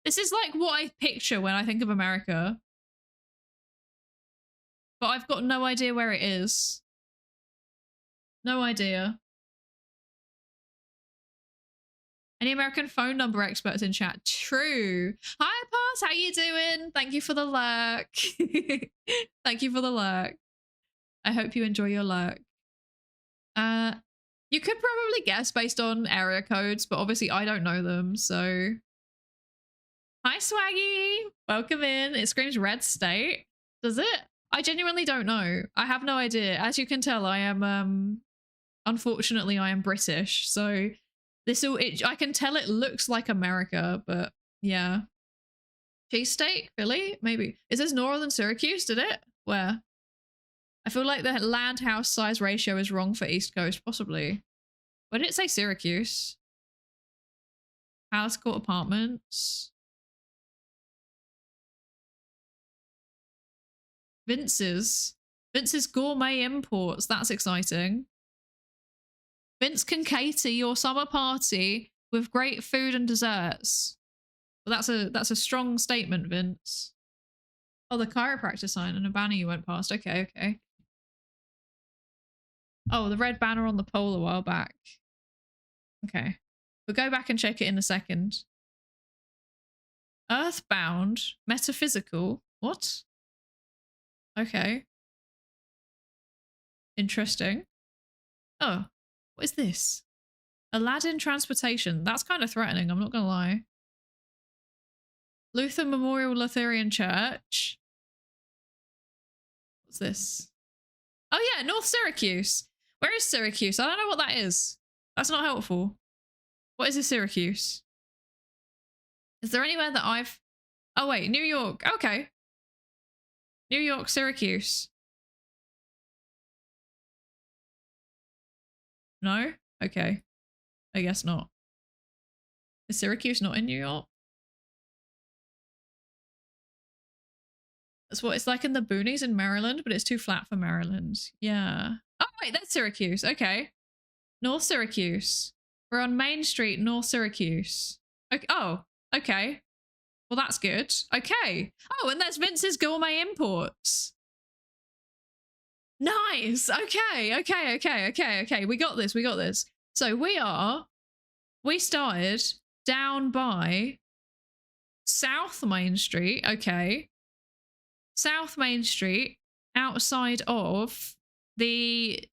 This is like what I picture when I think of America. But I've got no idea where it is. No idea. Any American phone number experts in chat? True. Hi, Pass. How you doing? Thank you for the lurk. Thank you for the lurk. I hope you enjoy your lurk. You could probably guess based on area codes, but obviously I don't know them, so... Hi, Swaggy. Welcome in. It screams red state. Does it? I genuinely don't know. I have no idea. As you can tell, I am, unfortunately, I am British, so I can tell it looks like America, but yeah. Cheesesteak, Philly? Maybe. Is this Northern Syracuse? Did it? Where? I feel like the land house size ratio is wrong for East Coast, possibly. Where did it say Syracuse? Palace Court Apartments. Vince's Gourmet Imports. That's exciting. Vince can cater your summer party with great food and desserts. Well, that's a strong statement, Vince. Oh, the chiropractor sign and a banner you went past. Okay, okay. Oh, the red banner on the pole a while back. Okay. We'll go back and check it in a second. Earthbound. Metaphysical. What? Okay. Interesting. Oh, what is this? Aladdin Transportation. That's kind of threatening, I'm not gonna lie. Luther Memorial Lutheran Church. What's this? Oh yeah, North Syracuse. Where is Syracuse? I don't know what that is. That's not helpful. What is this Syracuse? Is there anywhere that I've... Oh wait, New York. Okay. New York, Syracuse. No? Okay. I guess not. Is Syracuse not in New York? That's what it's like in the boonies in Maryland, but it's too flat for Maryland. Yeah. Oh, wait, that's Syracuse. Okay. North Syracuse. We're on Main Street, North Syracuse. Okay. Oh, okay. Well, that's good. Okay. Oh, and there's Vince's Gourmet Imports. Nice. Okay. Okay. Okay. Okay. Okay. We got this. We got this. So we started down by South Main Street. Okay. South Main Street, outside of The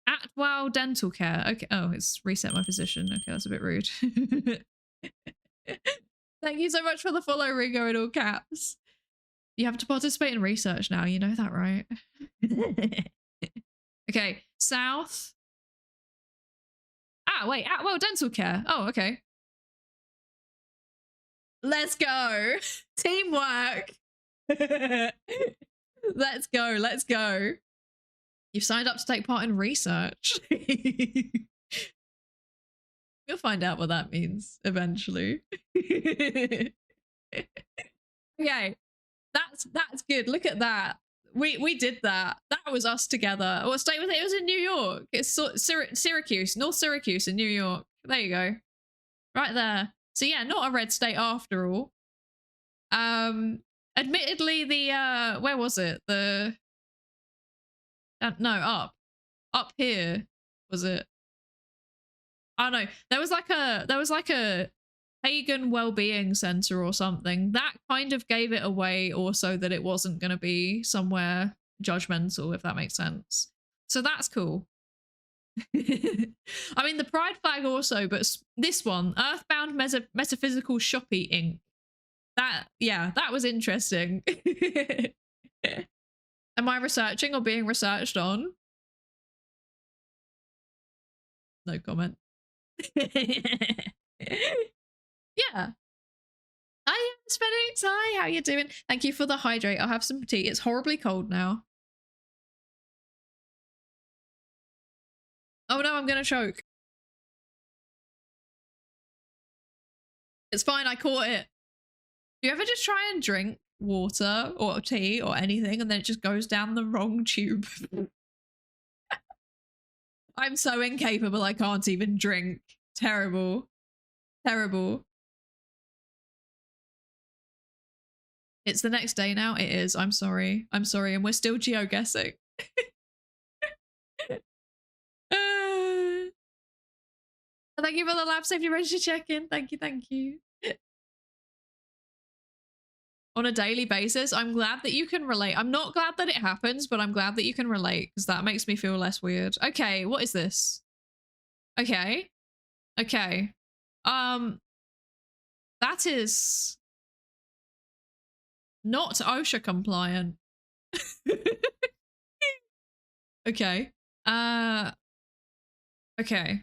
Atwell Dental Care. Okay. Oh, it's reset my position. Okay, that's a bit rude. Thank you so much for the follow, Ringo, in all caps. You have to participate in research now. You know that, right? Okay, south. Ah, wait. Atwell Dental Care. Oh, okay. Let's go. Teamwork. Let's go. Let's go. You've signed up to take part in research. You'll find out what that means eventually. Okay. That's good. Look at that. We did that. That was us together. What state was it? It was in New York. It's Syracuse, North Syracuse in New York. There you go. Right there. So yeah, not a red state after all. Admittedly, the where was it? The no, up here was it? Oh no, there was like a pagan well-being center or something that kind of gave it away also that it wasn't going to be somewhere judgmental, if that makes sense. So that's cool. I mean the pride flag also, but this one, Earthbound Metaphysical Shoppy Inc. That was interesting. Am I researching or being researched on? No comment. Yeah. Hi, Spendix. Hi, how you doing? Thank you for the hydrate. I'll have some tea. It's horribly cold now. Oh no, I'm gonna choke. It's fine, I caught it. Do you ever just try and drink water or tea or anything and then it just goes down the wrong tube? I'm so incapable, I can't even drink. Terrible. Terrible. It's the next day now. It is. I'm sorry. I'm sorry. And we're still geoguessing. Thank you for the lab safety register check-in. Thank you. Thank you. On a daily basis, I'm glad that you can relate. I'm not glad that it happens, but I'm glad that you can relate because that makes me feel less weird. Okay, what is this? Okay. Okay. That is not OSHA compliant. Okay. Okay.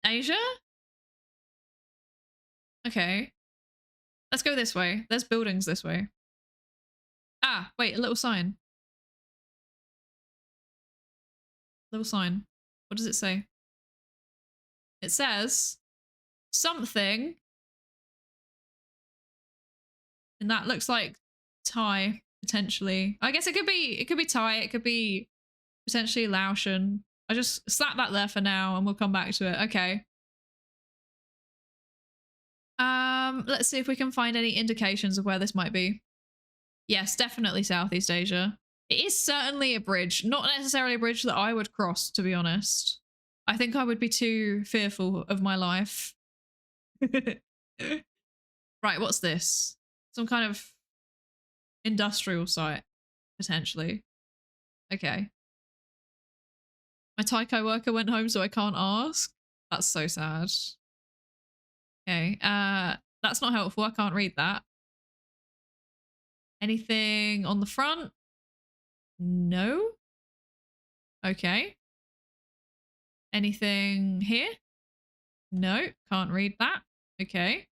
Asia? Okay. Let's go this way. There's buildings this way. Ah, wait, a little sign. Little sign. What does it say? It says something. And that looks like Thai, potentially. I guess it could be Thai, it could be potentially Laotian. I just slap that there for now and we'll come back to it. Okay. Let's see if we can find any indications of where this might be. Yes, definitely Southeast Asia. It is certainly a bridge, not necessarily a bridge that I would cross, to be honest. I think I would be too fearful of my life. Right, what's this? Some kind of industrial site, potentially. Okay. My Taiko worker went home, so I can't ask. That's so sad. Okay, that's not helpful. I can't read that. Anything on the front? No. Okay. Anything here? No, can't read that. Okay.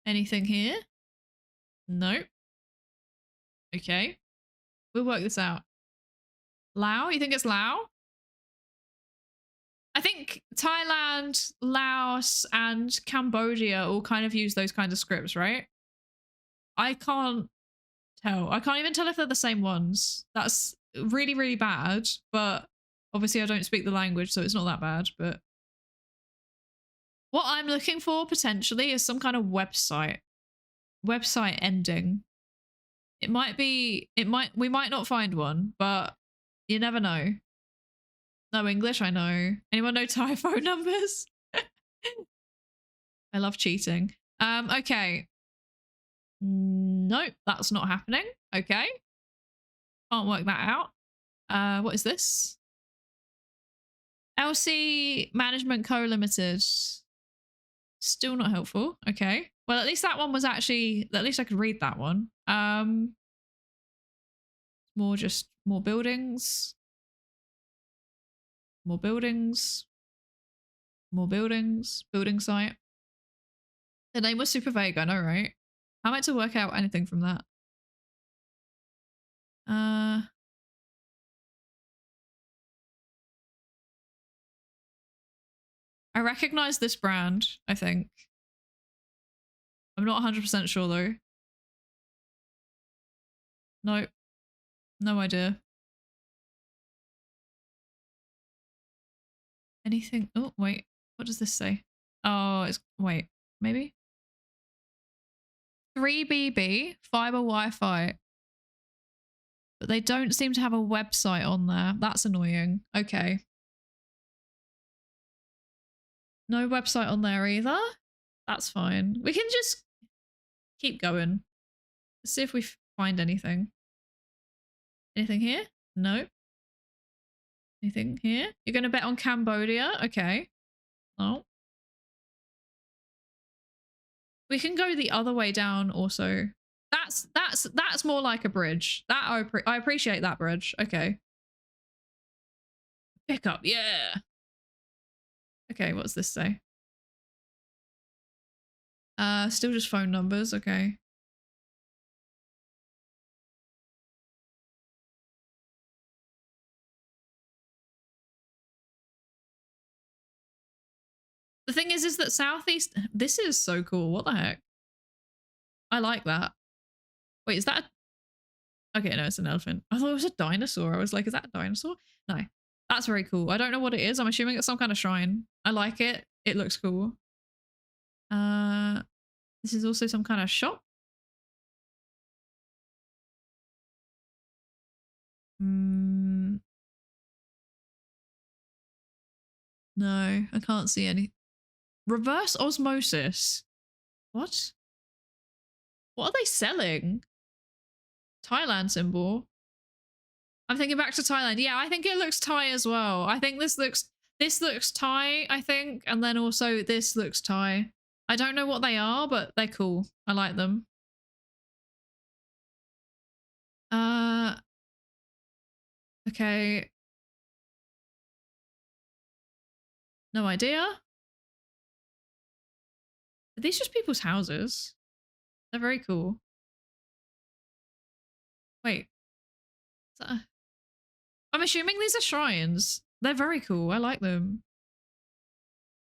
Anything here? No. Okay. We'll work this out. Lao? You think it's Lao? I think Thailand, Laos, and Cambodia all kind of use those kinds of scripts, right? I can't tell. I can't even tell if they're the same ones. That's really, really bad, but obviously I don't speak the language, so it's not that bad, but what I'm looking for potentially is some kind of website ending. We might not find one, but you never know. No English, I know. Anyone know Thai phone numbers? I love cheating. Okay. Nope, that's not happening. Okay. Can't work that out. What is this? LC Management Co Limited. Still not helpful. Okay. Well, at least that one was actually, at least I could read that one. More buildings. More buildings. More buildings. Building site. The name was super vague, I know, right? How am I to work out anything from that? I recognize this brand, I think. I'm not 100% sure though. Nope. No idea. Anything? Oh, wait. What does this say? Oh, it's... Wait. Maybe? 3BB fiber Wi-Fi. But they don't seem to have a website on there. That's annoying. Okay. No website on there either. That's fine. We can just keep going. Let's see if we find anything. Anything here? No. Anything here? You're going to bet on Cambodia? Okay. Oh. We can go the other way down also. That's more like a bridge. That I appreciate that bridge. Okay. Pick up. Yeah. Okay, what's this say? Still just phone numbers. Okay. The thing is that Southeast... This is so cool. What the heck? I like that. Wait, is that... Okay, no, it's an elephant. I thought it was a dinosaur. I was like, is that a dinosaur? No. That's very cool. I don't know what it is. I'm assuming it's some kind of shrine. I like it. It looks cool. This is also some kind of shop. No, I can't see any. Reverse osmosis. What? What are they selling? Thailand symbol. I'm thinking back to Thailand. Yeah, I think it looks Thai as well. I think this looks Thai, I think. And then also this looks Thai. I don't know what they are, but they're cool. I like them. Okay. No idea. Are these just people's houses? They're very cool. Wait. I'm assuming these are shrines. They're very cool. I like them.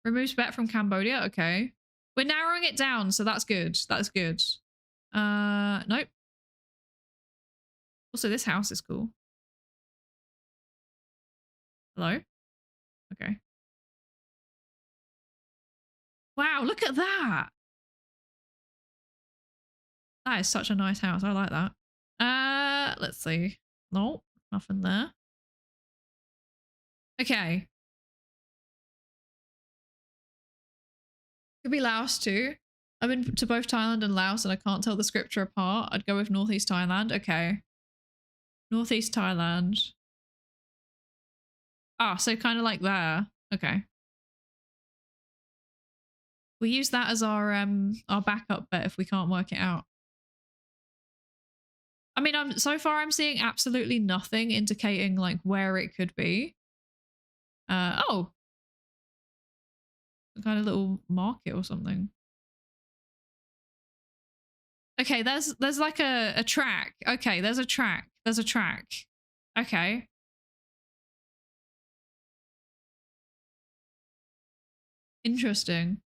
Removes bet from Cambodia. Okay. We're narrowing it down, so that's good. That's good. Nope. Also, this house is cool. Hello? Okay. Wow, look at that. That is such a nice house. I like that. Let's see. Nope, nothing there. Okay. Could be Laos too. I've been to both Thailand and Laos and I can't tell the scripture apart. I'd go with Northeast Thailand. Okay. Northeast Thailand. Ah, so kind of like there. Okay. We use that as our backup bet if we can't work it out. I mean, so far I'm seeing absolutely nothing indicating like where it could be. Oh. Some kind of little market or something. Okay, there's like a track. Okay, there's a track. There's a track. Okay. Interesting.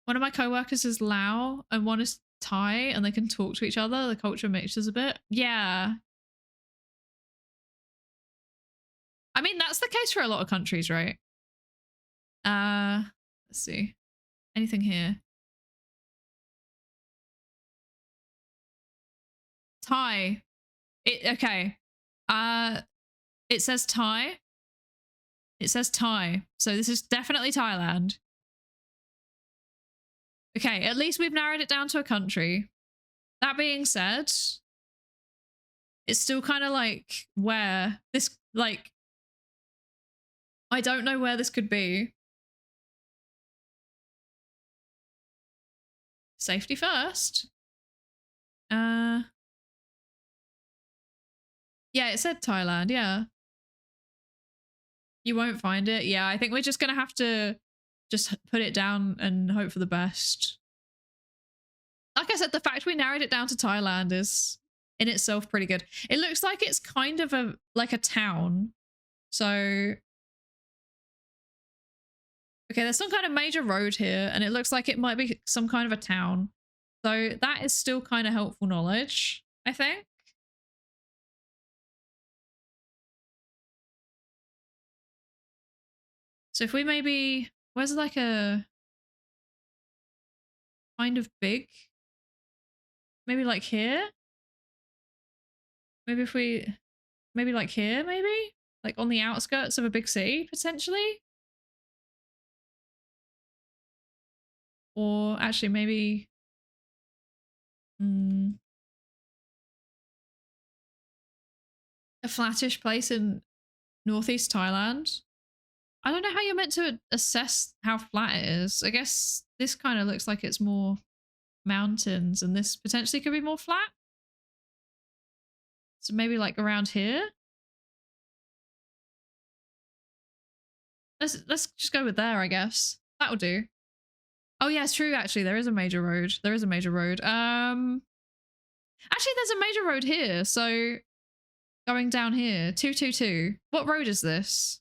One of my coworkers is Lao and one is Thai and they can talk to each other. The culture mixes a bit. Yeah. I mean, that's the case for a lot of countries, right? Let's see. Anything here? Thai. Okay. It says Thai. It says Thai. So this is definitely Thailand. Okay, at least we've narrowed it down to a country. That being said, It's still kind of like where this, like, I don't know where this could be. Safety first. Yeah, it said Thailand, yeah. You won't find it. Yeah, I think we're just gonna have to just put it down and hope for the best. Like I said, the fact we narrowed it down to Thailand is in itself pretty good. It looks like it's kind of like a town. So, okay, there's some kind of major road here, and it looks like it might be some kind of a town. So that is still kind of helpful knowledge, I think. So if we maybe, where's like a kind of big, maybe like here? Maybe if we, maybe like here, maybe? Like on the outskirts of a big city, potentially? Or actually maybe, a flattish place in northeast Thailand. I don't know how you're meant to assess how flat it is. I guess this kind of looks like it's more mountains, and this potentially could be more flat. So maybe like around here. Let's just go with there, I guess. That'll do. Oh yeah, it's true, actually. There is a major road. There is a major road. Actually, there's a major road here, so going down here. 222. What road is this?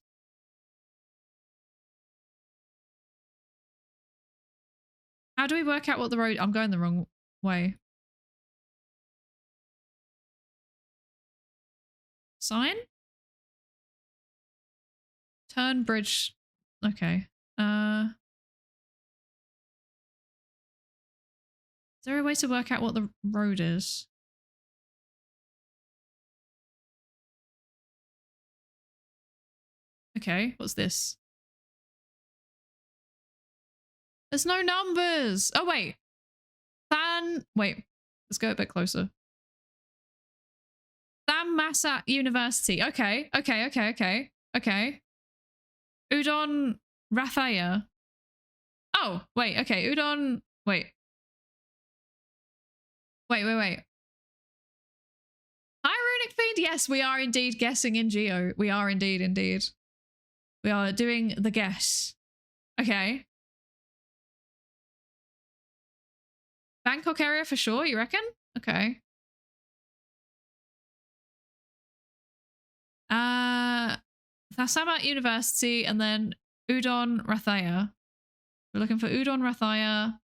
How do we work out what the road? I'm going the wrong way. Sign? Turn bridge. Okay. Is there a way to work out what the road is? Okay, what's this? There's no numbers. Oh, wait. Wait, let's go a bit closer. Thammasat University. Okay. Udon Rathaya. Oh, wait. Okay. Udon. Wait. Hi, Runic Fiend. Yes, we are indeed guessing in Geo. We are indeed. We are doing the guess. Okay. Bangkok area for sure, you reckon? Okay. Thasamat University and then Udon Rathaya. We're looking for Udon Rathaya.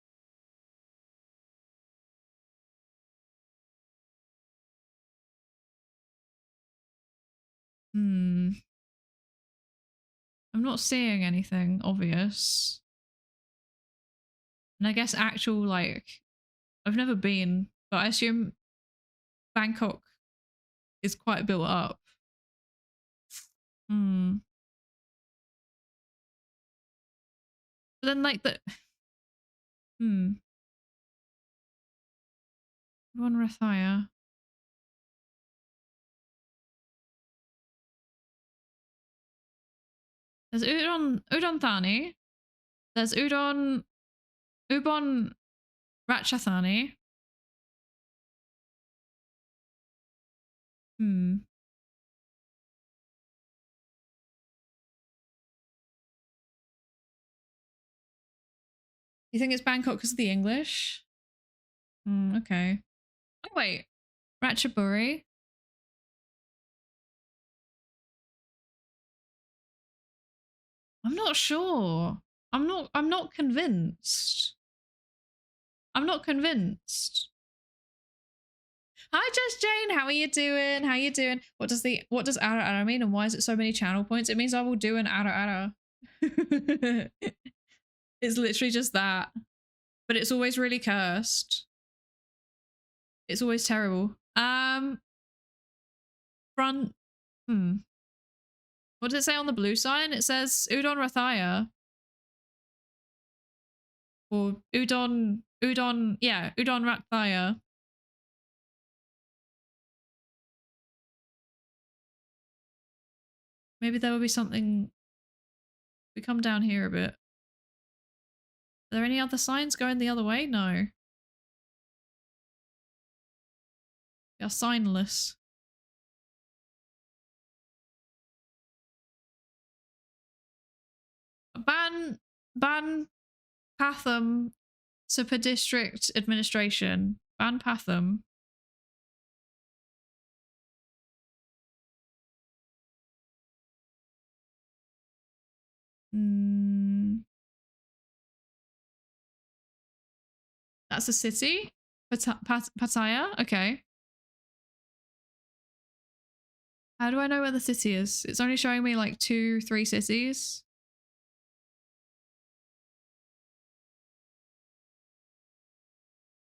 I'm not seeing anything obvious. And I guess actual, like, I've never been, but I assume Bangkok is quite built up. But then, like, Udon Rathaya. There's Udon Thani. There's Ubon Ratchathani. You think it's Bangkok because of the English? Okay. Oh wait, Ratchaburi. I'm not sure. I'm not convinced. Hi Just Jane, how are you doing? What does Ara Ara mean, and why is it so many channel points? It means I will do an Ara Ara. It's literally just that. But it's always really cursed. It's always terrible. Front. What does it say on the blue sign? It says Udon Rathaya. Or Udon, yeah, Udon Rathaya. Maybe there will be something. We come down here a bit. Are there any other signs going the other way? No. We are signless. Ban Pathum Super District Administration. Ban Pathum. That's a city? Pattaya? Okay. How do I know where the city is? It's only showing me like 2-3 cities.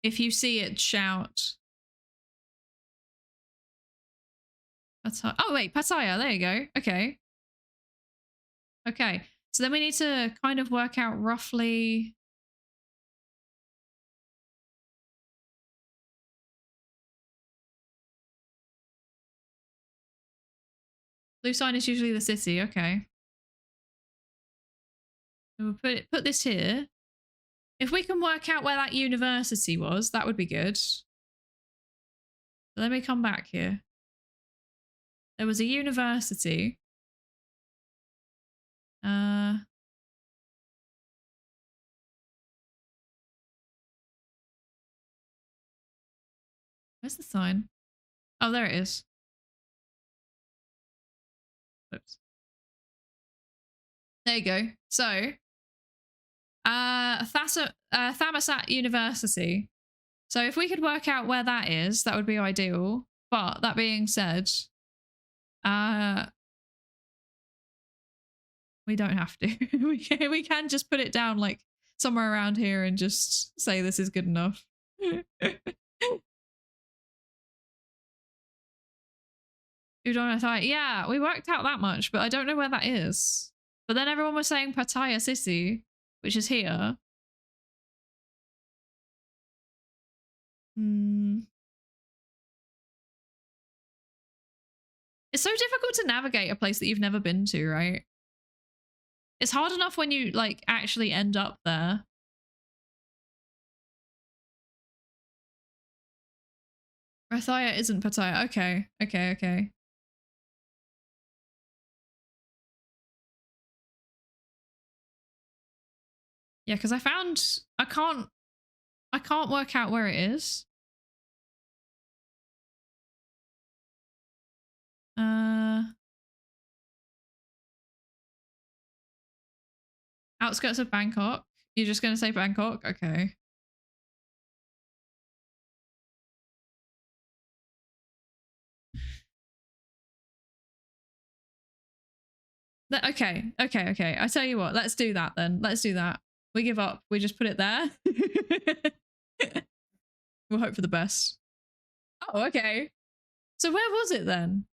If you see it, shout. Oh wait, Pattaya, there you go. Okay. Okay, so then we need to kind of work out roughly... Blue sign is usually the city, okay. So we'll put this here. If we can work out where that university was, that would be good. Let me come back here. There was a university. Where's the sign? Oh, there it is. Oops. There you go. So, Thammasat University. So if we could work out where that is, that would be ideal. But that being said, we don't have to. we can just put it down like somewhere around here and just say this is good enough. Yeah, we worked out that much, but I don't know where that is. But then everyone was saying Pattaya City, which is here. It's so difficult to navigate a place that you've never been to, right? It's hard enough when you like actually end up there. Pattaya isn't Pattaya. Okay, okay, okay. Yeah, because I can't work out where it is. Outskirts of Bangkok. You're just gonna say Bangkok? Okay. Okay. I tell you what, let's do that then. Let's do that. We give up. We just put it there. We'll hope for the best. Oh, okay. So where was it then?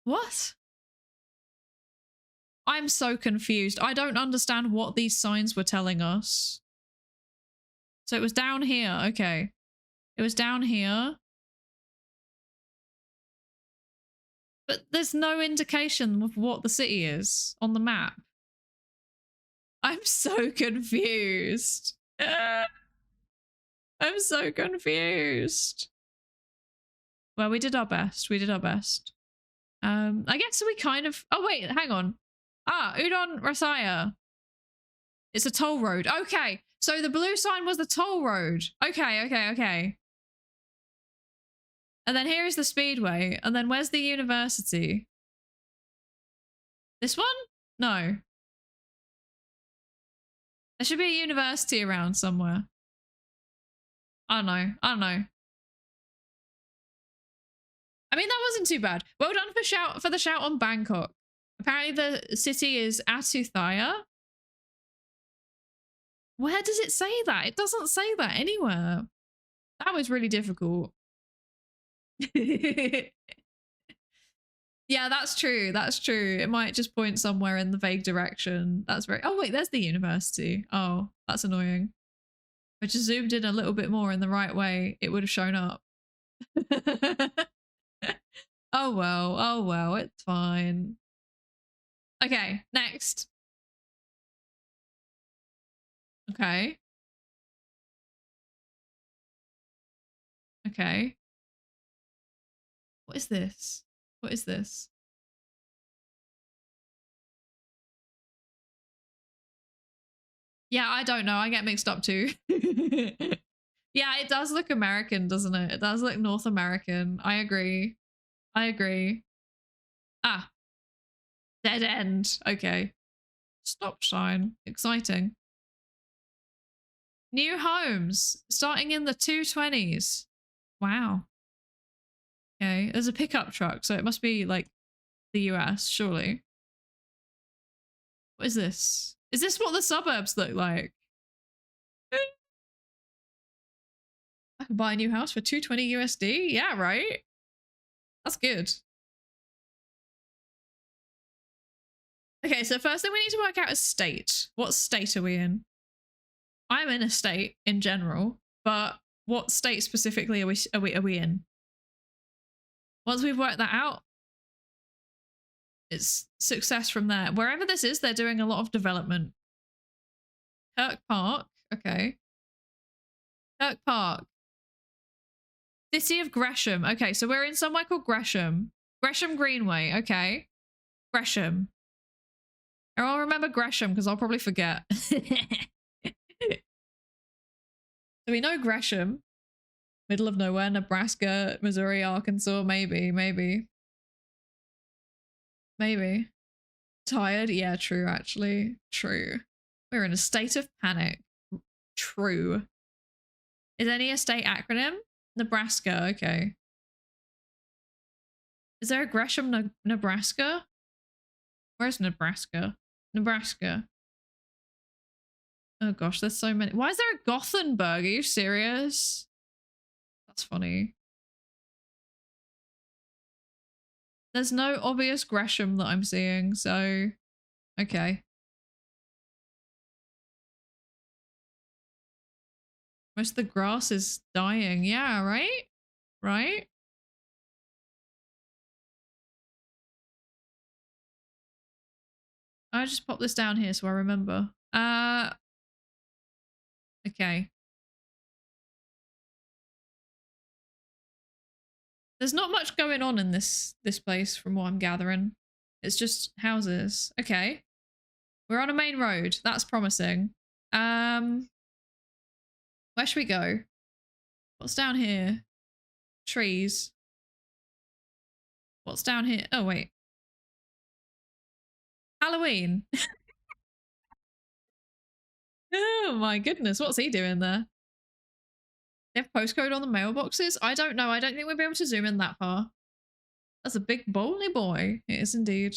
What? I'm so confused. I don't understand what these signs were telling us. So it was down here. Okay. It was down here. But there's no indication of what the city is on the map. I'm so confused. I'm so confused. Well, we did our best. We did our best. I guess we kind of... Oh, wait, hang on. Udon Rasaya. It's a toll road. Okay, so the blue sign was the toll road. Okay. And then here is the speedway. And then where's the university? This one? No. There should be a university around somewhere. I don't know. I mean, that wasn't too bad. Well done for the shout on Bangkok. Apparently the city is Ayutthaya. Where does it say that? It doesn't say that anywhere. That was really difficult. Yeah, that's true. That's true. It might just point somewhere in the vague direction. That's very... Oh, wait, there's the university. Oh, that's annoying. I just zoomed in a little bit more in the right way, it would have shown up. Oh well, it's fine. Okay, next. Okay. Okay. What is this? What is this? Yeah, I don't know. I get mixed up too. Yeah, it does look American, doesn't it? It does look North American. I agree. I agree. Ah. Dead end. Okay. Stop sign. Exciting. New homes starting in the 220s. Wow. Okay. There's a pickup truck, so it must be like the US, surely. What is this? Is this what the suburbs look like? I can buy a new house for 220 USD? Yeah, right? That's good. Okay, so first thing we need to work out is state. What state are we in? I'm in a state in general, but what state specifically are we in? Once we've worked that out, it's success from there. Wherever this is, they're doing a lot of development. Kirk Park, okay. Kirk Park. City of Gresham. Okay, so we're in somewhere called Gresham. Gresham Greenway, okay. Gresham. I'll remember Gresham because I'll probably forget. So we know Gresham. Middle of nowhere, Nebraska, Missouri, Arkansas, maybe. Tired? Yeah, true, actually. True. We're in a state of panic. True. Is any a state acronym? Nebraska, okay. Is there a Gresham, Nebraska? Where's Nebraska? Nebraska. Oh gosh, there's so many. Why is there a Gothenburg? Are you serious? That's funny. There's no obvious Gresham that I'm seeing, so okay. Most of the grass is dying. Yeah, right? Right? I just pop this down here so I remember. Okay. There's not much going on in this place from what I'm gathering. It's just houses. Okay. We're on a main road. That's promising. Where should we go? What's down here? Trees. What's down here? Oh, wait. Halloween. Oh my goodness. What's he doing there? They have postcode on the mailboxes? I don't know. I don't think we'll be able to zoom in that far. That's a big bowly boy. It is indeed.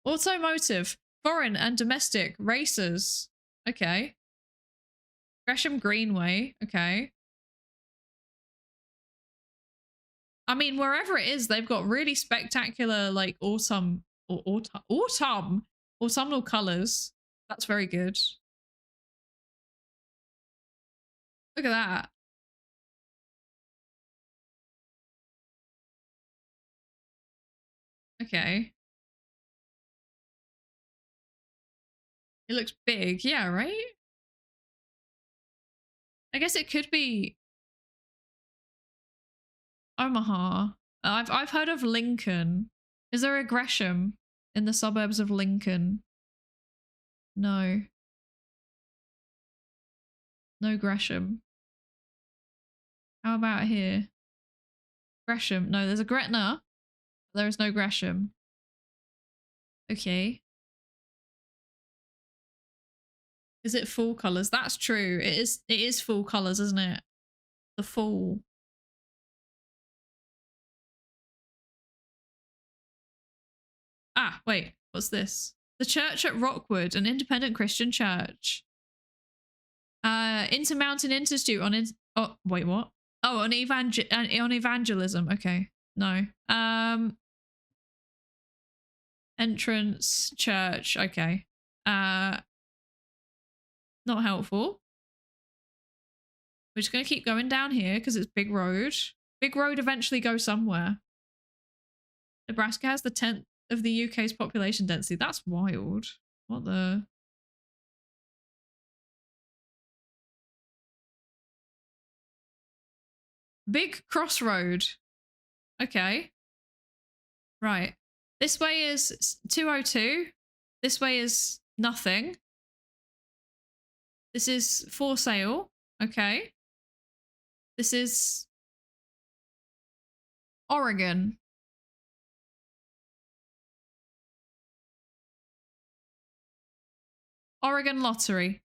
Automotive. Foreign and domestic. Racers. Okay. Gresham Greenway. Okay. I mean, wherever it is, they've got really spectacular, like, autumnal colors. That's very good. Look at that. Okay. It looks big. Yeah, right? I guess it could be Omaha. I've heard of Lincoln. Is there a Gresham in the suburbs of Lincoln? No. No Gresham. How about here? Gresham. No, there's a Gretna. There is no Gresham. Okay. Is it full colors? That's true. It is full colors, isn't it? The full. Ah, wait. What's this? The church at Rockwood, an independent Christian church. Intermountain Institute on oh, wait, what? Oh, on evangelism. Okay. No. Entrance church. Okay. Not helpful. We're just going to keep going down here because it's big road. Big road eventually goes somewhere. Nebraska has the 10th of the UK's population density. That's wild. What the... Big crossroad. Okay. Right. This way is 202. This way is nothing. This is for sale. Okay. This is Oregon. Oregon lottery.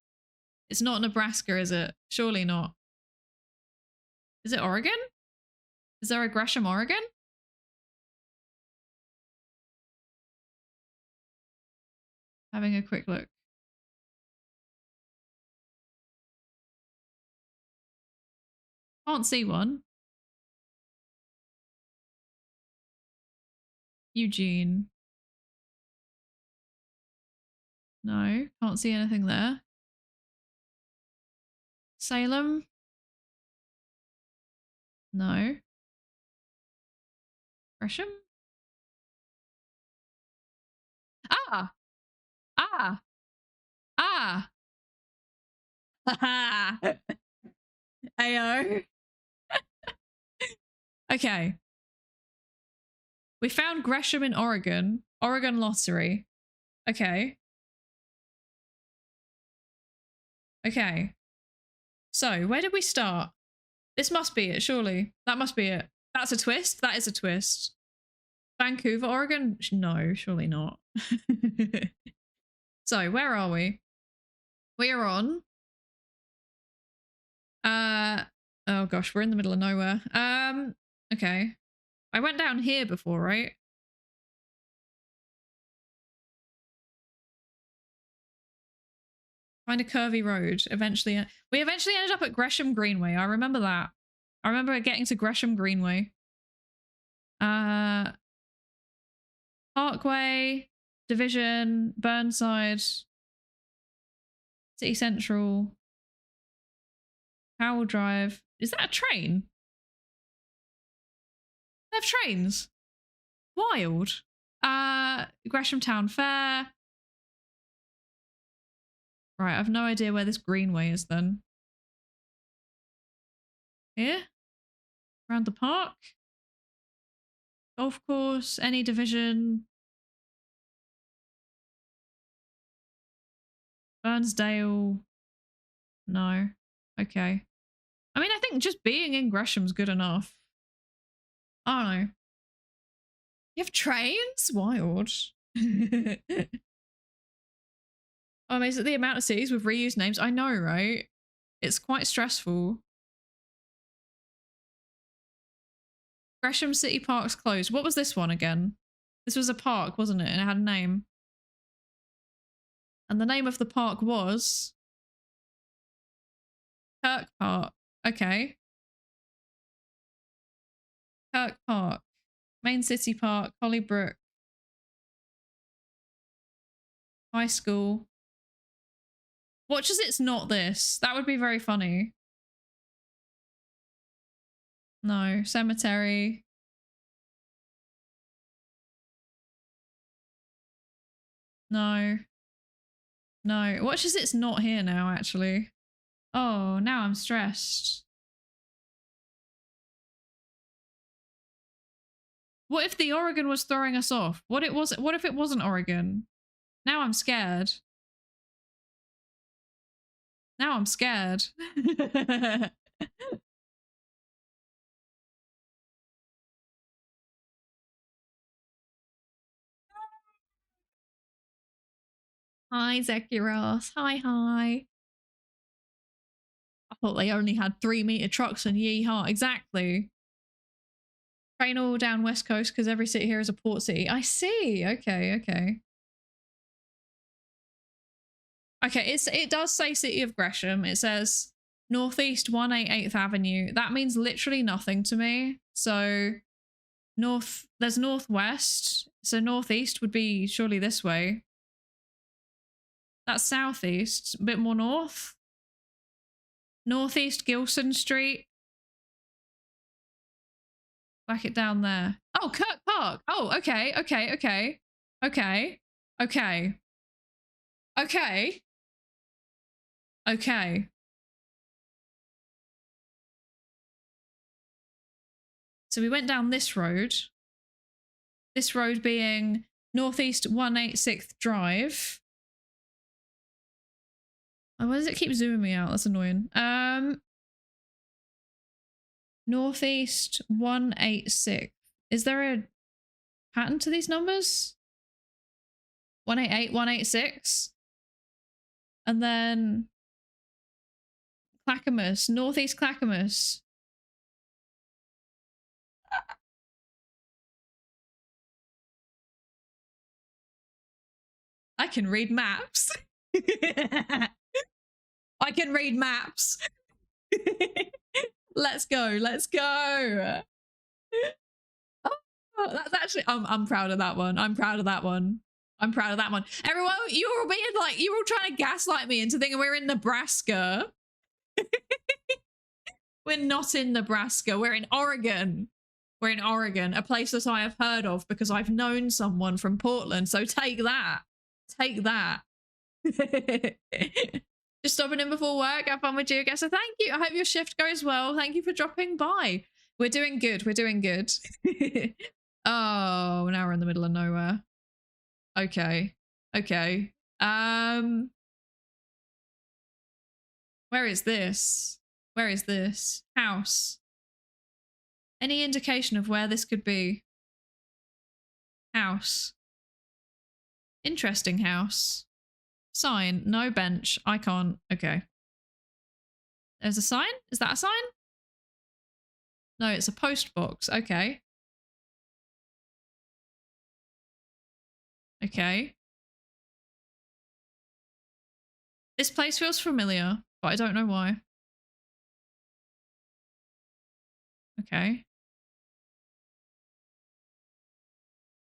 It's not Nebraska, is it? Surely not. Is it Oregon? Is there a Gresham, Oregon? Having a quick look. Can't see one. Eugene. No, can't see anything there. Salem. No. Gresham? Ah! Ah! Ah! Haha! Ayo. Okay. We found Gresham in Oregon. Oregon lottery. Okay. Okay. So, where did we start? This must be it, surely. That must be it. That's a twist. That is a twist. Vancouver, Oregon? No, surely not. So, where are we? We are on... oh gosh, we're in the middle of nowhere. Okay. I went down here before, right? Find a curvy road. We eventually ended up at Gresham Greenway. I remember that. I remember getting to Gresham Greenway. Parkway, Division, Burnside, City Central, Powell Drive. Is that a train? They have trains. Wild. Gresham Town Fair. Right, I have no idea where this Greenway is then. Here? Around the park? Golf course, any division. Burnsdale. No. Okay. I mean, I think just being in Gresham's good enough. I don't know. You have trains? Wild. Oh, amazing the amount of cities with reused names. I know, right? It's quite stressful. Gresham City Park's closed. What was this one again? This was a park, wasn't it? And it had a name. And the name of the park was... Kirk Park. Okay. Kirk Park. Main City Park. Hollybrook. High School. Watch as it's not this. That would be very funny. No. Cemetery. No. No. Watch as it's not here now, actually. Oh, now I'm stressed. What if the Oregon was throwing us off? What if it wasn't Oregon? Now I'm scared. Now I'm scared. Hi, Zekiros. Hi. I thought they only had 3-meter trucks and yeehaw. Exactly. Train all down West Coast because every city here is a port city. I see. Okay. Okay, it does say City of Gresham. It says Northeast 188th Avenue. That means literally nothing to me. So there's Northwest. So Northeast would be surely this way. That's Southeast, a bit more north. Northeast Gilson Street. Whack it down there. Oh, Kirk Park. Oh, okay, okay, okay. Okay. Okay. Okay. Okay. So we went down this road. This road being Northeast 186th Drive. Oh, why does it keep zooming me out? That's annoying. Northeast 186. Is there a pattern to these numbers? 188, 186. And then Clackamas, Northeast Clackamas. I can read maps. I can read maps. Let's go. Let's go. Oh, that's actually, I'm proud of that one. I'm proud of that one. I'm proud of that one. Everyone, you were being like, you were trying to gaslight me into thinking we're in Nebraska. We're not in Nebraska. We're in Oregon. We're in Oregon, a place that I have heard of because I've known someone from Portland. So take that. Take that. Just stopping in before work. Have fun with Geoguessr. Thank you. I hope your shift goes well. Thank you for dropping by. We're doing good. We're doing good. Oh, now we're in the middle of nowhere. Okay. Okay. Where is this? Where is this? House. Any indication of where this could be? House. Interesting house. Sign. No bench. I can't. Okay. There's a sign? Is that a sign? No, it's a post box. Okay. Okay. This place feels familiar, but I don't know why. Okay.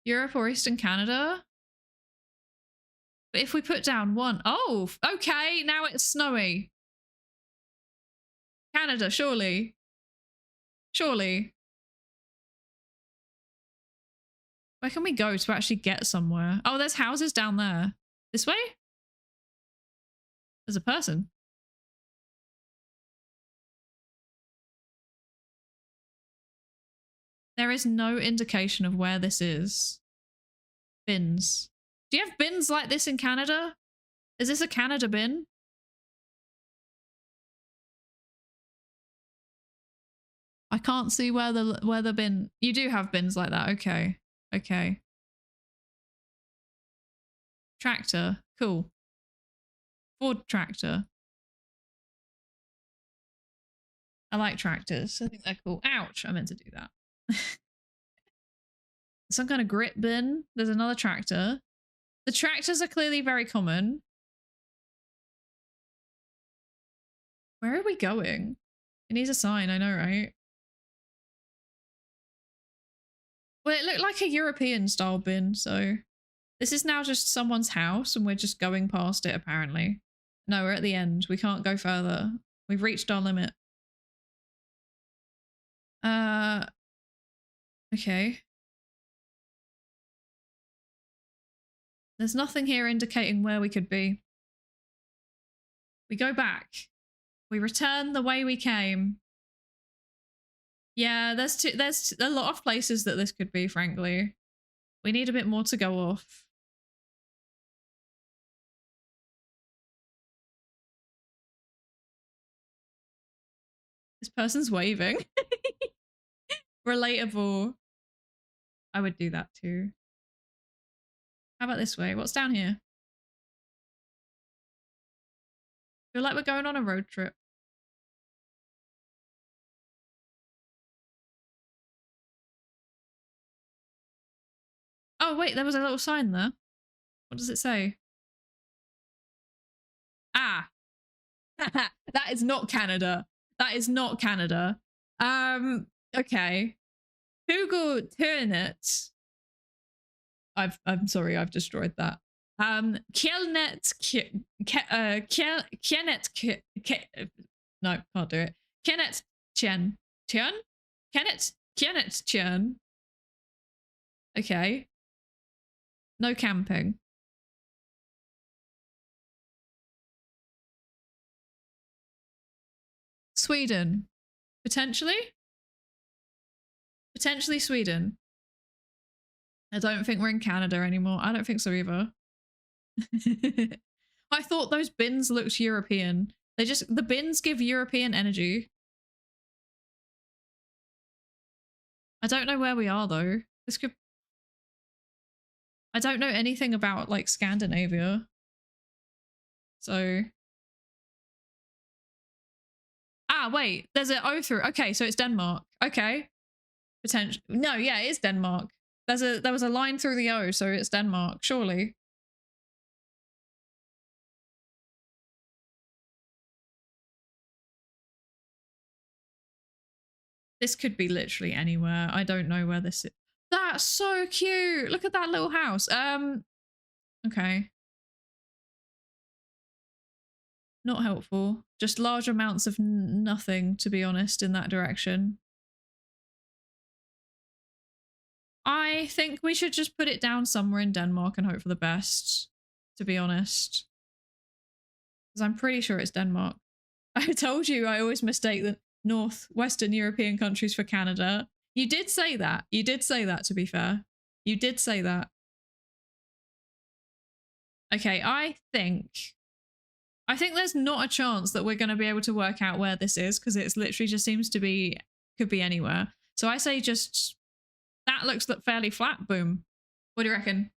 Europe or Eastern Canada? But if we put down one, oh, okay, now it's snowy. Canada, surely. Surely. Where can we go to actually get somewhere? Oh, there's houses down there. This way? There's a person. There is no indication of where this is. Bins. Do you have bins like this in Canada? Is this a Canada bin? I can't see where the bin. You do have bins like that. Okay. Okay. Tractor. Cool. Ford tractor. I like tractors. I think they're cool. Ouch. I meant to do that. Some kind of grit bin. There's another tractor. The tractors are clearly very common. Where are we going? It needs a sign, I know, right? Well, it looked like a European style bin, so this is now just someone's house and we're just going past it, apparently. No, we're at the end. We can't go further. We've reached our limit. Okay. There's nothing here indicating where we could be. We go back. We return the way we came. Yeah, there's a lot of places that this could be, frankly. We need a bit more to go off. This person's waving. Relatable. I would do that too. How about this way? What's down here? Feel like we're going on a road trip. Oh, wait, there was a little sign there. What does it say? Ah. That is not Canada. That is not Canada. Okay. Google Turnet. I'm sorry, I've destroyed that. Kielnet No, can't do it. Kenneth Chen. Chen? Kenneth Chen. Okay. No camping. Sweden. Potentially? Potentially Sweden. I don't think we're in Canada anymore. I don't think so either. I thought those bins looked European. The bins give European energy. I don't know where we are though. This could... I don't know anything about like Scandinavia. So... Ah, wait, there's an O through. Okay, so it's Denmark. Okay. Potential. No, yeah, it is Denmark. There was a line through the O, so it's Denmark, surely. This could be literally anywhere. I don't know where this is. That's so cute. Look at that little house. Okay. Not helpful. Just large amounts of nothing, to be honest, in that direction. I think we should just put it down somewhere in Denmark and hope for the best, to be honest. Because I'm pretty sure it's Denmark. I told you I always mistake the Western European countries for Canada. You did say that. You did say that, to be fair. You did say that. Okay, I think there's not a chance that we're going to be able to work out where this is because it's literally just seems to be, could be anywhere. So I say just, that looks fairly flat. Boom. What do you reckon?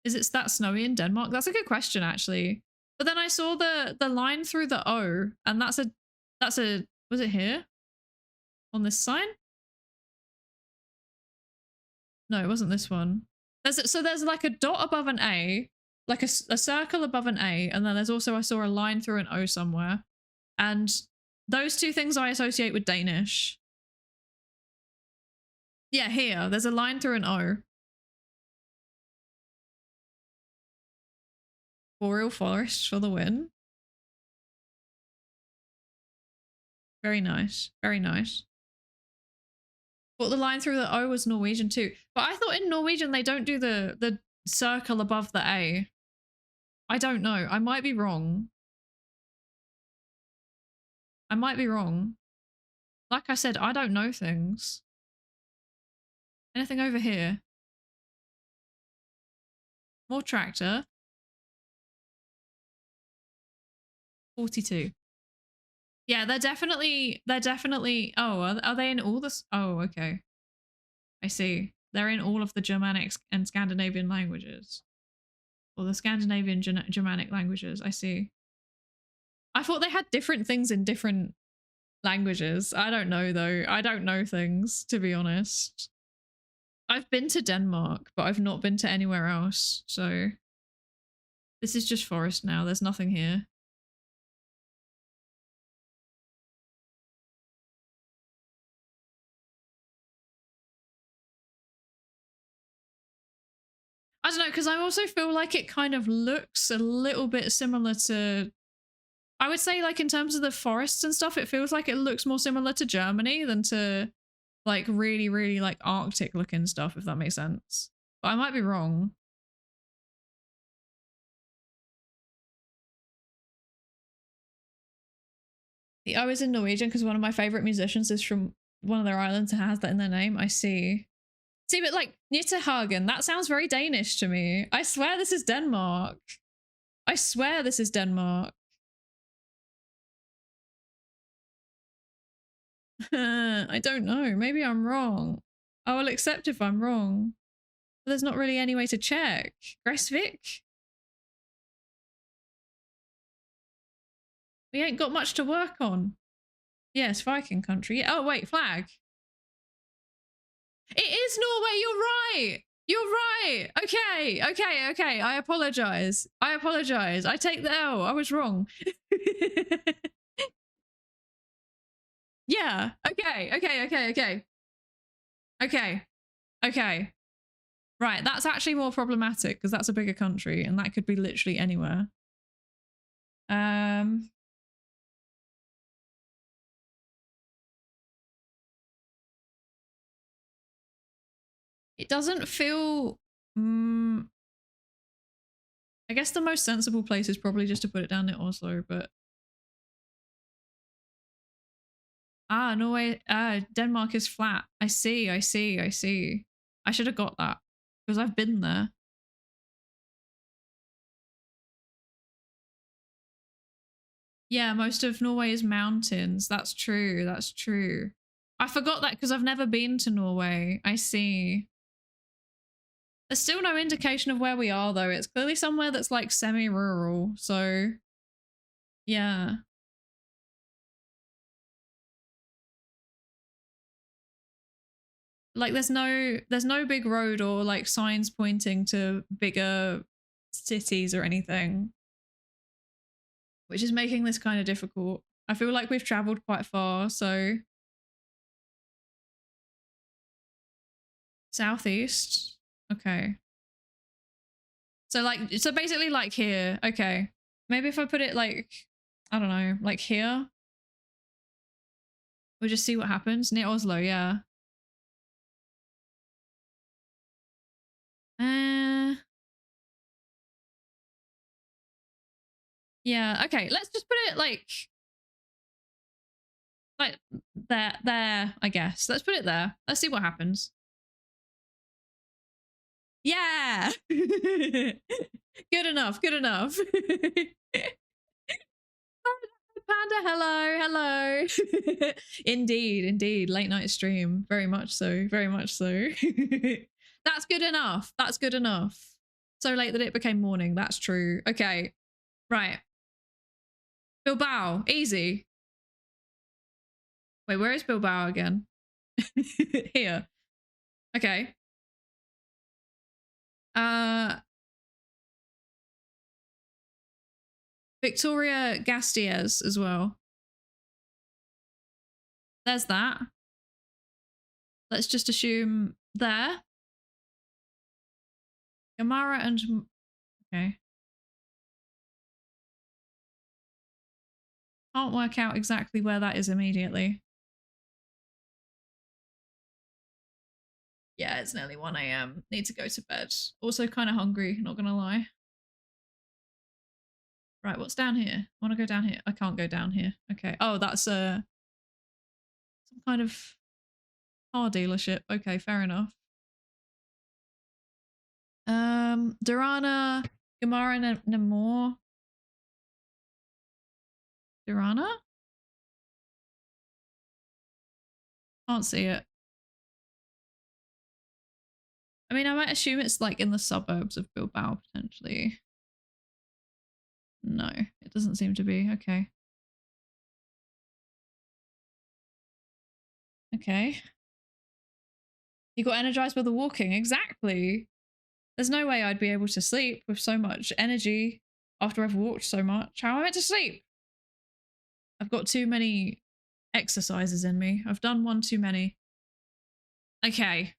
Is it that snowy in Denmark? That's a good question, actually. But then I saw the line through the O, and that's a, was it here? On this sign? No, it wasn't this one. So there's like a dot above an A, like a circle above an A, and then there's also, I saw a line through an O somewhere. And those two things I associate with Danish. Yeah, here, there's a line through an O. Boreal forest for the win. Very nice, very nice. Thought the line through the O was Norwegian too. But I thought in Norwegian they don't do the circle above the A. I don't know. I might be wrong. I might be wrong. Like I said, I don't know things. Anything over here? More tractor. 42. Yeah, they're definitely, oh, are they in all this? Oh, okay. I see. They're in all of the Germanic and Scandinavian languages. Or the Scandinavian Germanic languages, I see. I thought they had different things in different languages. I don't know though. I don't know things, to be honest. I've been to Denmark, but I've not been to anywhere else, so... This is just forest now, there's nothing here. I don't know, because I also feel like it kind of looks a little bit similar to... I would say, like, in terms of the forests and stuff, it feels like it looks more similar to Germany than to, like, really, really, like, Arctic-looking stuff, if that makes sense. But I might be wrong. The O is in Norwegian because one of my favorite musicians is from one of their islands and has that in their name. I see. See, but like Nittehagen, that sounds very Danish to me. I swear this is Denmark. I swear this is Denmark. I don't know. Maybe I'm wrong. I will accept if I'm wrong. But there's not really any way to check. Gresvik? We ain't got much to work on. Yes, Viking country. Oh, wait, flag. It is Norway, you're right. You're right. Okay, okay, okay. I apologize. I apologize. I take the L. I was wrong. Yeah. Okay, okay, okay, okay. Okay. Okay. Right, that's actually more problematic because that's a bigger country and that could be literally anywhere. doesn't feel... I guess the most sensible place is probably just to put it down near Oslo, but... Ah, Norway... Denmark is flat. I see, I see, I see. I should have got that, because I've been there. Yeah, most of Norway is mountains. That's true, that's true. I forgot that because I've never been to Norway. I see. There's still no indication of where we are, though. It's clearly somewhere that's like semi-rural, so yeah. Like there's no big road or like signs pointing to bigger cities or anything, which is making this kind of difficult. I feel like we've traveled quite far, so southeast. Okay. So basically like here. Okay. Maybe if I put it like, I don't know, like here. We'll just see what happens. Near Oslo, yeah. Yeah, okay. Let's just put it like there, I guess. Let's put it there. Let's see what happens. Yeah. Good enough, good enough. Panda, hello, hello. Indeed, indeed. Late night stream. Very much so, very much so. That's good enough. That's good enough. So late that it became morning. That's true. Okay. Right. Bilbao. Easy. Wait, where is Bilbao again? Here. Okay. Victoria Gasteiz as well. There's that. Let's just assume there. Gamara and... Okay. Can't work out exactly where that is immediately. Yeah, it's nearly 1 AM. Need to go to bed. Also kind of hungry, not gonna lie. Right, what's down here? I want to go down here. I can't go down here. Okay. Oh, that's some kind of car dealership. Okay, fair enough. Durana, Gamara, Namor. Durana? Can't see it. I mean, I might assume it's like in the suburbs of Bilbao, potentially. No, it doesn't seem to be. Okay. Okay. You got energized by the walking. Exactly. There's no way I'd be able to sleep with so much energy after I've walked so much. How am I meant to sleep? I've got too many exercises in me. I've done one too many. Okay.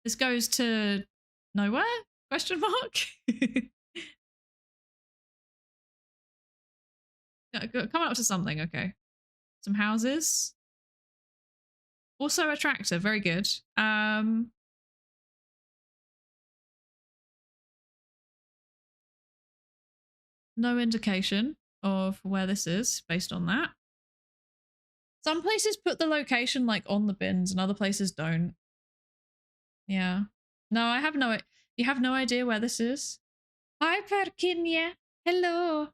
This goes to nowhere? Question mark? Coming up to something, okay. Some houses. Also a tractor, very good. No indication of where this is based on that. Some places put the location like on the bins and other places don't. Yeah. No, I have no... You have no idea where this is? Hi, Perkinia. Hello.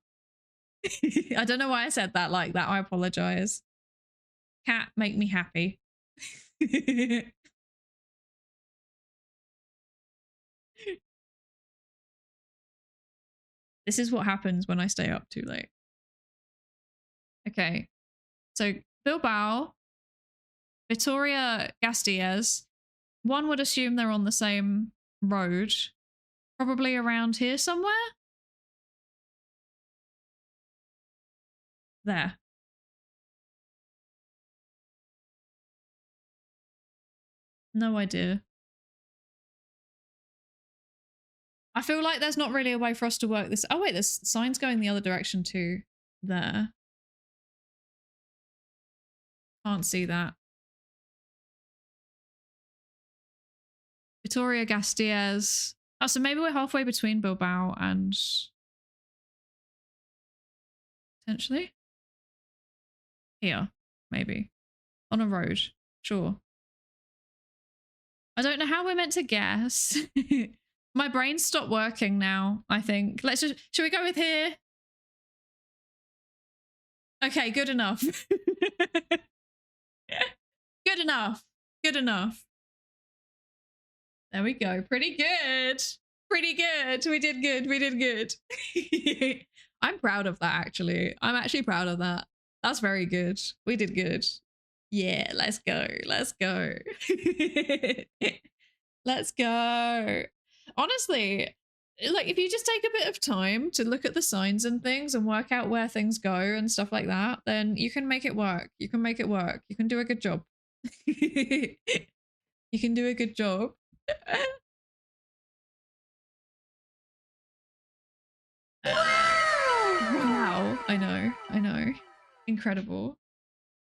I don't know why I said that like that. I apologize. Cat, make me happy. This is what happens when I stay up too late. Okay. So Bilbao, Victoria Gasteiz. One would assume they're on the same road. Probably around here somewhere. There. No idea. I feel like there's not really a way for us to work this. Oh wait, there's signs going the other direction too. There. Can't see that. Victoria Gastier's. Oh, so maybe we're halfway between Bilbao and potentially here, maybe on a road. Sure. I don't know how we're meant to guess. My brain stopped working now, I think. Let's just, should we go with here? Okay, good enough. Good enough. Good enough. There we go. Pretty good. Pretty good. We did good. We did good. I'm proud of that, actually. I'm actually proud of that. That's very good. We did good. Yeah, let's go. Let's go. Let's go. Honestly, like if you just take a bit of time to look at the signs and things and work out where things go and stuff like that, then you can make it work. You can make it work. You can do a good job. You can do a good job. Wow. I know. I know. Incredible.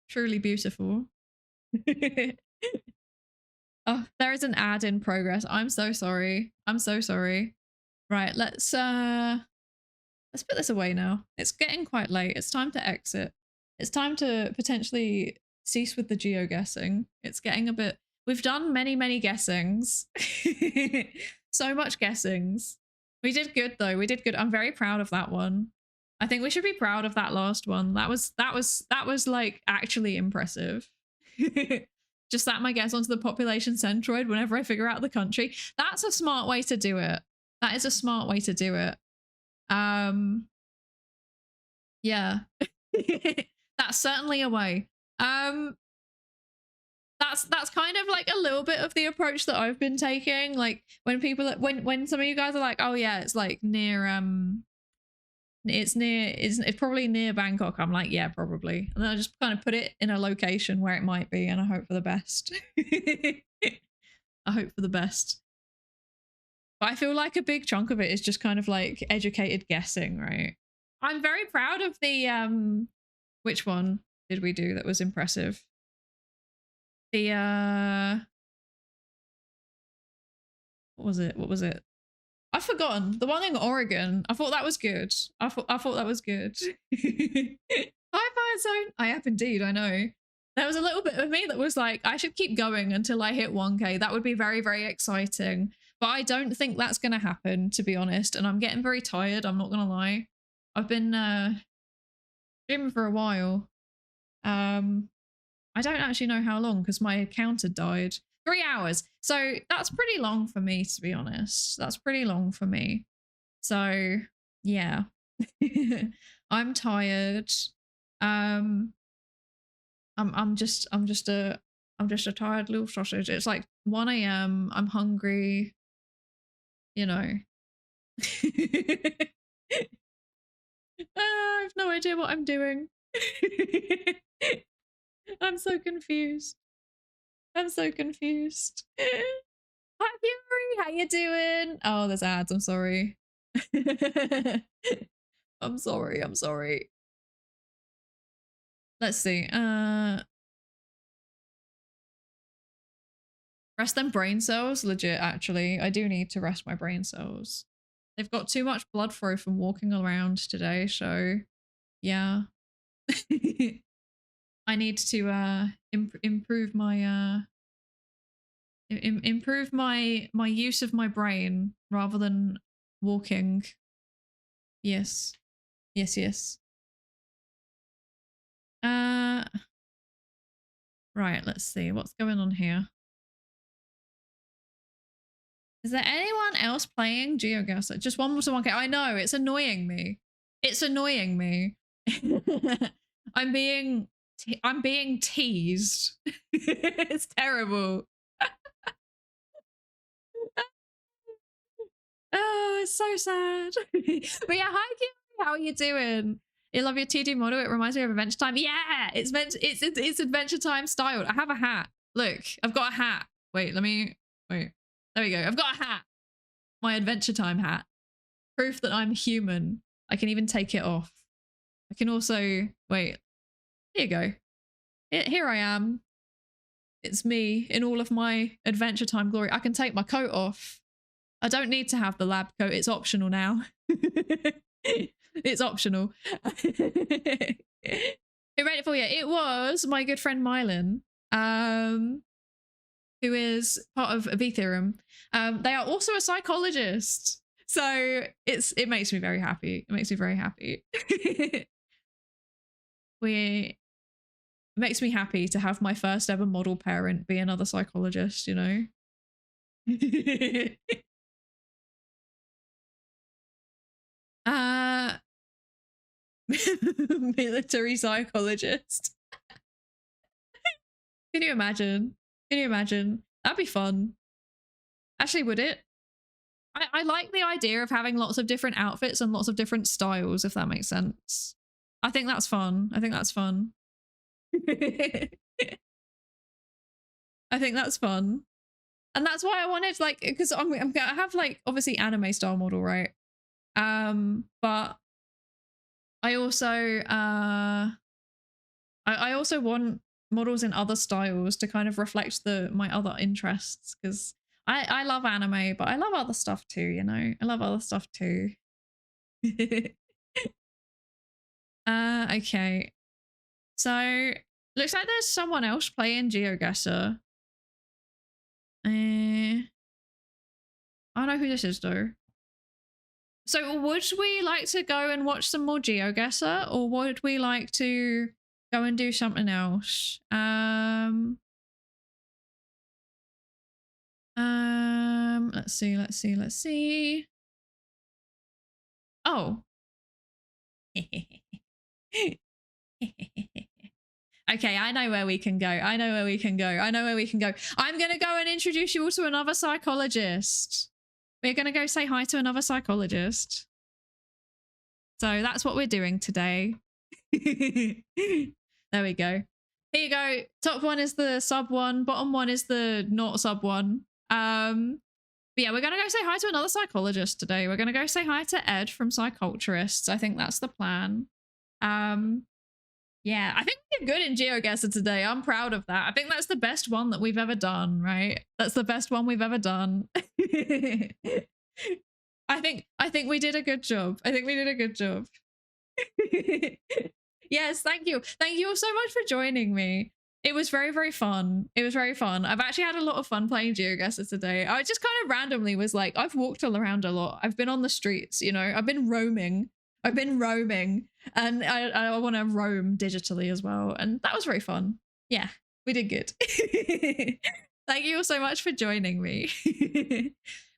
Truly beautiful. Oh, there is an ad in progress. I'm so sorry. I'm so sorry. Right, let's put this away now. It's getting quite late. It's time to exit. It's time to potentially cease with the geoguessing. It's getting a bit... We've done many, many guessings. So much guessings. We did good though. We did good. I'm very proud of that one. I think we should be proud of that last one. That was like actually impressive. Just that my guess onto the population centroid whenever I figure out the country. That's a smart way to do it. That is a smart way to do it. Yeah. That's certainly a way. That's kind of like a little bit of the approach that I've been taking. Like when people when some of you guys are like, oh yeah, it's like near it's probably near Bangkok. I'm like, yeah, probably. And then I just kind of put it in a location where it might be and I hope for the best. I hope for the best. But I feel like a big chunk of it is just kind of like educated guessing, right? I'm very proud of the which one did we do that was impressive? The what was it? What was it? I've forgotten. The one in Oregon. I thought that was good. I thought that was good. Hi, Fire Zone. I have indeed, I know. There was a little bit of me that was like, I should keep going until I hit 1K. That would be very, very exciting. But I don't think that's going to happen, to be honest. And I'm getting very tired. I'm not going to lie. I've been streaming for a while. I don't actually know how long because my counter died. 3 hours. So that's pretty long for me, to be honest. That's pretty long for me. So yeah. I'm tired. I'm just a tired little sausage. It's like 1 a.m. I'm hungry. You know. I have no idea what I'm doing. I'm so confused. I'm so confused. Hi, Fury. How you doing? Oh, there's ads. I'm sorry. I'm sorry. I'm sorry. Let's see. Rest them brain cells. Legit, actually. I do need to rest my brain cells. They've got too much blood flow from walking around today, so yeah. I need to improve my improve my use of my brain rather than walking. Yes. Yes, yes. Right, let's see what's going on here. Is there anyone else playing Geoguessr? Just one more to 1K. I know, it's annoying me. It's annoying me. I'm being teased. It's terrible. Oh, it's so sad. But yeah, hi Kim, how are you doing? I love your TD model. It reminds me of Adventure Time. Yeah, it's Adventure Time styled. I have a hat. Look, I've got a hat. Wait. There we go. I've got a hat. My Adventure Time hat. Proof that I'm human. I can even take it off. I can also wait. Here you go. Here I am. It's me in all of my Adventure Time glory. I can take my coat off. I don't need to have the lab coat. It's optional now. It's optional. Who read it for you? It was my good friend Mylan, who is part of vTheorem. They are also a psychologist. So it makes me very happy. It makes me very happy. It makes me happy to have my first ever model parent be another psychologist, you know? Military psychologist. Can you imagine? Can you imagine? That'd be fun. Actually, would it? I like the idea of having lots of different outfits and lots of different styles, if that makes sense. I think that's fun. I think that's fun. I think that's fun. And that's why I wanted, like, because I'm gonna have, like, obviously anime style model, right? But I also I also want models in other styles to kind of reflect my other interests, because I love anime, but I love other stuff too, you know? I love other stuff too. Okay. So, looks like there's someone else playing Geoguessr. I don't know who this is though. So would we like to go and watch some more Geoguessr, or would we like to go and do something else? Let's see. Oh. Okay, I know where we can go. I'm gonna go and introduce you all to another psychologist. We're gonna go say hi to another psychologist. So that's what we're doing today. There we go. Here you go. Top one is the sub one. Bottom one is the not sub one. But yeah, we're gonna go say hi to another psychologist today. We're gonna go say hi to Ed from Psyculturists. I think that's the plan. Yeah, I think we did good in Geoguessr today. I'm proud of that. I think that's the best one that we've ever done, right? That's the best one we've ever done. I think we did a good job. Yes, thank you. Thank you all so much for joining me. It was very, very fun. I've actually had a lot of fun playing Geoguessr today. I just kind of randomly was like, I've walked all around a lot. I've been on the streets, you know, I've been roaming, and I want to roam digitally as well. And that was very fun. Yeah, we did good. Thank you all so much for joining me.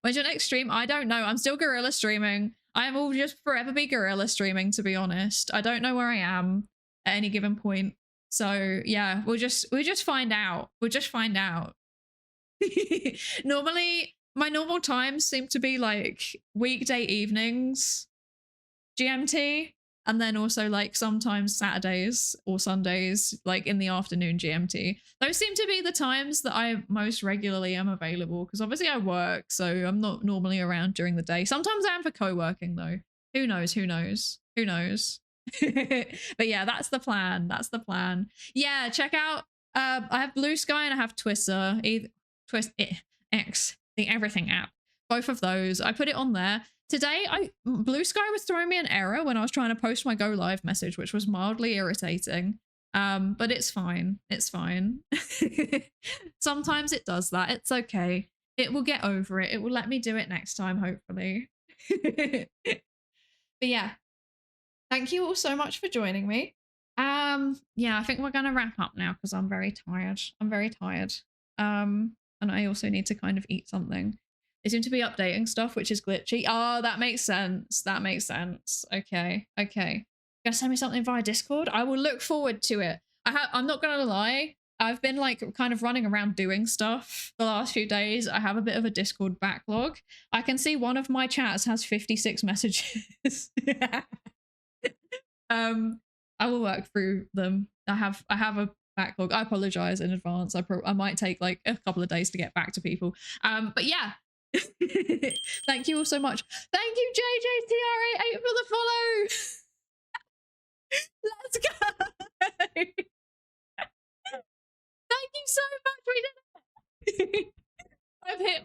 When's your next stream? I don't know. I'm still guerrilla streaming. I will just forever be guerrilla streaming, to be honest. I don't know where I am at any given point. So yeah, we'll just find out. Normally, my normal times seem to be like weekday evenings, GMT, and then also like sometimes Saturdays or Sundays, like in the afternoon GMT. Those seem to be the times that I most regularly am available, because obviously I work, so I'm not normally around during the day. Sometimes I am for co-working though. Who knows? But yeah, that's the plan. Yeah, check out I have Blue Sky and I have Twister, X, the everything app. Both of those. I put it on there. Today, Blue Sky was throwing me an error when I was trying to post my go live message, which was mildly irritating. But it's fine. Sometimes it does that. It's okay. It will get over it. It will let me do it next time, hopefully. But yeah, thank you all so much for joining me. Yeah, I think we're gonna wrap up now because I'm very tired. And I also need to kind of eat something. They seem to be updating stuff, which is glitchy. Oh, that makes sense. Okay. Gonna send me something via Discord? I will look forward to it. I'm not gonna lie. I've been like kind of running around doing stuff the last few days. I have a bit of a Discord backlog. I can see one of my chats has 56 messages. I will work through them. I have a backlog. I apologize in advance. I might take like a couple of days to get back to people. But yeah. Thank you all so much. Thank you, JJTR88 for the follow. Let's go. Thank you so much. We did it. I've hit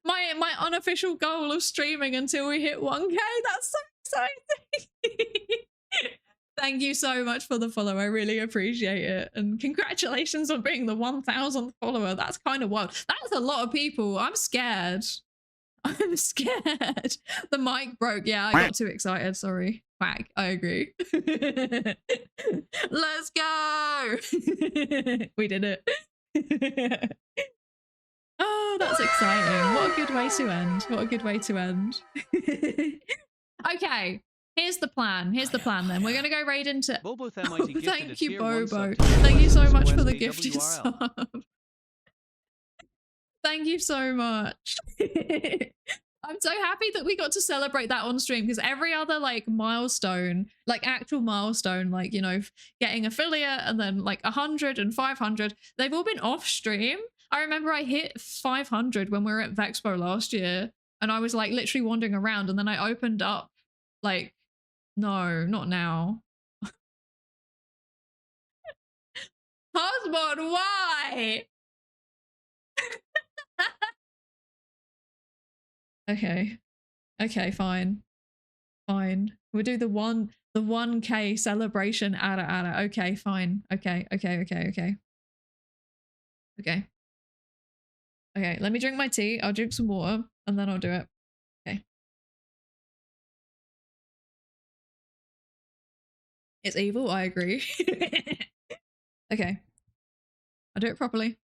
my unofficial goal of streaming until we hit 1K. That's so exciting. Thank you so much for the follow. I really appreciate it. And congratulations on being the 1000th follower. That's kind of wild. That's a lot of people. I'm scared. I'm scared. The mic broke. Yeah, I got too excited. Sorry. Whack. I agree. Let's go. We did it. Oh, that's exciting. What a good way to end. What a good way to end. Okay. Here's the plan. Here's the plan then. We're going to go right into... Bobo thank you, Bobo. Thank you so much for the gifted sub. Thank you so much. I'm so happy that we got to celebrate that on stream, because every other like milestone, like actual milestone, like, you know, getting affiliate and then like 100 and 500, they've all been off stream. I remember I hit 500 when we were at Vexpo last year, and I was like literally wandering around, and then I opened up like, no, not now. Husband, why? Okay. Okay, fine. Fine. We'll do the 1K celebration ada. Okay, fine. Okay. Okay, let me drink my tea. I'll drink some water and then I'll do it. Okay. It's evil, I agree. Okay. I'll do it properly.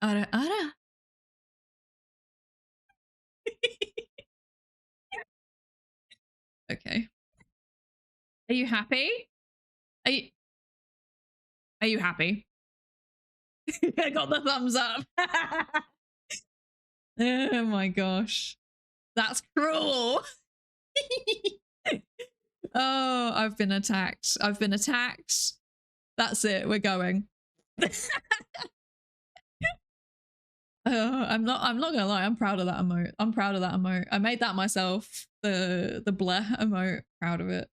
Ara. Okay. Are you happy? Are you happy? I got the thumbs up. Oh my gosh. That's cruel. Oh, I've been attacked. I've been attacked. That's it. We're going. I'm not gonna lie, I'm proud of that emote. I'm proud of that emote. I made that myself. The bleh emote. Proud of it.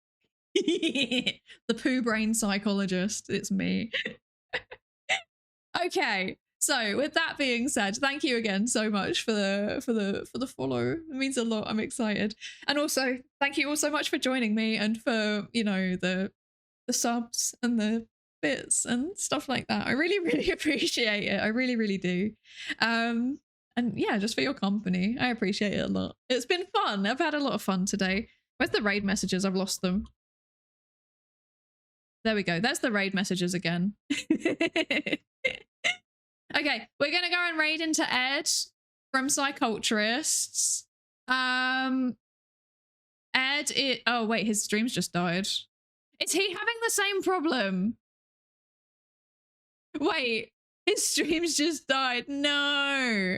The poo brain psychologist. It's me. Okay. So with that being said, thank you again so much for the follow. It means a lot. I'm excited. And also thank you all so much for joining me and for, you know, the subs and the bits and stuff like that. I really appreciate it. I really do. And yeah, just for your company. I appreciate it a lot. It's been fun. I've had a lot of fun today. Where's the raid messages? I've lost them. There we go. There's the raid messages again. Okay, we're gonna go and raid into Ed from Psyculturists. Ed, oh wait, his stream's just died. Is he having the same problem? Wait, his stream's just died. No.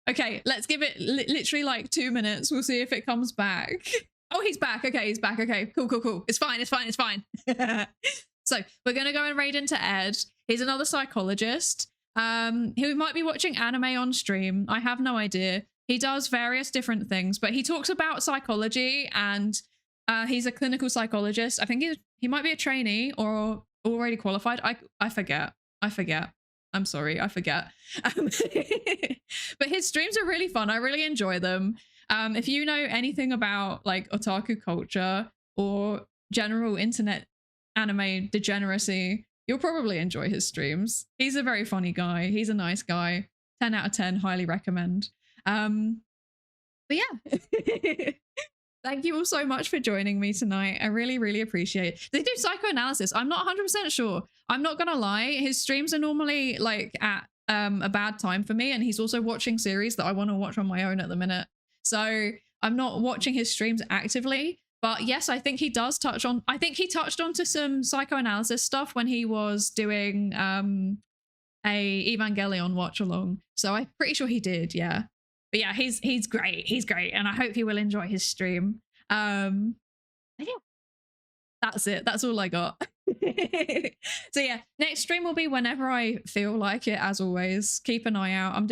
Okay, let's give it literally like 2 minutes. We'll see if it comes back. Oh, he's back. Okay, he's back. Okay, cool. It's fine. So we're gonna go and raid into Ed. He's another psychologist who might be watching anime on stream. I have no idea. He does various different things, but he talks about psychology, and he's a clinical psychologist. I think he might be a trainee or already qualified. I forget. I'm sorry, I forget. But his streams are really fun. I really enjoy them. If you know anything about like otaku culture or general internet anime degeneracy, you'll probably enjoy his streams. He's a very funny guy. He's a nice guy. 10 out of 10, highly recommend. But yeah. Thank you all so much for joining me tonight. I really appreciate it. They do psychoanalysis. I'm not 100% sure. I'm not gonna lie. His streams are normally like at a bad time for me, and he's also watching series that I want to watch on my own at the minute. So I'm not watching his streams actively. But yes, I think he does touch on, I think he touched onto some psychoanalysis stuff when he was doing a Evangelion watch along. So I'm pretty sure he did, yeah. But yeah, he's great. He's great. And I hope you will enjoy his stream. Yeah. That's it. That's all I got. So yeah, next stream will be whenever I feel like it, as always. Keep an eye out. I'm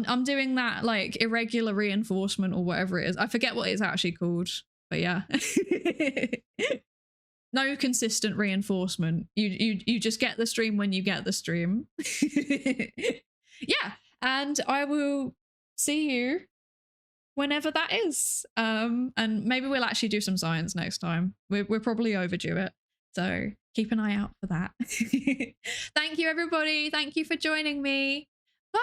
I'm doing that like irregular reinforcement or whatever it is. I forget what it's actually called, but yeah. No consistent reinforcement. You just get the stream when you get the stream. Yeah, and I will see you whenever that is. And maybe we'll actually do some science next time. We're probably overdue it, so keep an eye out for that. Thank you, everybody. Thank you for joining me. Bye.